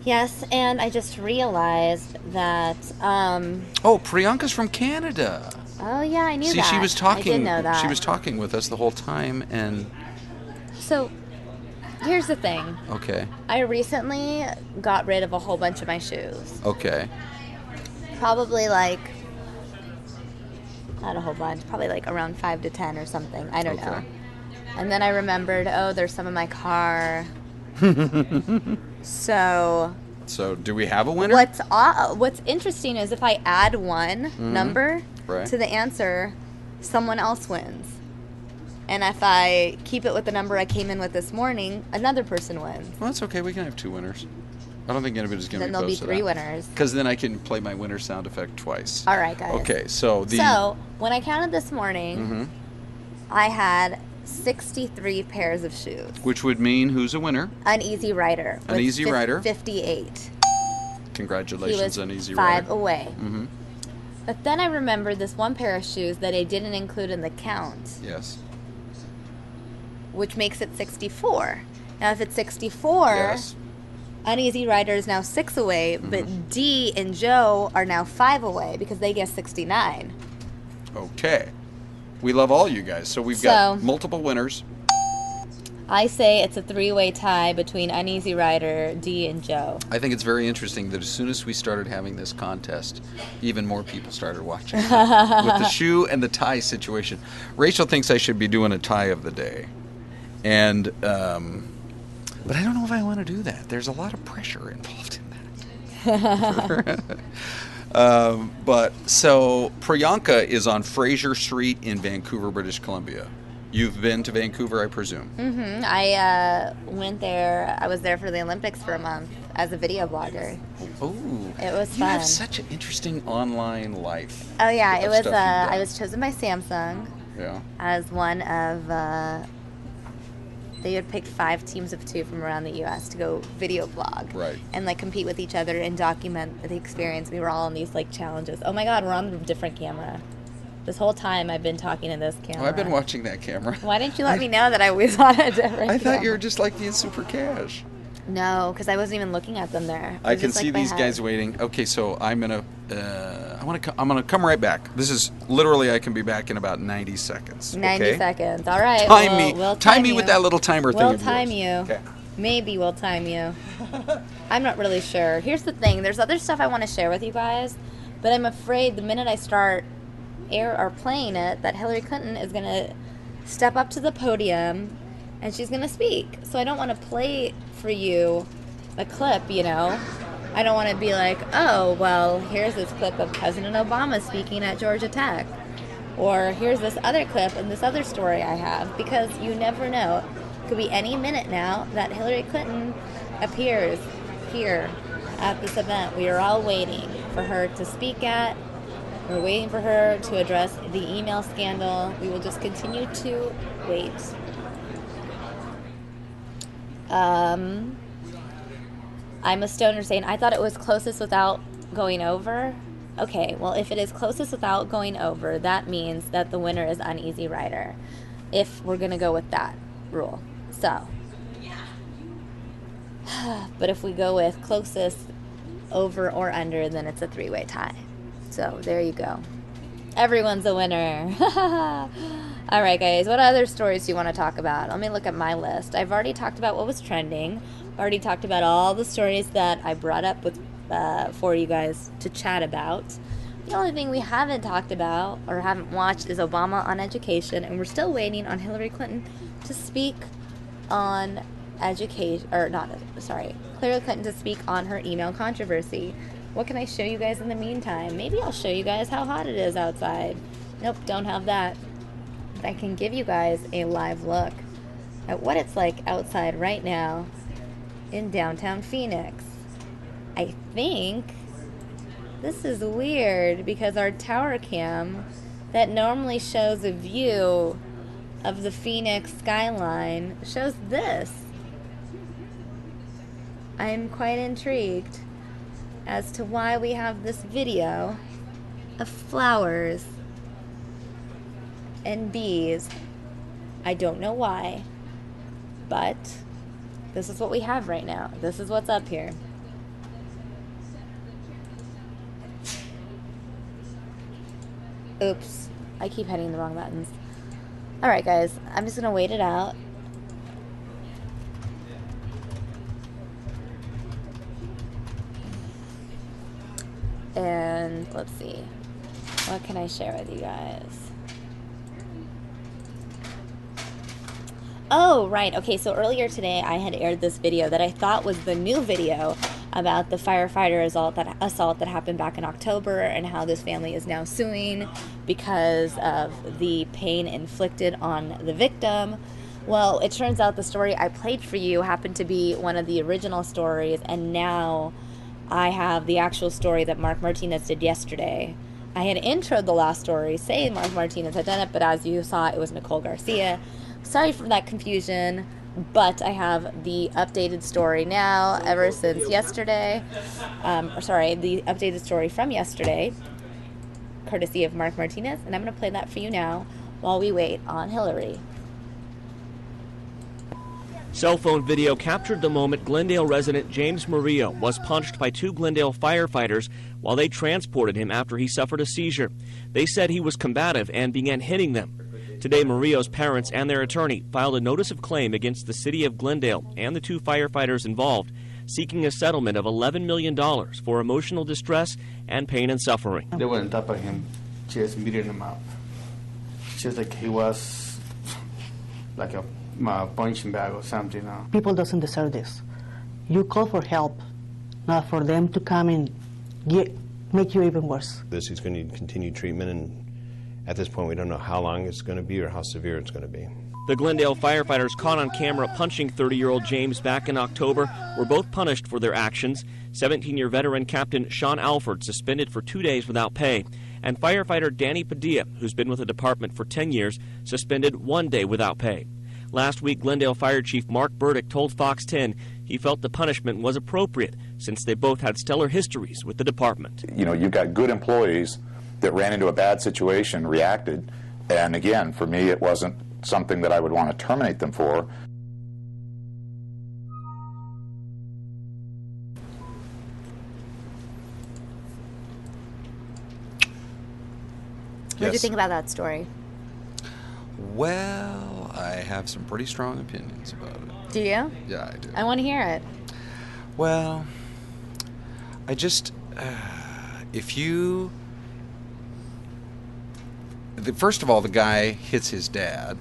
[SPEAKER 1] Yes, and I just realized that.
[SPEAKER 2] Oh, Priyanka's from Canada.
[SPEAKER 1] Oh yeah, I knew
[SPEAKER 2] See,
[SPEAKER 1] that.
[SPEAKER 2] she was talking.
[SPEAKER 1] I did know that.
[SPEAKER 2] She was talking with us the whole time, and
[SPEAKER 1] So, here's the thing.
[SPEAKER 2] okay,
[SPEAKER 1] I recently got rid of a whole bunch of my shoes.
[SPEAKER 2] okay.
[SPEAKER 1] Probably like, not a whole bunch, probably like around 5 to 10 or something. I don't know. And then I remembered, there's some in my car. So
[SPEAKER 2] do we have a winner?
[SPEAKER 1] What's interesting is if I add one number to the answer, someone else wins. And if I keep it with the number I came in with this morning, another person wins.
[SPEAKER 2] Well, that's okay. We can have 2 winners. I don't think anybody's going to
[SPEAKER 1] Then
[SPEAKER 2] be
[SPEAKER 1] there'll be
[SPEAKER 2] posted
[SPEAKER 1] 3
[SPEAKER 2] on.
[SPEAKER 1] winners.
[SPEAKER 2] Because then I can play my winner sound effect twice.
[SPEAKER 1] All right, guys.
[SPEAKER 2] Okay, so
[SPEAKER 1] when I counted this morning,
[SPEAKER 2] Mm-hmm.
[SPEAKER 1] I had 63 pairs of shoes.
[SPEAKER 2] Which would mean who's a winner?
[SPEAKER 1] Uneasy Rider. with
[SPEAKER 2] Uneasy Rider.
[SPEAKER 1] 58.
[SPEAKER 2] Congratulations,
[SPEAKER 1] He was
[SPEAKER 2] Uneasy
[SPEAKER 1] 5
[SPEAKER 2] Rider.
[SPEAKER 1] away.
[SPEAKER 2] Mm-hmm.
[SPEAKER 1] But then I remembered this one pair of shoes that I didn't include in the count,
[SPEAKER 2] Yes.
[SPEAKER 1] which makes it 64. Now, if it's 64,
[SPEAKER 2] Yes.
[SPEAKER 1] Uneasy Rider is now 6 away, but Dee and Joe are now 5 away because they get 69.
[SPEAKER 2] Okay. We love all you guys. So we've got multiple winners.
[SPEAKER 1] I say it's a 3-way tie between Uneasy Rider, Dee, and Joe.
[SPEAKER 2] I think it's very interesting that as soon as we started having this contest, even more people started watching with the shoe and the tie situation. Rachel thinks I should be doing a tie of the day. And, but I don't know if I want to do that. There's a lot of pressure involved in that. But so Priyanka is on Fraser Street in Vancouver, British Columbia. You've been to Vancouver, I presume.
[SPEAKER 1] Mm-hmm. I went there. I was there for the Olympics for a month as a video blogger.
[SPEAKER 2] Oh,
[SPEAKER 1] it was fun.
[SPEAKER 2] You have such an interesting online life.
[SPEAKER 1] Oh yeah, it was.
[SPEAKER 2] Stuff you've done.
[SPEAKER 1] I was chosen by Samsung.
[SPEAKER 2] Yeah.
[SPEAKER 1] As one of. They had picked 5 teams of 2 from around the U.S. to go video blog,
[SPEAKER 2] right,
[SPEAKER 1] and like compete with each other and document the experience. We were all in these like challenges. Oh my God, we're on a different camera. This whole time I've been talking to this camera.
[SPEAKER 2] Oh, I've been watching that camera.
[SPEAKER 1] Why didn't you let me know that I was on a different
[SPEAKER 2] I thought
[SPEAKER 1] camera?
[SPEAKER 2] you were just like being super cash.
[SPEAKER 1] No, because I wasn't even looking at them there.
[SPEAKER 2] I can see these guys waiting. Okay, so I'm gonna, I'm gonna come right back. This is literally, I can be back in about 90 seconds.
[SPEAKER 1] 90 seconds. All right.
[SPEAKER 2] Time me.
[SPEAKER 1] We'll
[SPEAKER 2] time me
[SPEAKER 1] you.
[SPEAKER 2] with that little timer thing.
[SPEAKER 1] We'll time you.
[SPEAKER 2] Okay.
[SPEAKER 1] Maybe we'll time you. I'm not really sure. Here's the thing. There's other stuff I want to share with you guys, but I'm afraid the minute I start playing it, that Hillary Clinton is gonna step up to the podium and she's gonna speak. So I don't want to play for you a clip, you know. I don't want to be like, oh, well, here's this clip of President Obama speaking at Georgia Tech. Or here's this other clip and this other story I have. Because you never know. It could be any minute now that Hillary Clinton appears here at this event. We are all waiting for her to speak at. We're waiting for her to address the email scandal. We will just continue to wait. I'm a stoner saying, I thought it was closest without going over. Okay, well, if it is closest without going over, that means that the winner is Uneasy Rider, if we're going to go with that rule. So, but if we go with closest over or under, then it's a 3-way tie. So, there you go. Everyone's a winner. All right, guys, what other stories do you want to talk about? Let me look at my list. I've already talked about what was trending. Already talked about all the stories that I brought up with for you guys to chat about. The only thing we haven't talked about or haven't watched is Obama on education, and we're still waiting on Hillary Clinton to speak on education, or not, sorry, Hillary Clinton to speak on her email controversy. What can I show you guys in the meantime? Maybe I'll show you guys how hot it is outside. Nope, don't have that. But I can give you guys a live look at what it's like outside right now in downtown Phoenix. I think this is weird because our tower cam that normally shows a view of the Phoenix skyline shows this. I am quite intrigued as to why we have this video of flowers and bees. I don't know why, but this is what we have right now. This is what's up here. Oops, I keep hitting the wrong buttons. Alright guys, I'm just gonna wait it out. And let's see, what can I share with you guys? Oh, right. Okay, so earlier today I had aired this video that I thought was the new video about the firefighter assault that happened back in October and how this family is now suing because of the pain inflicted on the victim. Well, it turns out the story I played for you happened to be one of the original stories, and now I have the actual story that Mark Martinez did yesterday. I had introed the last story saying Mark Martinez had done it, but as you saw, it was Nicole Garcia. Sorry for that confusion, but I have the updated story now ever since yesterday. The updated story from yesterday, courtesy of Mark Martinez, and I'm going to play that for you now while we wait on Hillary.
[SPEAKER 17] Cell phone video captured the moment Glendale resident James Murillo was punched by 2 Glendale firefighters while they transported him after he suffered a seizure. They said he was combative and began hitting them. Today, Murillo's parents and their attorney filed a notice of claim against the city of Glendale and the 2 firefighters involved, seeking a settlement of $11 million for emotional distress and pain and suffering.
[SPEAKER 7] They went on top of him, just beating him up. Just like he was like a punching bag or something.
[SPEAKER 18] People doesn't deserve this. You call for help, not for them to come and make you even worse.
[SPEAKER 19] He's going to need continued treatment, and at this point we don't know how long it's going to be or how severe it's going to be.
[SPEAKER 17] The Glendale firefighters caught on camera punching 30-year-old James back in October were both punished for their actions. 17-year veteran Captain Sean Alford suspended for 2 days without pay, and firefighter Danny Padilla, who's been with the department for 10 years, suspended 1 day without pay. Last week, Glendale Fire Chief Mark Burdick told Fox 10 he felt the punishment was appropriate since they both had stellar histories with the department.
[SPEAKER 8] You know, you've got good employees that ran into a bad situation, reacted, and again, for me, it wasn't something that I would want to terminate them for.
[SPEAKER 1] What did you think about that story?
[SPEAKER 2] Well, I have some pretty strong opinions about it.
[SPEAKER 1] Do you?
[SPEAKER 2] Yeah, I do.
[SPEAKER 1] I want to hear it.
[SPEAKER 2] Well, I just, first of all, the guy hits his dad,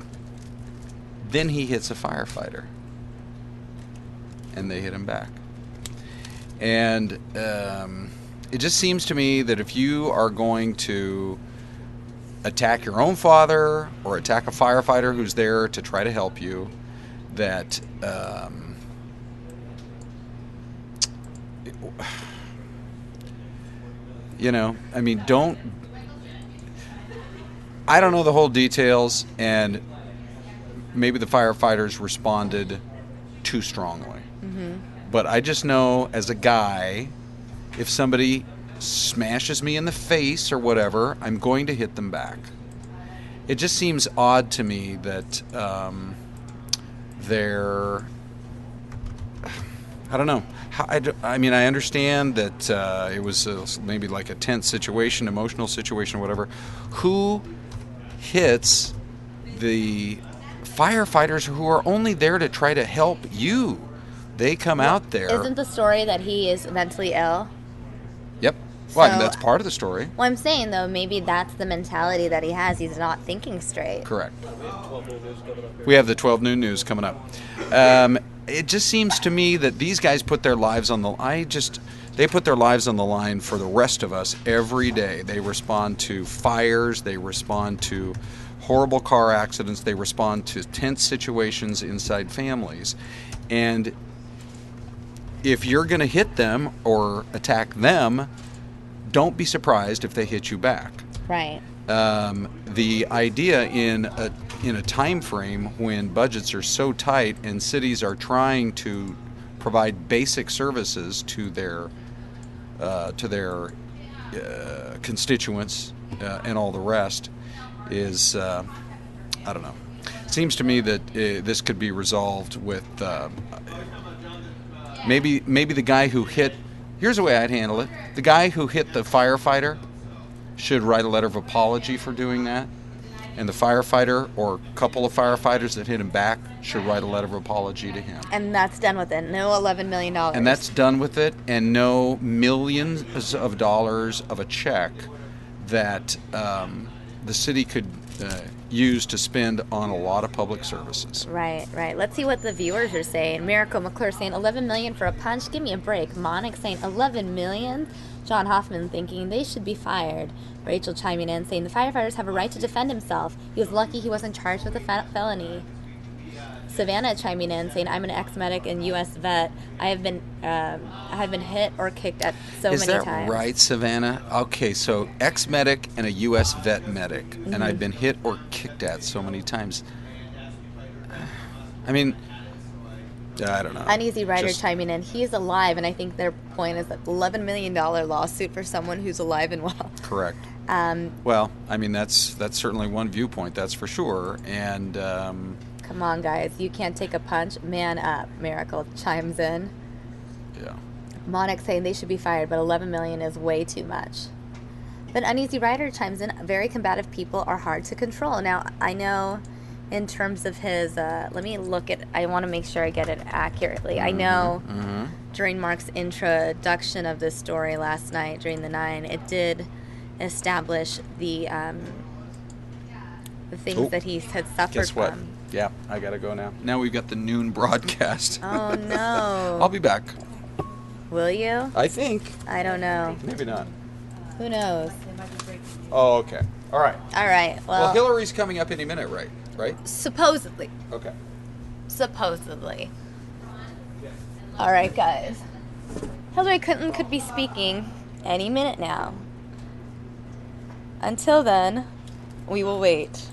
[SPEAKER 2] then he hits a firefighter, and they hit him back. And it just seems to me that if you are going to attack your own father or attack a firefighter who's there to try to help you, that you know, I mean, I don't know the whole details, and maybe the firefighters responded too strongly. Mm-hmm. But I just know, as a guy, if somebody smashes me in the face or whatever, I'm going to hit them back. It just seems odd to me that they're, I don't know. I mean, I understand that it was maybe like a tense situation, emotional situation, whatever. Who hits the firefighters who are only there to try to help you? They come out there.
[SPEAKER 1] Isn't the story that he is mentally ill?
[SPEAKER 2] Yep. Well, I mean, that's part of the story.
[SPEAKER 1] Well, I'm saying, though, maybe that's the mentality that he has. He's not thinking straight.
[SPEAKER 2] Correct. We have the 12 noon news coming up. It just seems to me that these guys put their lives on they put their lives on the line for the rest of us every day. They respond to fires. They respond to horrible car accidents. They respond to tense situations inside families. And if you're going to hit them or attack them, don't be surprised if they hit you back.
[SPEAKER 1] Right.
[SPEAKER 2] The idea in a time frame when budgets are so tight and cities are trying to provide basic services to their constituents and all the rest is I don't know. It seems to me that this could be resolved with maybe the guy who hit. Here's the way I'd handle it. The guy who hit the firefighter should write a letter of apology for doing that. And the firefighter or a couple of firefighters that hit him back should write a letter of apology to him.
[SPEAKER 1] And that's done with it. No $11 million.
[SPEAKER 2] And that's done with it, and no millions of dollars of a check that the city could use to spend on a lot of public services.
[SPEAKER 1] Right. Let's see what the viewers are saying. Miracle McClure saying $11 million for a punch. Give me a break. Monic saying $11 million. John Hoffman thinking they should be fired. Rachel chiming in saying the firefighters have a right to defend himself. He was lucky he wasn't charged with a felony. Savannah chiming in saying, "I'm an ex-medic and U.S. vet. I have been hit or kicked at so
[SPEAKER 2] Is
[SPEAKER 1] many
[SPEAKER 2] that
[SPEAKER 1] times."
[SPEAKER 2] right, Savannah? Okay, so ex-medic and a U.S. vet medic, and I've been hit or kicked at so many times. I mean, I don't know.
[SPEAKER 1] Uneasy Rider chiming in. He is alive, and I think their point is that $11 million lawsuit for someone who's alive and well.
[SPEAKER 2] Correct. Well, I mean, that's certainly one viewpoint, that's for sure. And
[SPEAKER 1] come on, guys, you can't take a punch. Man up. Miracle chimes in.
[SPEAKER 2] Yeah.
[SPEAKER 1] Monix saying they should be fired, but $11 million is way too much. But Uneasy Rider chimes in. Very combative people are hard to control. Now, I know in terms of his, let me look at, I want to make sure I get it accurately. I know during Mark's introduction of this story last night during the 9, it did establish the things that he had suffered
[SPEAKER 2] guess what?
[SPEAKER 1] from.
[SPEAKER 2] Yeah, I gotta go now. Now we've got the noon broadcast.
[SPEAKER 1] Oh no.
[SPEAKER 2] I'll be back.
[SPEAKER 1] Will you?
[SPEAKER 2] I think.
[SPEAKER 1] I don't know.
[SPEAKER 2] Maybe not.
[SPEAKER 1] Who knows?
[SPEAKER 2] Oh, okay. All right.
[SPEAKER 1] All right.
[SPEAKER 2] Well, Hillary's coming up any minute, right?
[SPEAKER 1] Supposedly.
[SPEAKER 2] Okay.
[SPEAKER 1] Supposedly. All right, guys. Hillary Clinton could be speaking any minute now. Until then, we will wait.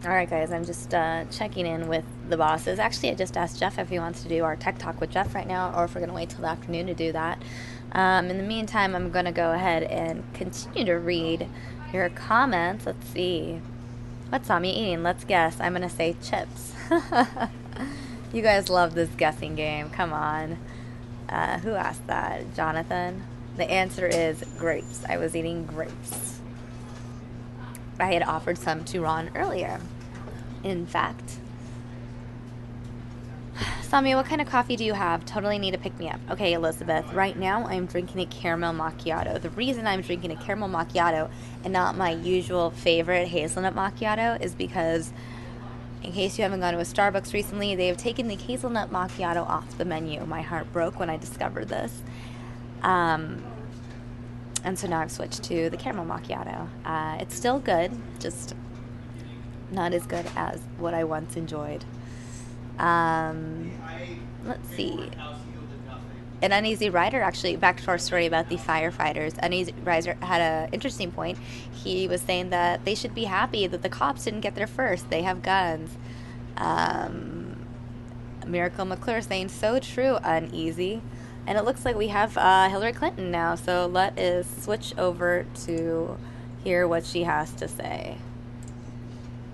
[SPEAKER 1] All right, guys, I'm just checking in with the bosses. Actually, I just asked Jeff if he wants to do our tech talk with Jeff right now, or if we're going to wait till the afternoon to do that. In the meantime, I'm going to go ahead and continue to read your comments. Let's see. What's Tommy eating? Let's guess. I'm going to say chips. You guys love this guessing game. Come on. Who asked that? Jonathan? The answer is grapes. I was eating grapes. I had offered some to Ron earlier. In fact, Samia, what kind of coffee do you have? Totally need to pick me up. Okay, Elizabeth, right now I'm drinking a caramel macchiato. The reason I'm drinking a caramel macchiato and not my usual favorite hazelnut macchiato is because, in case you haven't gone to a Starbucks recently, they have taken the hazelnut macchiato off the menu. My heart broke when I discovered this. And so now I've switched to the caramel macchiato. It's still good, just not as good as what I once enjoyed. Let's see. An Uneasy Rider, actually, back to our story about the firefighters. Uneasy Rider had an interesting point. He was saying that they should be happy that the cops didn't get there first. They have guns. Miracle McClure saying, so true, Uneasy. And it looks like we have Hillary Clinton now, so let us switch over to hear what she has to say.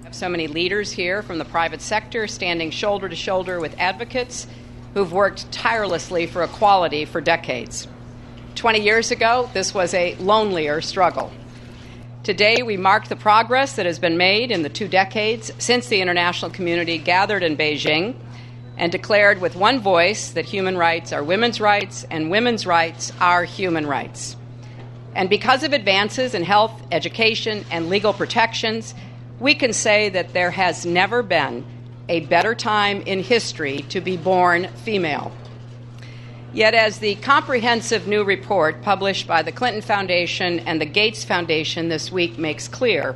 [SPEAKER 12] We have so many leaders here from the private sector standing shoulder to shoulder with advocates who've worked tirelessly for equality for decades. 20 years ago, this was a lonelier struggle. Today, we mark the progress that has been made in the 2 decades since the international community gathered in Beijing and declared with one voice that human rights are women's rights and women's rights are human rights. And because of advances in health, education, and legal protections, we can say that there has never been a better time in history to be born female. Yet as the comprehensive new report published by the Clinton Foundation and the Gates Foundation this week makes clear,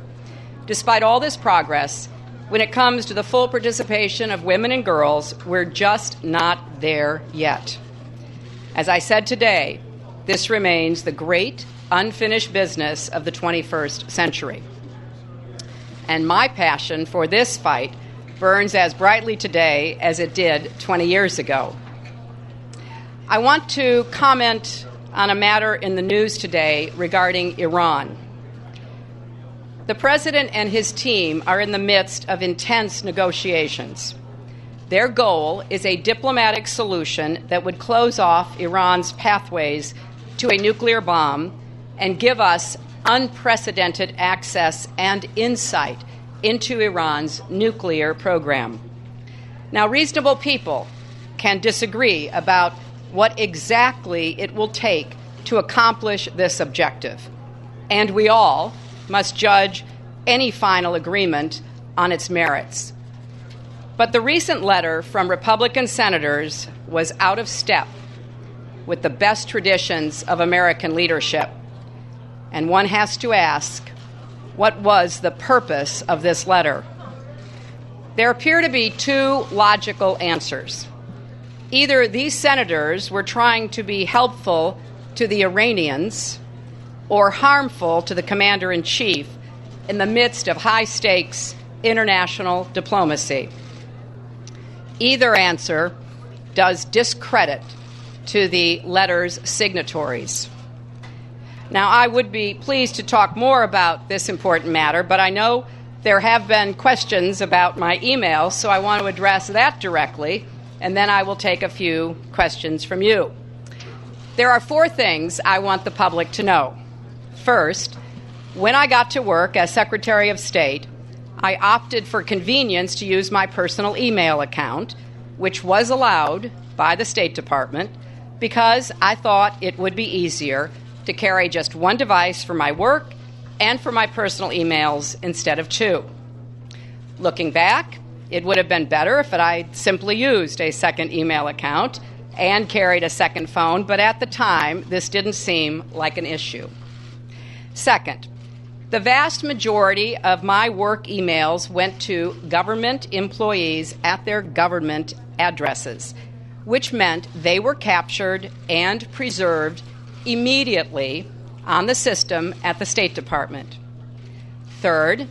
[SPEAKER 12] despite all this progress, when it comes to the full participation of women and girls, we're just not there yet. As I said today, this remains the great unfinished business of the 21st century. And my passion for this fight burns as brightly today as it did 20 years ago. I want to comment on a matter in the news today regarding Iran. The president and his team are in the midst of intense negotiations. Their goal is a diplomatic solution that would close off Iran's pathways to a nuclear bomb and give us unprecedented access and insight into Iran's nuclear program. Now, reasonable people can disagree about what exactly it will take to accomplish this objective, and we all must judge any final agreement on its merits. But the recent letter from Republican senators was out of step with the best traditions of American leadership. And one has to ask, what was the purpose of this letter? There appear to be two logical answers. Either these senators were trying to be helpful to the Iranians or harmful to the commander-in-chief in the midst of high-stakes international diplomacy. Either answer does discredit to the letter's signatories. Now, I would be pleased to talk more about this important matter, but I know there have been questions about my email, so I want to address that directly, and then I will take a few questions from you. There are four things I want the public to know. First, when I got to work as Secretary of State, I opted for convenience to use my personal email account, which was allowed by the State Department, because I thought it would be easier to carry just one device for my work and for my personal emails instead of two. Looking back, it would have been better if I'd simply used a second email account and carried a second phone, but at the time, this didn't seem like an issue. Second, the vast majority of my work emails went to government employees at their government addresses, which meant they were captured and preserved immediately on the system at the State Department. Third,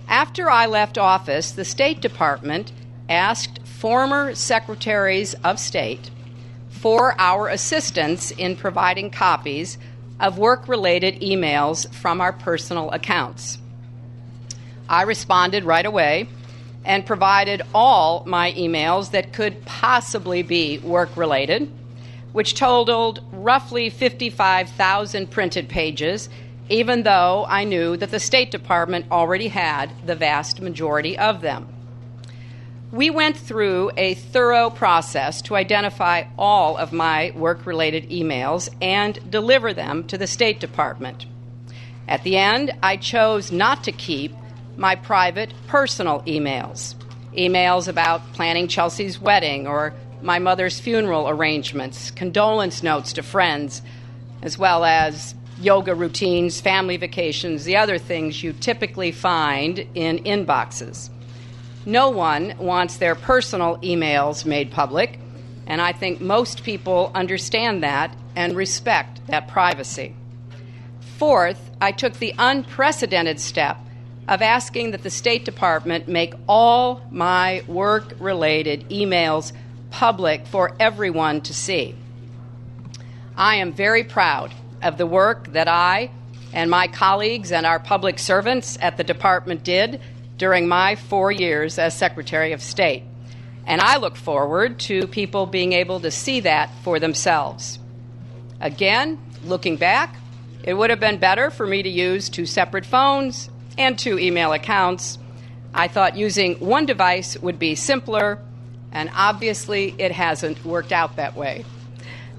[SPEAKER 12] after I left office, the State Department asked former secretaries of state for our assistance in providing copies of work-related emails from our personal accounts. I responded right away and provided all my emails that could possibly be work-related, which totaled roughly 55,000 printed pages, even though I knew that the State Department already had the vast majority of them. We went through a thorough process to identify all of my work-related emails and deliver them to the State Department. At the end, I chose not to keep my private personal emails about planning Chelsea's wedding or my mother's funeral arrangements, condolence notes to friends, as well as yoga routines, family vacations, the other things you typically find in inboxes. No one wants their personal emails made public, and I think most people understand that and respect that privacy. Fourth, I took the unprecedented step of asking that the State Department make all my work-related emails public for everyone to see. I am very proud of the work that I and my colleagues and our public servants at the Department did during my 4 years as Secretary of State, and I look forward to people being able to see that for themselves. Again, looking back, it would have been better for me to use two separate phones and two email accounts. I thought using one device would be simpler, and obviously it hasn't worked out that way.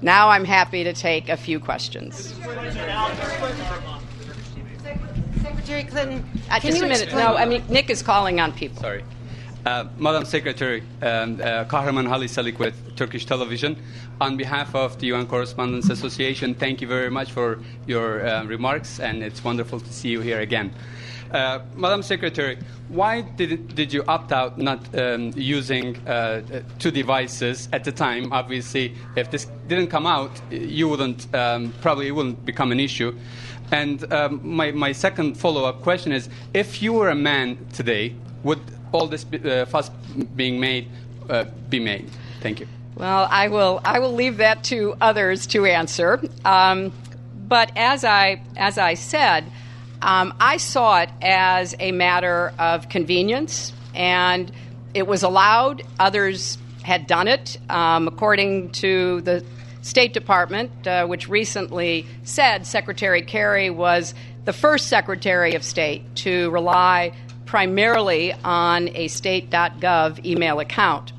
[SPEAKER 12] Now I'm happy to take a few questions.
[SPEAKER 16] Secretary Clinton,
[SPEAKER 12] Just a minute. No, I mean, Nick is calling on people.
[SPEAKER 20] Sorry. Madam Secretary, Kahraman Ali Salik with Turkish Television. On behalf of the UN Correspondents Association, thank you very much for your remarks, and it's wonderful to see you here again. Madam Secretary, why did you opt out not using two devices at the time? Obviously, if this didn't come out, you wouldn't probably wouldn't become an issue. And my second follow-up question is, if you were a man today, would all this fuss being made be made? Thank you.
[SPEAKER 12] Well, I will leave that to others to answer. But as I said, I saw it as a matter of convenience, and it was allowed. Others had done it, according to the State Department, which recently said Secretary Kerry was the first Secretary of State to rely primarily on a state.gov email account.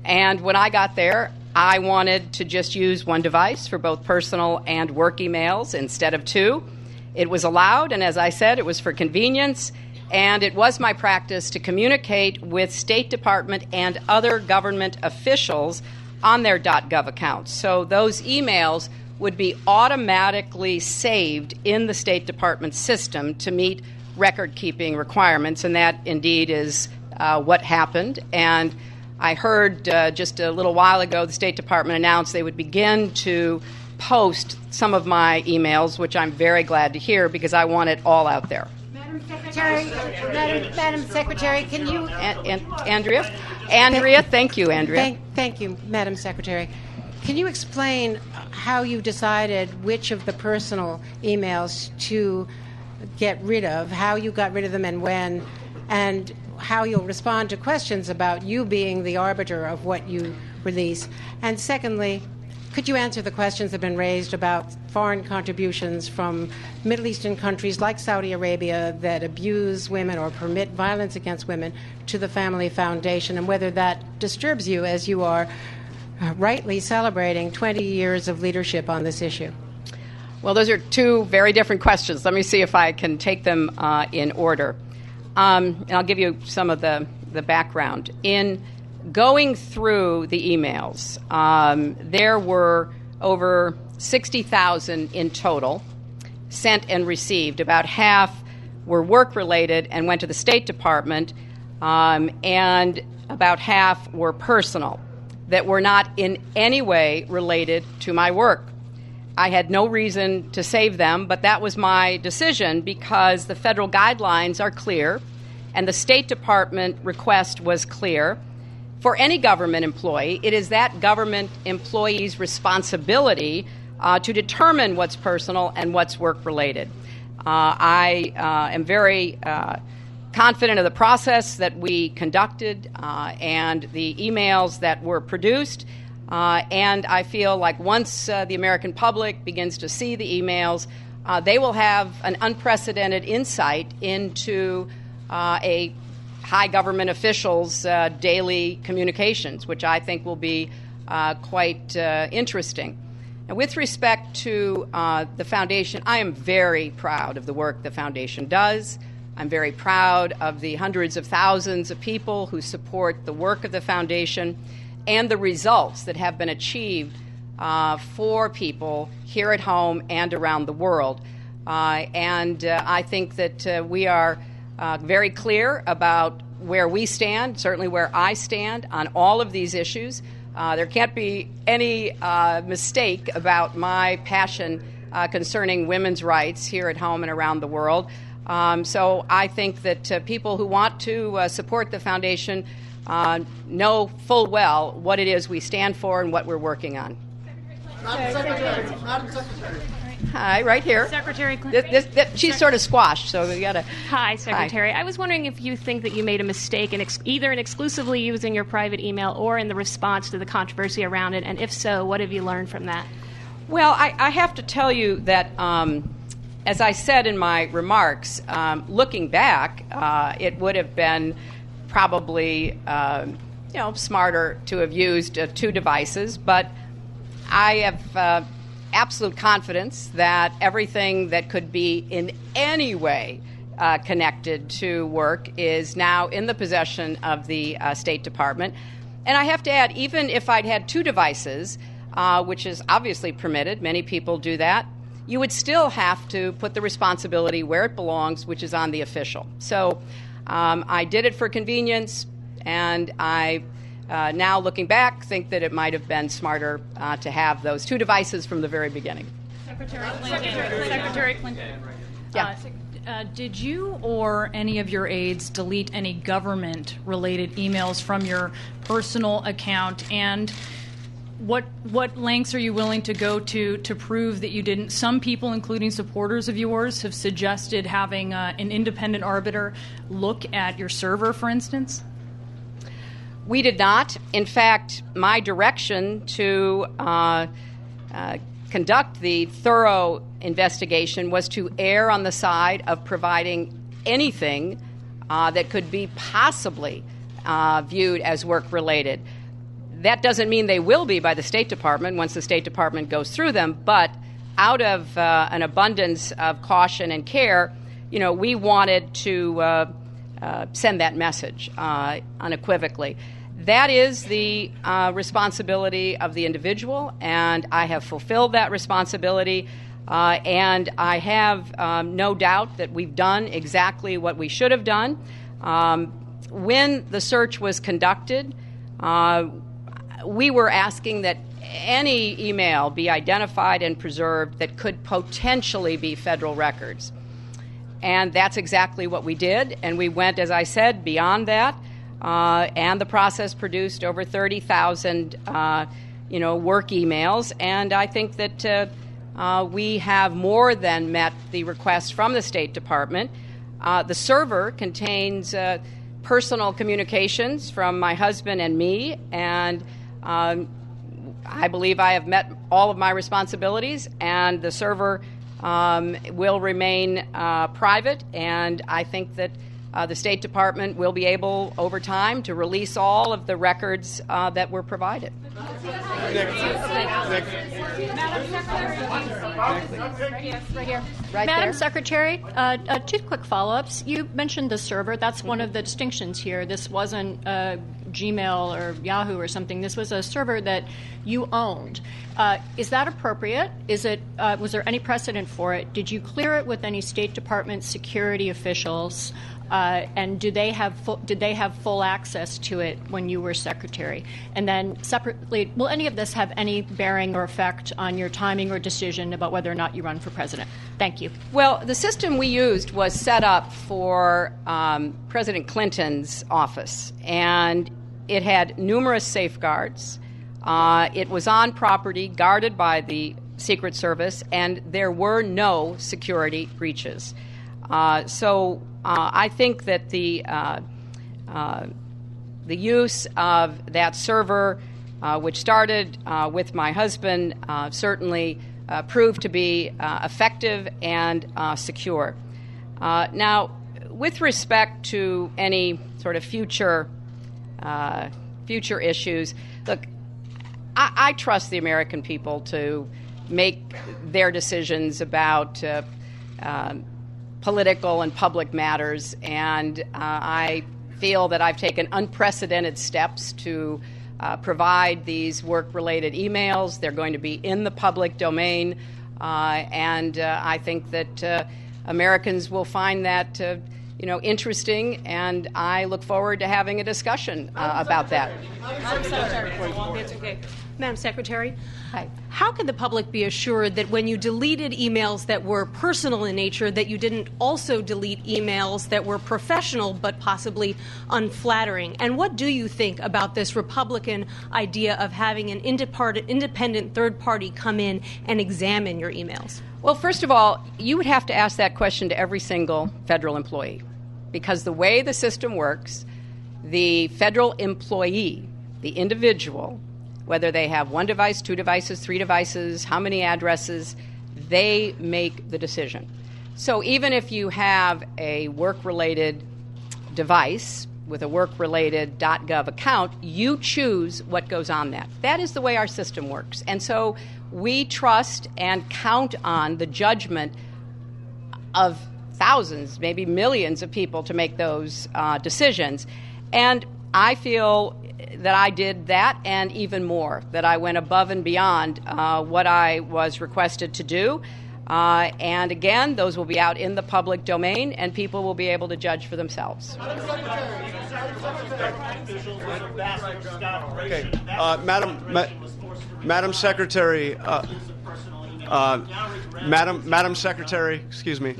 [SPEAKER 12] And when I got there, I wanted to just use one device for both personal and work emails instead of two. It was allowed, and as I said, it was for convenience. and it was my practice to communicate with State Department and other government officials on their .gov accounts. So those emails would be automatically saved in the State Department system to meet record-keeping requirements, and that indeed is what happened. And I heard just a little while ago the State Department announced they would begin to post some of my emails, which I'm very glad to hear because I want it all out there.
[SPEAKER 21] Madam Secretary, can you...
[SPEAKER 12] Andrea, thank you, Andrea.
[SPEAKER 21] Thank you, Madam Secretary. Can you explain how you decided which of the personal emails to get rid of, how you got rid of them and when, and how you'll respond to questions about you being the arbiter of what you release? And secondly, could you answer the questions that have been raised about foreign contributions from Middle Eastern countries like Saudi Arabia that abuse women or permit violence against women to the Family Foundation, and whether that disturbs you as you are rightly celebrating 20 years of leadership on this issue?
[SPEAKER 12] Well, those are two very different questions. Let me see if I can take them in order. And I'll give you some of the background. In going through the emails, there were over 60,000 in total sent and received. About half were work-related and went to the State Department, and about half were personal that were not in any way related to my work. I had no reason to save them, but that was my decision because the federal guidelines are clear and the State Department request was clear. For any government employee, it is that government employee's responsibility to determine what's personal and what's work-related. I am very confident of the process that we conducted and the emails that were produced. And I feel like once the American public begins to see the emails, they will have an unprecedented insight into a high government official's daily communications, which I think will be quite interesting. And with respect to the foundation, I am very proud of the work the foundation does. I'm very proud of the hundreds of thousands of people who support the work of the foundation and the results that have been achieved for people here at home and around the world. And I think that we are very clear about where we stand, certainly where I stand on all of these issues. There can't be any mistake about my passion concerning women's rights here at home and around the world. So I think that people who want to support the foundation know full well what it is we stand for and what we're working on.
[SPEAKER 22] Madam Secretary.
[SPEAKER 12] Hi, right here.
[SPEAKER 22] Secretary Clinton.
[SPEAKER 12] She's sort of squashed, so we got to...
[SPEAKER 22] Hi, Secretary. I was wondering if you think that you made a mistake in either in exclusively using your private email or in the response to the controversy around it, and if so, what have you learned from that?
[SPEAKER 12] Well, I have to tell you that, as I said in my remarks, looking back, it would have been probably smarter to have used two devices, but I have absolute confidence that everything that could be in any way connected to work is now in the possession of the State Department. And I have to add, even if I'd had two devices, which is obviously permitted, many people do that, you would still have to put the responsibility where it belongs, which is on the official. So I did it for convenience, and I now, looking back, think that it might have been smarter to have those two devices from the very beginning.
[SPEAKER 22] Secretary Clinton.
[SPEAKER 12] Yeah.
[SPEAKER 23] Did you or any of your aides delete any government-related emails from your personal account? And what lengths are you willing to go to prove that you didn't? Some people, including supporters of yours, have suggested having an independent arbiter look at your server, for instance.
[SPEAKER 12] We did not. In fact, my direction to conduct the thorough investigation was to err on the side of providing anything that could be possibly viewed as work-related. That doesn't mean they will be by the State Department once the State Department goes through them, but out of an abundance of caution and care, we wanted to send that message unequivocally. That is the responsibility of the individual, and I have fulfilled that responsibility. And I have no doubt that we've done exactly what we should have done. When the search was conducted, we were asking that any email be identified and preserved that could potentially be federal records. And that's exactly what we did. And we went, as I said, beyond that. And the process produced over 30,000, work emails. And I think that we have more than met the request from the State Department. The server contains personal communications from my husband and me, and I believe I have met all of my responsibilities, and the server will remain private, and I think that the State Department will be able, over time, to release all of the records that were provided.
[SPEAKER 22] Madam Secretary, two quick follow-ups. You mentioned the server. That's one of the distinctions here. This wasn't Gmail or Yahoo or something. This was a server that you owned. Is that appropriate? Was there any precedent for it? Did you clear it with any State Department security officials? And did they have full access to it when you were Secretary? And then separately, will any of this have any bearing or effect on your timing or decision about whether or not you run for president? Thank you.
[SPEAKER 12] Well, the system we used was set up for President Clinton's office, and it had numerous safeguards. It was on property guarded by the Secret Service, and there were no security breaches. So I think that the use of that server, which started with my husband, certainly proved to be effective and secure. Now, with respect to any sort of future issues, look, I trust the American people to make their decisions about political and public matters, and I feel that I've taken unprecedented steps to provide these work-related emails. They're going to be in the public domain, and I think that Americans will find that interesting, and I look forward to having a discussion about that.
[SPEAKER 5] Madam Secretary,
[SPEAKER 12] hi.
[SPEAKER 5] How can the public be assured that when you deleted emails that were personal in nature, that you didn't also delete emails that were professional but possibly unflattering? And what do you think about this Republican idea of having an independent third party come in and examine your emails?
[SPEAKER 12] Well, first of all, you would have to ask that question to every single federal employee, because the way the system works, the federal employee, the individual, whether they have one device, two devices, three devices, how many addresses, they make the decision. So even if you have a work-related device with a work-related .gov account, you choose what goes on that. That is the way our system works. And so we trust and count on the judgment of thousands, maybe millions of people to make those decisions. And I feel that I did that and even more, that I went above and beyond what I was requested to do. And again, those will be out in the public domain, and people will be able to judge for themselves.
[SPEAKER 6] Okay, Madam Secretary, Madam Secretary, excuse me.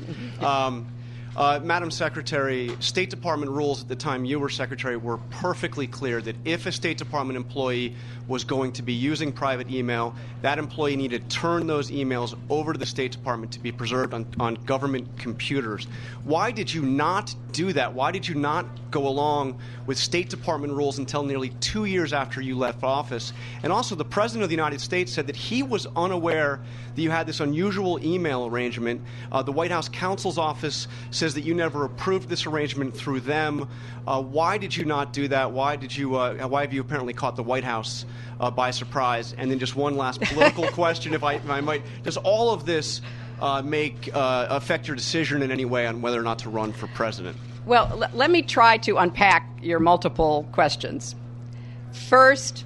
[SPEAKER 6] Madam Secretary, State Department rules at the time you were Secretary were perfectly clear that if a State Department employee was going to be using private email, that employee needed to turn those emails over to the State Department to be preserved on government computers. Why did you not do that? Why did you not go along with State Department rules until nearly 2 years after you left office? And also, the President of the United States said that he was unaware that you had this unusual email arrangement. The White House counsel's office says that you never approved this arrangement through them. Why did you not do that? Why have you apparently caught the White House by surprise? And then just one last political question, if I might. Does all of this affect your decision in any way on whether or not to run for president?
[SPEAKER 12] Well, let me try to unpack your multiple questions. First,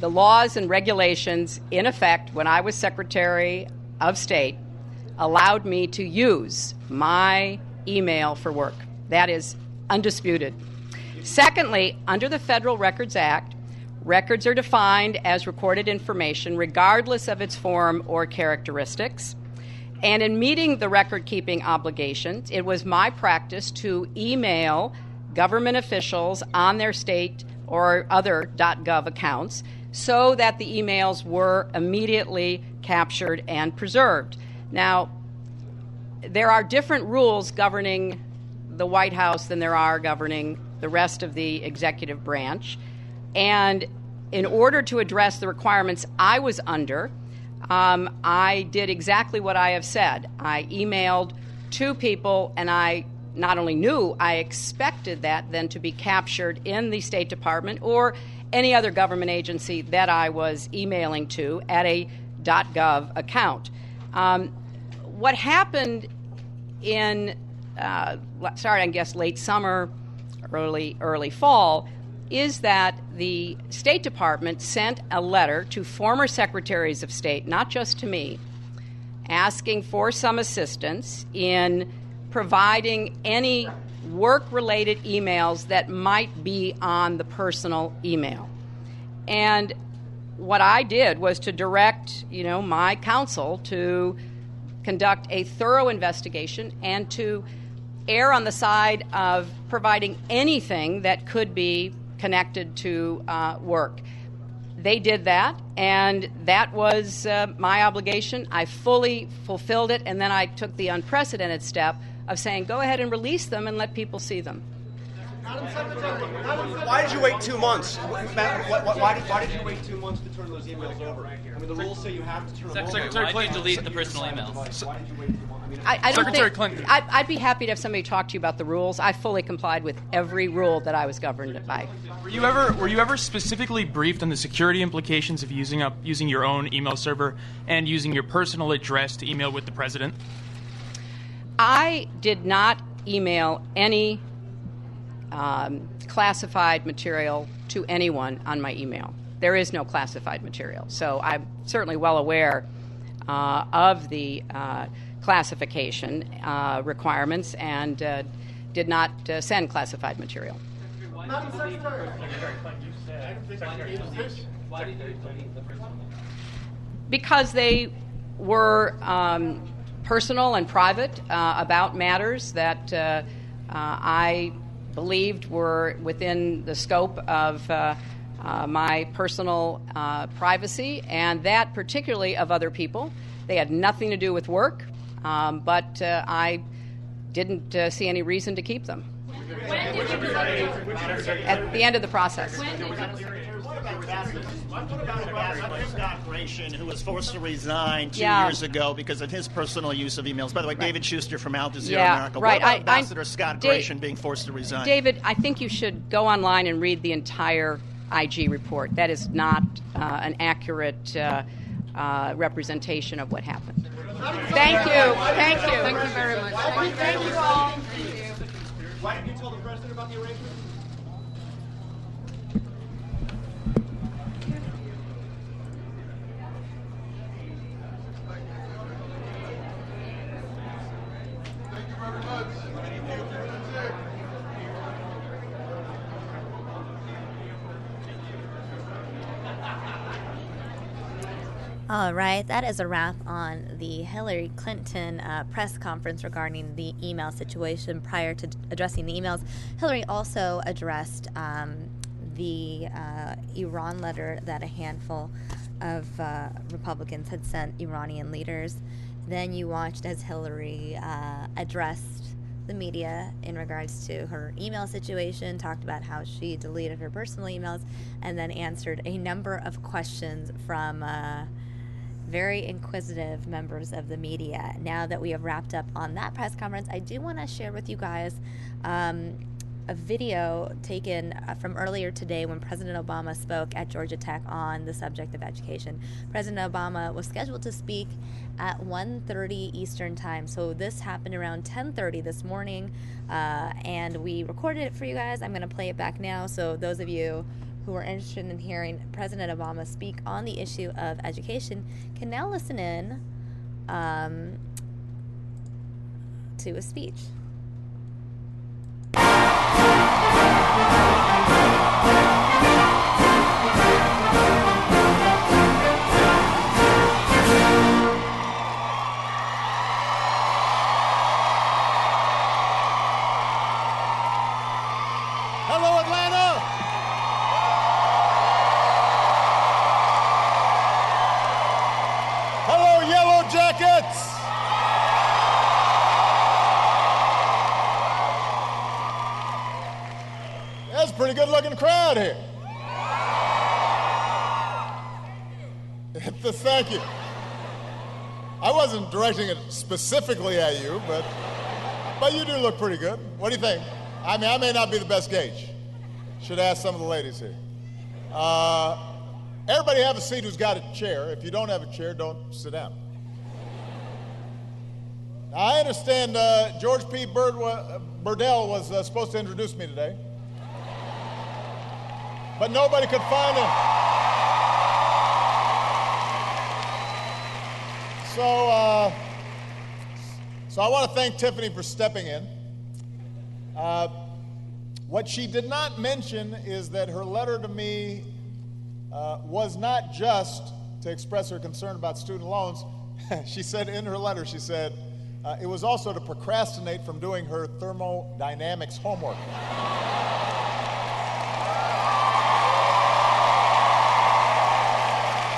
[SPEAKER 12] the laws and regulations in effect when I was Secretary of State allowed me to use my email for work. That is undisputed. Secondly, under the Federal Records Act, records are defined as recorded information regardless of its form or characteristics. And in meeting the record-keeping obligations, it was my practice to email government officials on their state or other .gov accounts so that the emails were immediately captured and preserved. Now, there are different rules governing the White House than there are governing the rest of the executive branch. And in order to address the requirements I was under, I did exactly what I have said. I emailed 2 people, and I not only knew, I expected that then to be captured in the State Department or any other government agency that I was emailing to at a .gov account. What happened in, I guess, late summer, early fall, is that the State Department sent a letter to former secretaries of state, not just to me, asking for some assistance in providing any work-related emails that might be on the personal email. And what I did was to direct, my counsel to conduct a thorough investigation and to err on the side of providing anything that could be connected to work. They did that, and that was my obligation. I fully fulfilled it, and then I took the unprecedented step of saying, go ahead and release them and let people see them.
[SPEAKER 6] Why did you wait 2 months? Why did you wait 2 months to turn those emails over? I mean, the rules say you have to turn them over.
[SPEAKER 3] Secretary Clinton, delete the personal emails.
[SPEAKER 6] Why did you wait 2 months?
[SPEAKER 3] Secretary Clinton.
[SPEAKER 12] I'd be happy to have somebody talk to you about the rules. I fully complied with every rule that I was governed by.
[SPEAKER 3] Were you ever specifically briefed on the security implications of using your own email server and using your personal address to email with the president?
[SPEAKER 12] I did not email any classified material to anyone on my email. There is no classified material. So I'm certainly well aware of the classification requirements and did not send classified material. Because they were personal and private about matters that I believed were within the scope of my personal privacy, and that particularly of other people. They had nothing to do with work, but I didn't see any reason to keep them.
[SPEAKER 21] When did you
[SPEAKER 12] At the end of the process.
[SPEAKER 9] What about Ambassador Scott Gratian, who was forced to resign 2 years ago because of his personal use of emails? By the way, David Schuster from Al Jazeera America.
[SPEAKER 12] Right.
[SPEAKER 9] What about Ambassador Scott Gratian being forced to resign?
[SPEAKER 12] David, I think you should go online and read the entire IG report. That is not an accurate representation of what happened. Thank you. Thank you.
[SPEAKER 21] Thank you very much.
[SPEAKER 12] Thank you all.
[SPEAKER 6] Why didn't you tell the president about the arrangement?
[SPEAKER 1] All right, that is a wrap on the Hillary Clinton press conference regarding the email situation. Prior to addressing the emails, Hillary also addressed the Iran letter that a handful of Republicans had sent Iranian leaders. Then you watched as Hillary addressed the media in regards to her email situation, talked about how she deleted her personal emails, and then answered a number of questions from very inquisitive members of the media. Now that we have wrapped up on that press conference, I do want to share with you guys a video taken from earlier today when President Obama spoke at Georgia Tech on the subject of education. President Obama was scheduled to speak at 1:30 Eastern Time. So this happened around 10:30 this morning, and we recorded it for you guys. I'm going to play it back now. So those of you who are interested in hearing President Obama speak on the issue of education can now listen in to a speech.
[SPEAKER 10] Hello, Atlanta! Hello, Yellow Jackets! That's a pretty good-looking crowd here. Thank you. I wasn't directing it specifically at you, but you do look pretty good. What do you think? I mean, I may not be the best gauge. Should ask some of the ladies here. Everybody have a seat who's got a chair. If you don't have a chair, don't sit down. Now, I understand George P. Burdell was supposed to introduce me today, but nobody could find him. So I want to thank Tiffany for stepping in. What she did not mention is that her letter to me was not just to express her concern about student loans. She said in her letter, she said, it was also to procrastinate from doing her thermodynamics homework.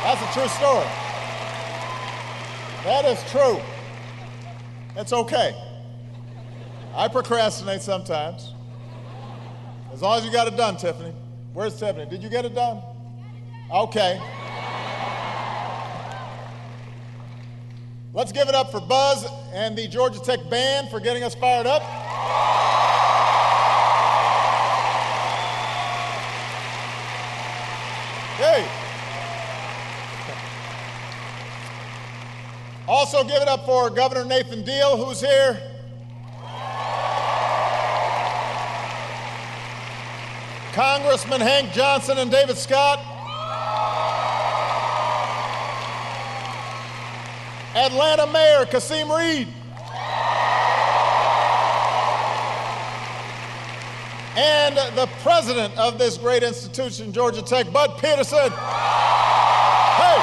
[SPEAKER 10] That's a true story. That is true. It's okay. I procrastinate sometimes. As long as you got it done, Tiffany. Where's Tiffany? Did you get it done? Okay. Let's give it up for Buzz and the Georgia Tech band for getting us fired up. Hey. Also give it up for Governor Nathan Deal, who's here. Congressman Hank Johnson and David Scott. Atlanta Mayor Kasim Reed. And the president of this great institution, Georgia Tech, Bud Peterson. Hey!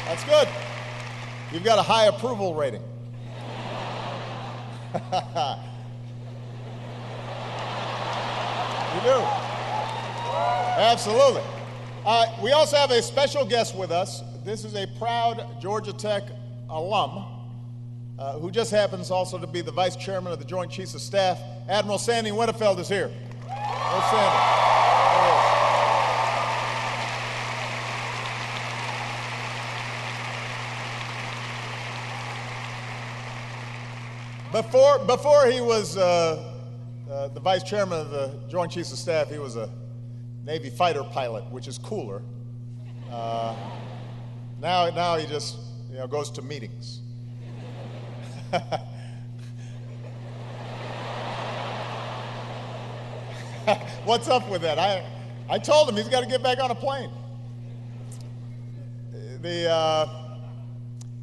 [SPEAKER 10] That's good. You've got a high approval rating. You do. Absolutely. We also have a special guest with us. This is a proud Georgia Tech alum who just happens also to be the vice chairman of the Joint Chiefs of Staff. Admiral Sandy Winnefeld is here. Where's Sandy? Before he was the vice chairman of the Joint Chiefs of Staff, he was a Navy fighter pilot, which is cooler. Now he just goes to meetings. What's up with that? I told him he's got to get back on a plane.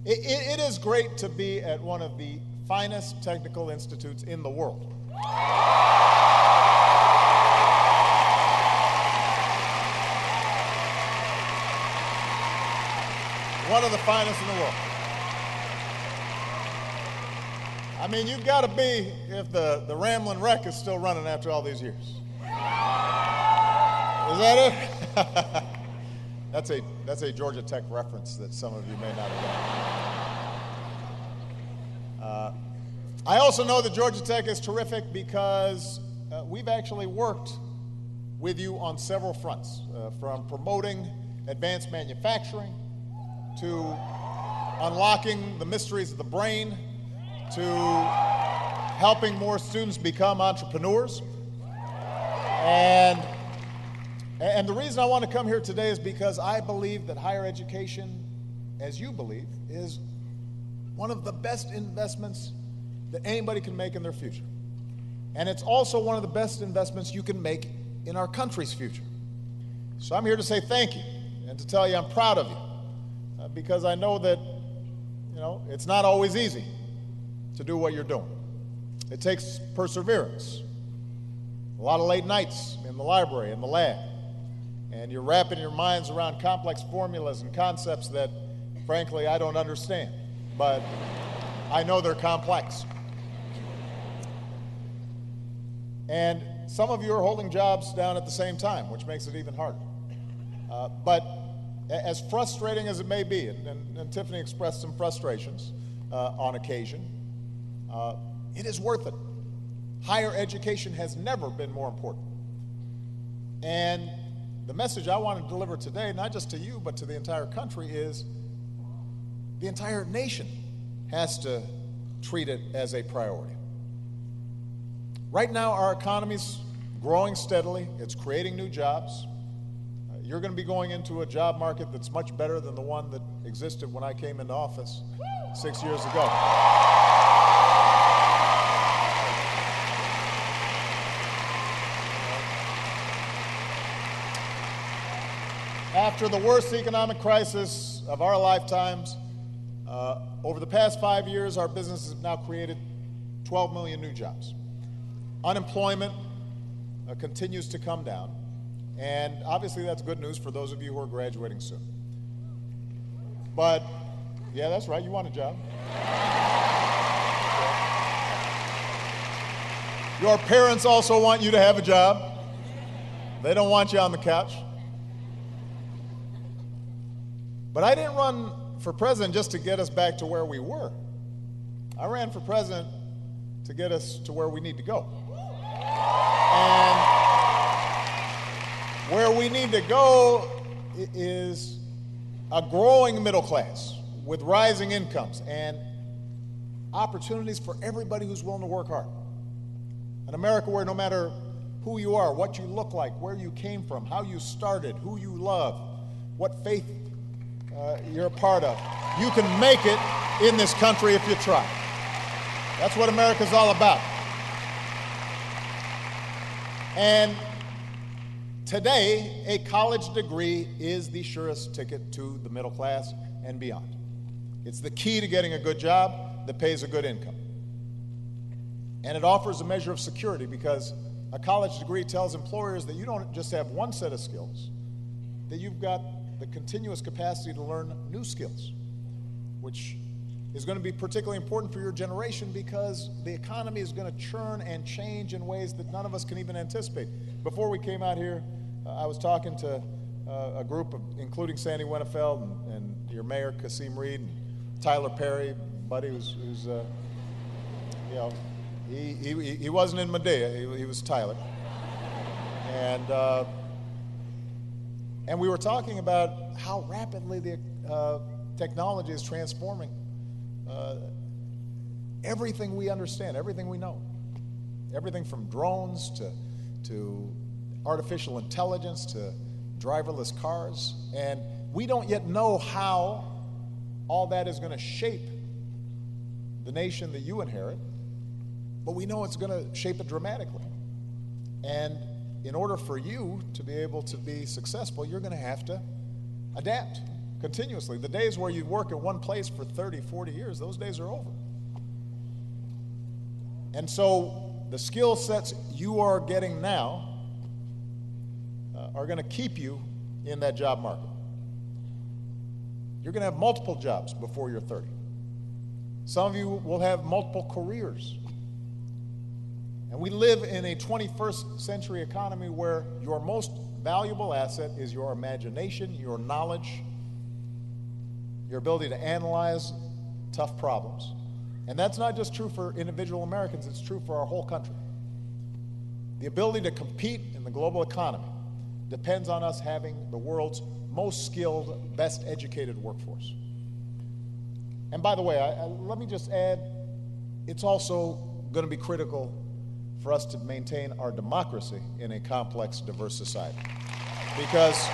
[SPEAKER 10] It is great to be at one of the finest technical institutes in the world. One of the finest in the world. I mean, you've got to be if the Ramblin' Wreck is still running after all these years. Is that it? That's a Georgia Tech reference that some of you may not have gotten. I also know that Georgia Tech is terrific because we've actually worked with you on several fronts, from promoting advanced manufacturing to unlocking the mysteries of the brain, to helping more students become entrepreneurs. And the reason I want to come here today is because I believe that higher education, as you believe, is one of the best investments that anybody can make in their future. And it's also one of the best investments you can make in our country's future. So I'm here to say thank you and to tell you I'm proud of you, because I know that, it's not always easy to do what you're doing. It takes perseverance, a lot of late nights in the library, in the lab, and you're wrapping your minds around complex formulas and concepts that, frankly, I don't understand, but I know they're complex. And some of you are holding jobs down at the same time, which makes it even harder. But as frustrating as it may be, and Tiffany expressed some frustrations on occasion, it is worth it. Higher education has never been more important. And the message I want to deliver today, not just to you, but to the entire country, is the entire nation has to treat it as a priority. Right now, our economy's growing steadily. It's creating new jobs. You're going to be going into a job market that's much better than the one that existed when I came into office 6 years ago. After the worst economic crisis of our lifetimes, over the past 5 years, our businesses have now created 12 million new jobs. Unemployment continues to come down, and obviously that's good news for those of you who are graduating soon. But, yeah, that's right, you want a job. Your parents also want you to have a job. They don't want you on the couch. But I didn't run for president just to get us back to where we were. I ran for president to get us to where we need to go. And where we need to go is a growing middle class with rising incomes and opportunities for everybody who's willing to work hard. An America where no matter who you are, what you look like, where you came from, how you started, who you love, what faith you're a part of, you can make it in this country if you try. That's what America's all about. And today, a college degree is the surest ticket to the middle class and beyond. It's the key to getting a good job that pays a good income. And it offers a measure of security because a college degree tells employers that you don't just have one set of skills, that you've got the continuous capacity to learn new skills, which is going to be particularly important for your generation because the economy is going to churn and change in ways that none of us can even anticipate. Before we came out here, I was talking to a group of, including Sandy Winnefeld and your mayor, Kasim Reed, and Tyler Perry, buddy who's he wasn't in Medea, he was Tyler. And we were talking about how rapidly the technology is transforming everything we understand, everything we know. Everything from drones to artificial intelligence to driverless cars. And we don't yet know how all that is going to shape the nation that you inherit, but we know it's going to shape it dramatically. And in order for you to be able to be successful, you're going to have to adapt continuously. The days where you work at one place for 30, 40 years, those days are over. And so the skill sets you are getting now are going to keep you in that job market. You're going to have multiple jobs before you're 30. Some of you will have multiple careers. And we live in a 21st century economy where your most valuable asset is your imagination, your knowledge, your ability to analyze tough problems. And that's not just true for individual Americans, it's true for our whole country. The ability to compete in the global economy depends on us having the world's most skilled, best educated workforce. And by the way, let me just add, it's also going to be critical for us to maintain our democracy in a complex, diverse society. Because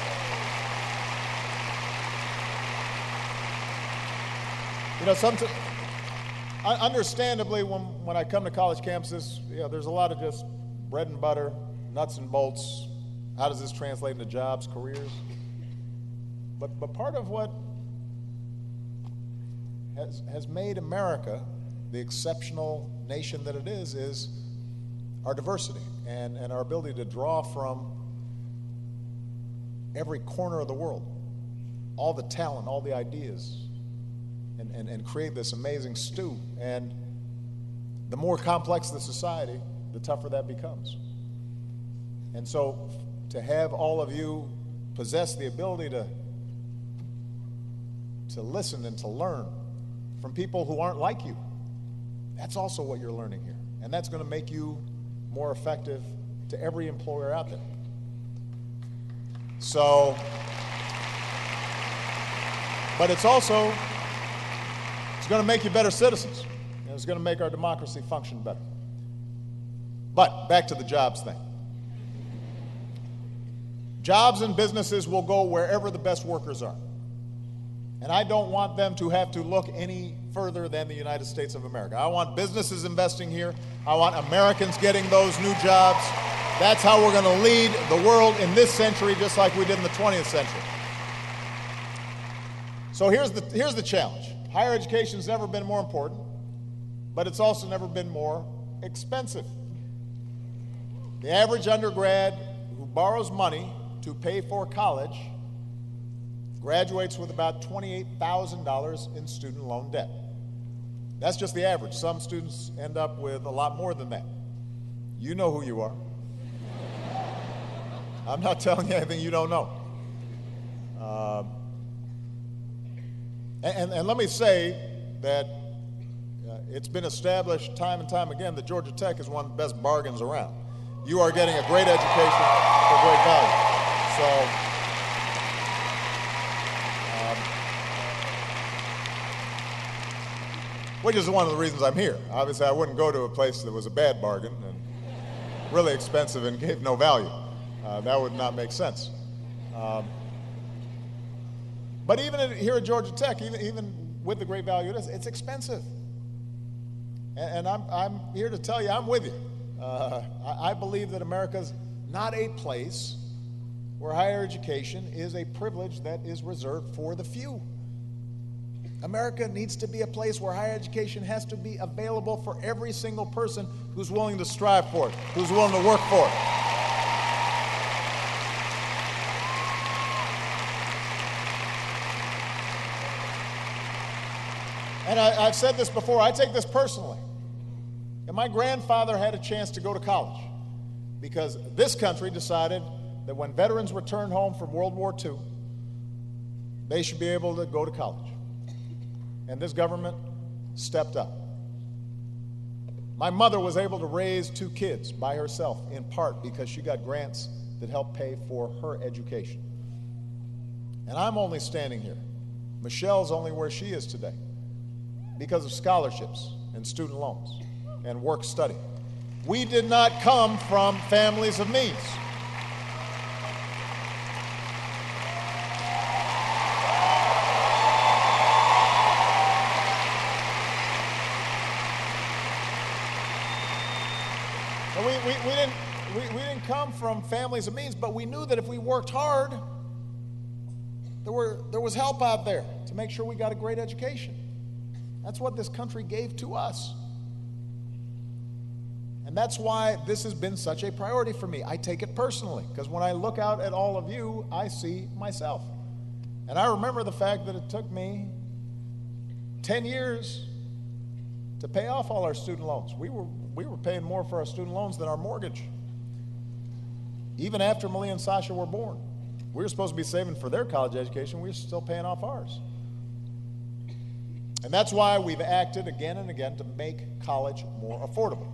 [SPEAKER 10] understandably, when I come to college campuses, there's a lot of just bread and butter, nuts and bolts. How does this translate into jobs, careers? But part of what has made America the exceptional nation that it is our diversity and our ability to draw from every corner of the world, all the talent, all the ideas, and create this amazing stew. And the more complex the society, the tougher that becomes. And so to have all of you possess the ability to listen and to learn from people who aren't like you, that's also what you're learning here. And that's going to make you more effective to every employer out there. So, but it's going to make you better citizens. And it's going to make our democracy function better. But back to the jobs thing. Jobs and businesses will go wherever the best workers are. And I don't want them to have to look any further than the United States of America. I want businesses investing here. I want Americans getting those new jobs. That's how we're going to lead the world in this century, just like we did in the 20th century. So here's the challenge. Higher education's never been more important, but it's also never been more expensive. The average undergrad who borrows money to pay for college graduates with about $28,000 in student loan debt. That's just the average. Some students end up with a lot more than that. You know who you are. I'm not telling you anything you don't know. And let me say that it's been established time and time again that Georgia Tech is one of the best bargains around. You are getting a great education for great value. So, which is one of the reasons I'm here. Obviously, I wouldn't go to a place that was a bad bargain and really expensive and gave no value. That would not make sense. But even here at Georgia Tech, even with the great value it is, it's expensive. And I'm here to tell you, I'm with you. I believe that America's not a place where higher education is a privilege that is reserved for the few. America needs to be a place where higher education has to be available for every single person who's willing to strive for it, who's willing to work for it. And I've said this before, I take this personally. And my grandfather had a chance to go to college because this country decided that when veterans returned home from World War II, they should be able to go to college. And this government stepped up. My mother was able to raise 2 kids by herself, in part because she got grants that helped pay for her education. And I'm only standing here. Michelle's only where she is today because of scholarships and student loans and work study. We did not come from families of means. We didn't come from families of means, but we knew that if we worked hard, there was help out there to make sure we got a great education. That's what this country gave to us. And that's why this has been such a priority for me. I take it personally, because when I look out at all of you, I see myself. And I remember the fact that it took me 10 years to pay off all our student loans. We were paying more for our student loans than our mortgage. Even after Malia and Sasha were born. We were supposed to be saving for their college education. We were still paying off ours. And that's why we've acted again and again to make college more affordable.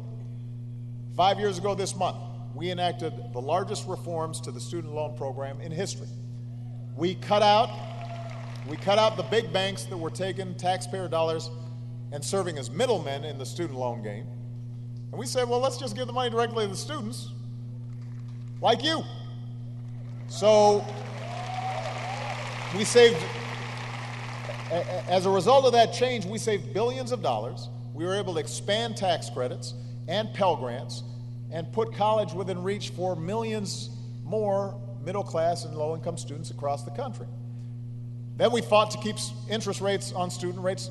[SPEAKER 10] 5 years ago this month, we enacted the largest reforms to the student loan program in history. We cut out We cut out the big banks that were taking taxpayer dollars and serving as middlemen in the student loan game. And we said, well, let's just give the money directly to the students, like you. So we saved, as a result of that change, we saved billions of dollars. We were able to expand tax credits and Pell Grants and put college within reach for millions more middle class and low income students across the country. Then we fought to keep interest rates on student loans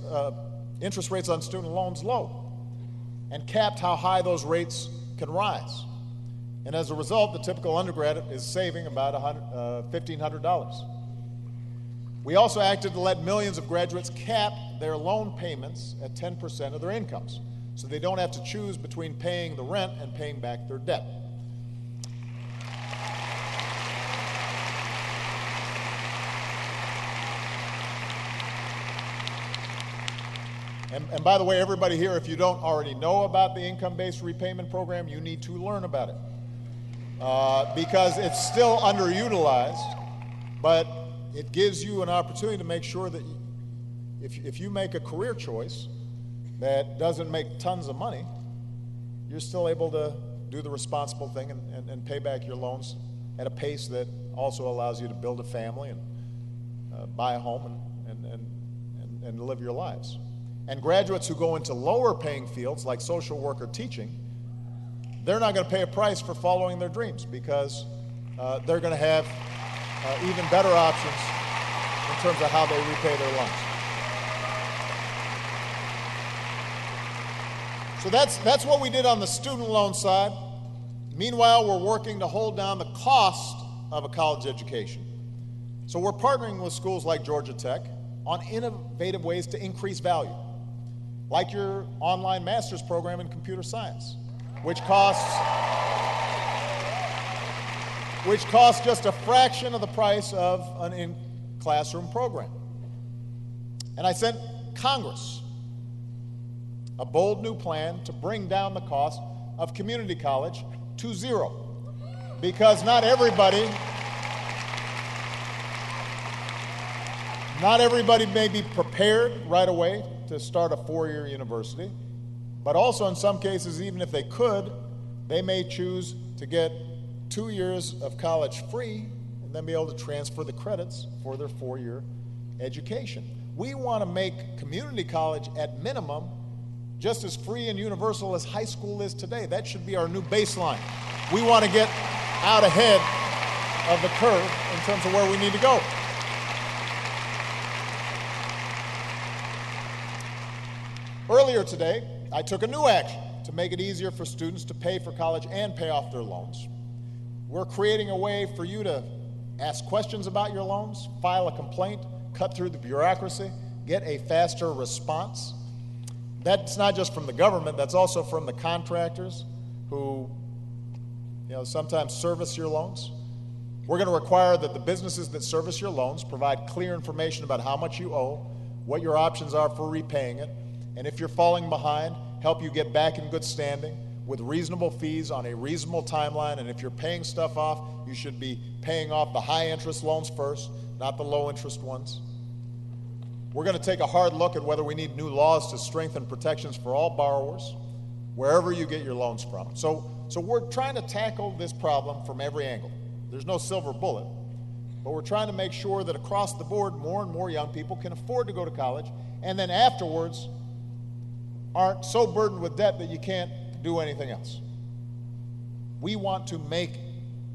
[SPEAKER 10] low and capped how high those rates can rise. And as a result, the typical undergrad is saving about $1,500. We also acted to let millions of graduates cap their loan payments at 10% of their incomes, so they don't have to choose between paying the rent and paying back their debt. And by the way, everybody here, if you don't already know about the income-based repayment program, you need to learn about it. Because it's still underutilized, but it gives you an opportunity to make sure that if you make a career choice that doesn't make tons of money, you're still able to do the responsible thing and pay back your loans at a pace that also allows you to build a family and buy a home and live your lives. And graduates who go into lower paying fields like social work or teaching, they're not going to pay a price for following their dreams because they're going to have even better options in terms of how they repay their loans. So that's what we did on the student loan side. Meanwhile, we're working to hold down the cost of a college education. So we're partnering with schools like Georgia Tech on innovative ways to increase value, like your online master's program in computer science, which costs just a fraction of the price of an in-classroom program. And I sent Congress a bold new plan to bring down the cost of community college to zero, because not everybody may be prepared right away to start a four-year university, but also in some cases, even if they could, they may choose to get 2 years of college free and then be able to transfer the credits for their four-year education. We want to make community college at minimum just as free and universal as high school is today. That should be our new baseline. We want to get out ahead of the curve in terms of where we need to go. Earlier today, I took a new action to make it easier for students to pay for college and pay off their loans. We're creating a way for you to ask questions about your loans, file a complaint, cut through the bureaucracy, get a faster response. That's not just from the government, that's also from the contractors who sometimes service your loans. We're going to require that the businesses that service your loans provide clear information about how much you owe, what your options are for repaying it, and if you're falling behind, help you get back in good standing with reasonable fees on a reasonable timeline. And if you're paying stuff off, you should be paying off the high interest loans first, not the low interest ones. We're going to take a hard look at whether we need new laws to strengthen protections for all borrowers, wherever you get your loans from. So we're trying to tackle this problem from every angle. There's no silver bullet, but we're trying to make sure that across the board, more and more young people can afford to go to college, and then afterwards aren't so burdened with debt that you can't do anything else. We want to make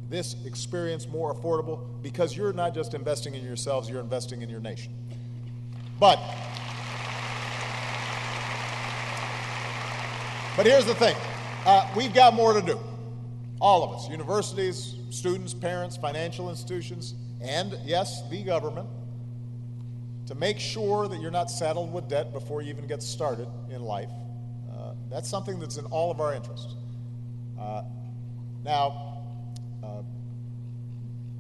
[SPEAKER 10] this experience more affordable because you're not just investing in yourselves, you're investing in your nation. But here's the thing. We've got more to do. All of us, universities, students, parents, financial institutions, and yes, the government, to make sure that you're not saddled with debt before you even get started in life. That's something that's in all of our interest.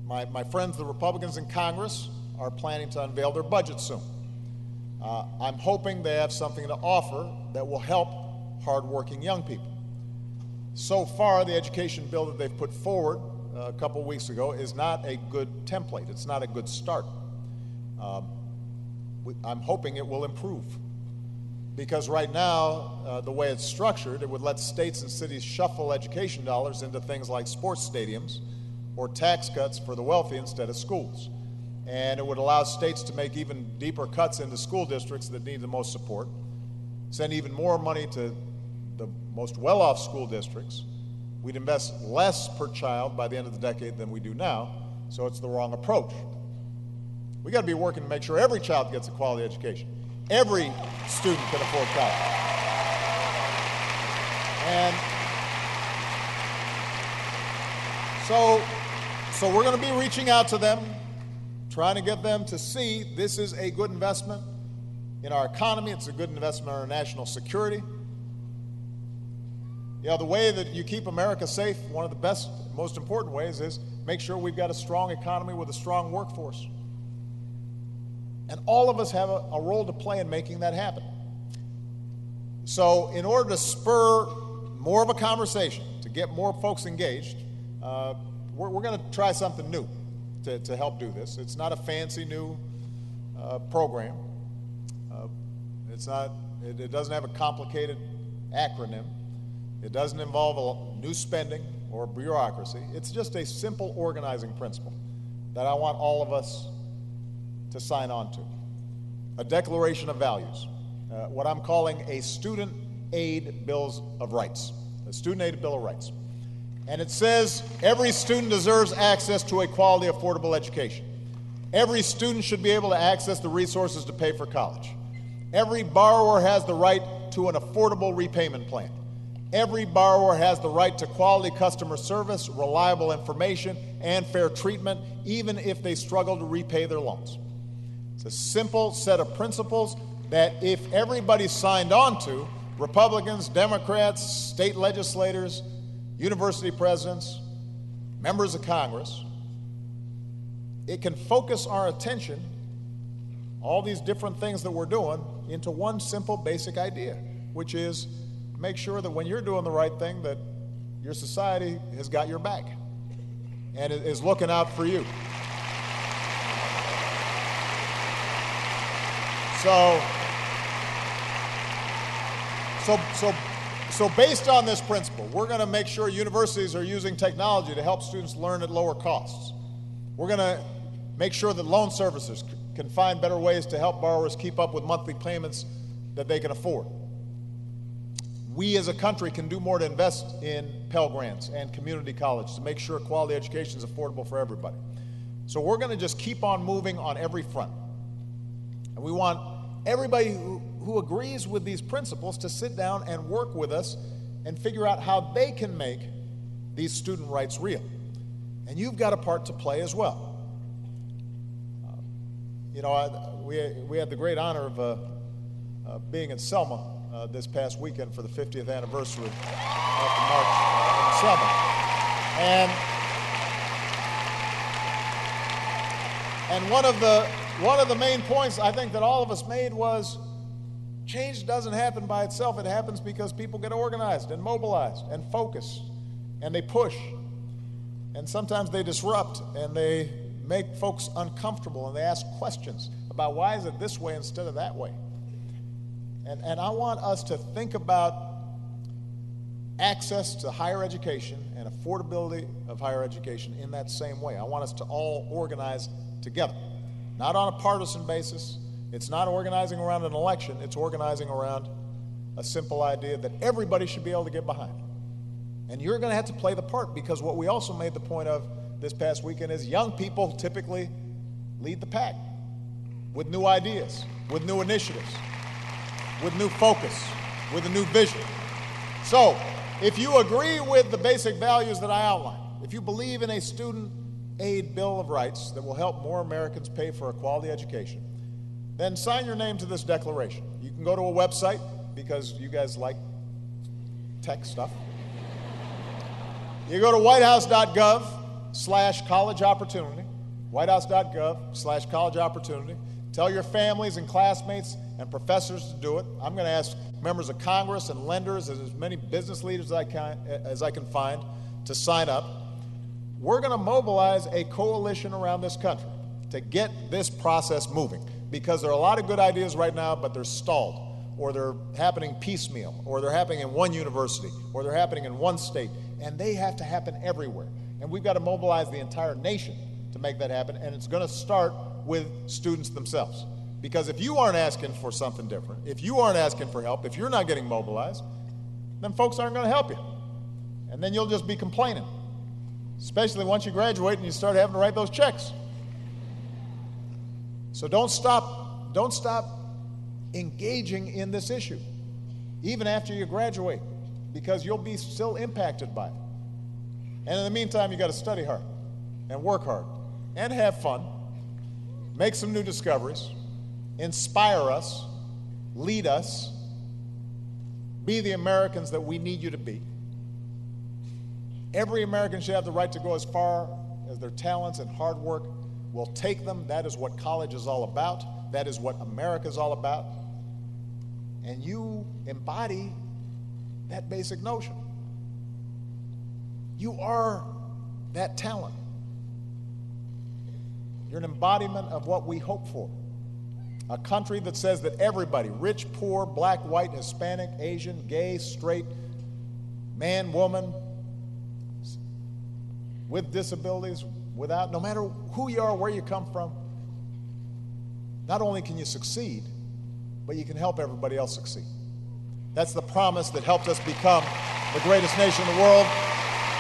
[SPEAKER 10] My friends, the Republicans in Congress, are planning to unveil their budget soon. I'm hoping they have something to offer that will help hardworking young people. So far, the education bill that they've put forward a couple weeks ago is not a good template. It's not a good start. I'm hoping it will improve. Because right now, the way it's structured, it would let states and cities shuffle education dollars into things like sports stadiums or tax cuts for the wealthy instead of schools. And it would allow states to make even deeper cuts into school districts that need the most support, send even more money to the most well-off school districts. We'd invest less per child by the end of the decade than we do now, so it's the wrong approach. We got to be working to make sure every child gets a quality education. Every student can afford college. And so we're going to be reaching out to them, trying to get them to see this is a good investment in our economy. It's a good investment in our national security. You know, the way that you keep America safe, one of the best, most important ways is make sure we've got a strong economy with a strong workforce. And all of us have a role to play in making that happen. So in order to spur more of a conversation, to get more folks engaged, we're going to try something new to help do this. It's not a fancy new program. It doesn't have a complicated acronym. It doesn't involve a new spending or bureaucracy. It's just a simple organizing principle that I want all of us to sign on to. A declaration of values, what I'm calling a student aid bill of rights, a student aid bill of rights. And it says every student deserves access to a quality, affordable education. Every student should be able to access the resources to pay for college. Every borrower has the right to an affordable repayment plan. Every borrower has the right to quality customer service, reliable information, and fair treatment, even if they struggle to repay their loans. It's a simple set of principles that if everybody signed on to, Republicans, Democrats, state legislators, university presidents, members of Congress, it can focus our attention, all these different things that we're doing, into one simple basic idea, which is make sure that when you're doing the right thing, that your society has got your back and is looking out for you. So based on this principle, we're going to make sure universities are using technology to help students learn at lower costs. We're going to make sure that loan servicers can find better ways to help borrowers keep up with monthly payments that they can afford. We as a country can do more to invest in Pell Grants and community college to make sure quality education is affordable for everybody. So we're going to just keep on moving on every front. And we want everybody who agrees with these principles to sit down and work with us and figure out how they can make these student rights real. And you've got a part to play as well. We had the great honor of being in Selma this past weekend for the 50th anniversary of the march in Selma. And one of the main points I think that all of us made was change doesn't happen by itself. It happens because people get organized and mobilized and focus, and they push. And sometimes they disrupt, and they make folks uncomfortable, and they ask questions about why is it this way instead of that way. And I want us to think about access to higher education and affordability of higher education in that same way. I want us to all organize together, not on a partisan basis. It's not organizing around an election. It's organizing around a simple idea that everybody should be able to get behind. And you're going to have to play the part, because what we also made the point of this past weekend is young people typically lead the pack with new ideas, with new initiatives, with new focus, with a new vision. So, if you agree with the basic values that I outlined, if you believe in a student aid bill of rights that will help more Americans pay for a quality education, then sign your name to this declaration. You can go to a website, because you guys like tech stuff. You go to whitehouse.gov/college opportunity, whitehouse.gov/college opportunity. Tell your families and classmates and professors to do it. I'm going to ask members of Congress and lenders and as many business leaders as I can find to sign up. We're going to mobilize a coalition around this country to get this process moving. because there are a lot of good ideas right now, but they're stalled, or they're happening piecemeal, or they're happening in one university, or they're happening in one state, and they have to happen everywhere. And we've got to mobilize the entire nation to make that happen, and it's going to start with students themselves. Because if you aren't asking for something different, if you aren't asking for help, if you're not getting mobilized, then folks aren't going to help you. And then you'll just be complaining, especially once you graduate and you start having to write those checks. So don't stop engaging in this issue, even after you graduate, because you'll be still impacted by it. And in the meantime, you got to study hard and work hard and have fun, make some new discoveries, inspire us, lead us, be the Americans that we need you to be. Every American should have the right to go as far as their talents and hard work will take them. That is what college is all about. That is what America is all about. And you embody that basic notion. You are that talent. You're an embodiment of what we hope for. A country that says that everybody, rich, poor, black, white, Hispanic, Asian, gay, straight, man, woman, with disabilities, without, no matter who you are, where you come from, not only can you succeed, but you can help everybody else succeed. That's the promise that helped us become the greatest nation in the world.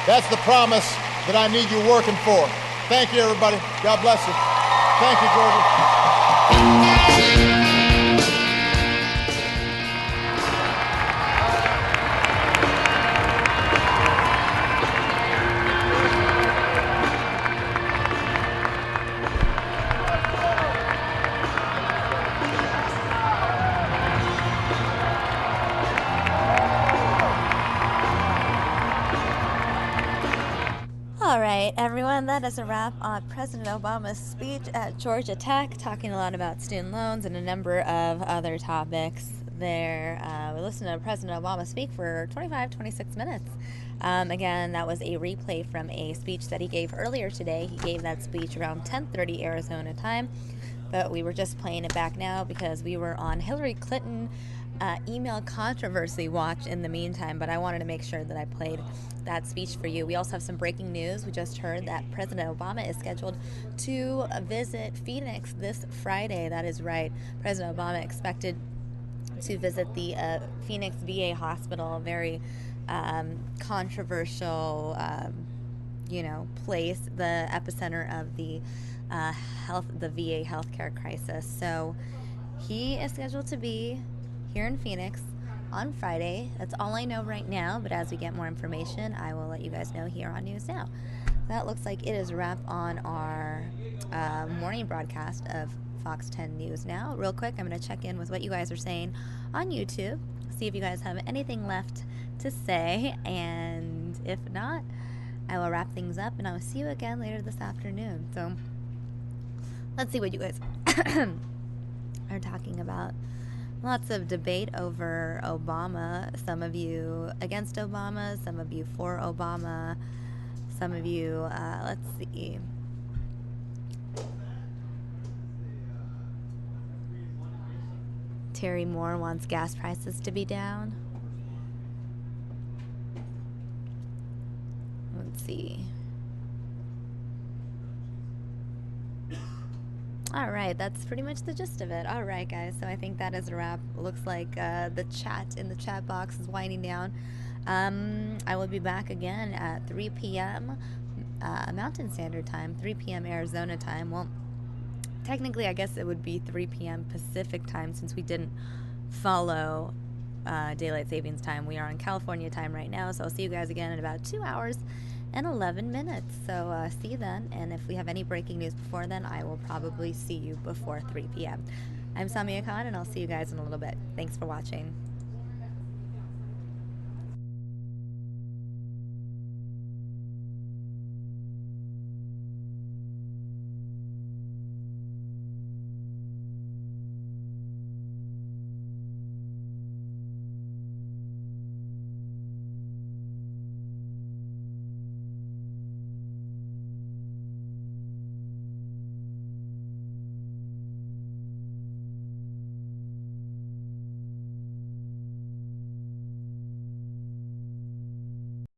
[SPEAKER 10] That's the promise that I need you working for. Thank you, everybody. God bless you. Thank you, Georgia.
[SPEAKER 1] All right, everyone, that is a wrap on President Obama's speech at Georgia Tech, talking a lot about student loans and a number of other topics there. We listened to President Obama speak for 26 minutes. Again, that was a replay from a speech that he gave earlier today. He gave that speech around 10:30 Arizona time, but we were just playing it back now because we were on Hillary Clinton email controversy watch in the meantime, but I wanted to make sure that I played that speech for you. We also have some breaking news. We just heard that President Obama is scheduled to visit Phoenix this Friday. That is right. President Obama expected to visit the Phoenix VA hospital, a very controversial, place, the epicenter of the VA healthcare crisis. So he is scheduled to be here in Phoenix on Friday. That's all I know right now, but as we get more information, I will let you guys know here on News Now. That looks like it is a wrap on our morning broadcast of Fox 10 News Now. Real quick, I'm going to check in with what you guys are saying on YouTube, see if you guys have anything left to say, and if not, I will wrap things up, and I will see you again later this afternoon. So let's see what you guys are talking about. Lots of debate over Obama. Some of you against Obama, some of you for Obama, some of you, let's see. Terry Moore wants gas prices to be down. Let's see. All right, that's pretty much the gist of it. All right, guys, so I think that is a wrap. Looks like the chat in the chat box is winding down. I will be back again at 3 p.m. Mountain Standard Time, 3 p.m. Arizona time. Well, technically, I guess it would be 3 p.m. Pacific time since we didn't follow Daylight Savings Time. We are on California time right now, so I'll see you guys again in about 2 hours and 11 minutes. So see you then, and if we have any breaking news before then, I will probably see you before 3 p.m. I'm Samia Khan, and I'll see you guys in a little bit. Thanks for watching.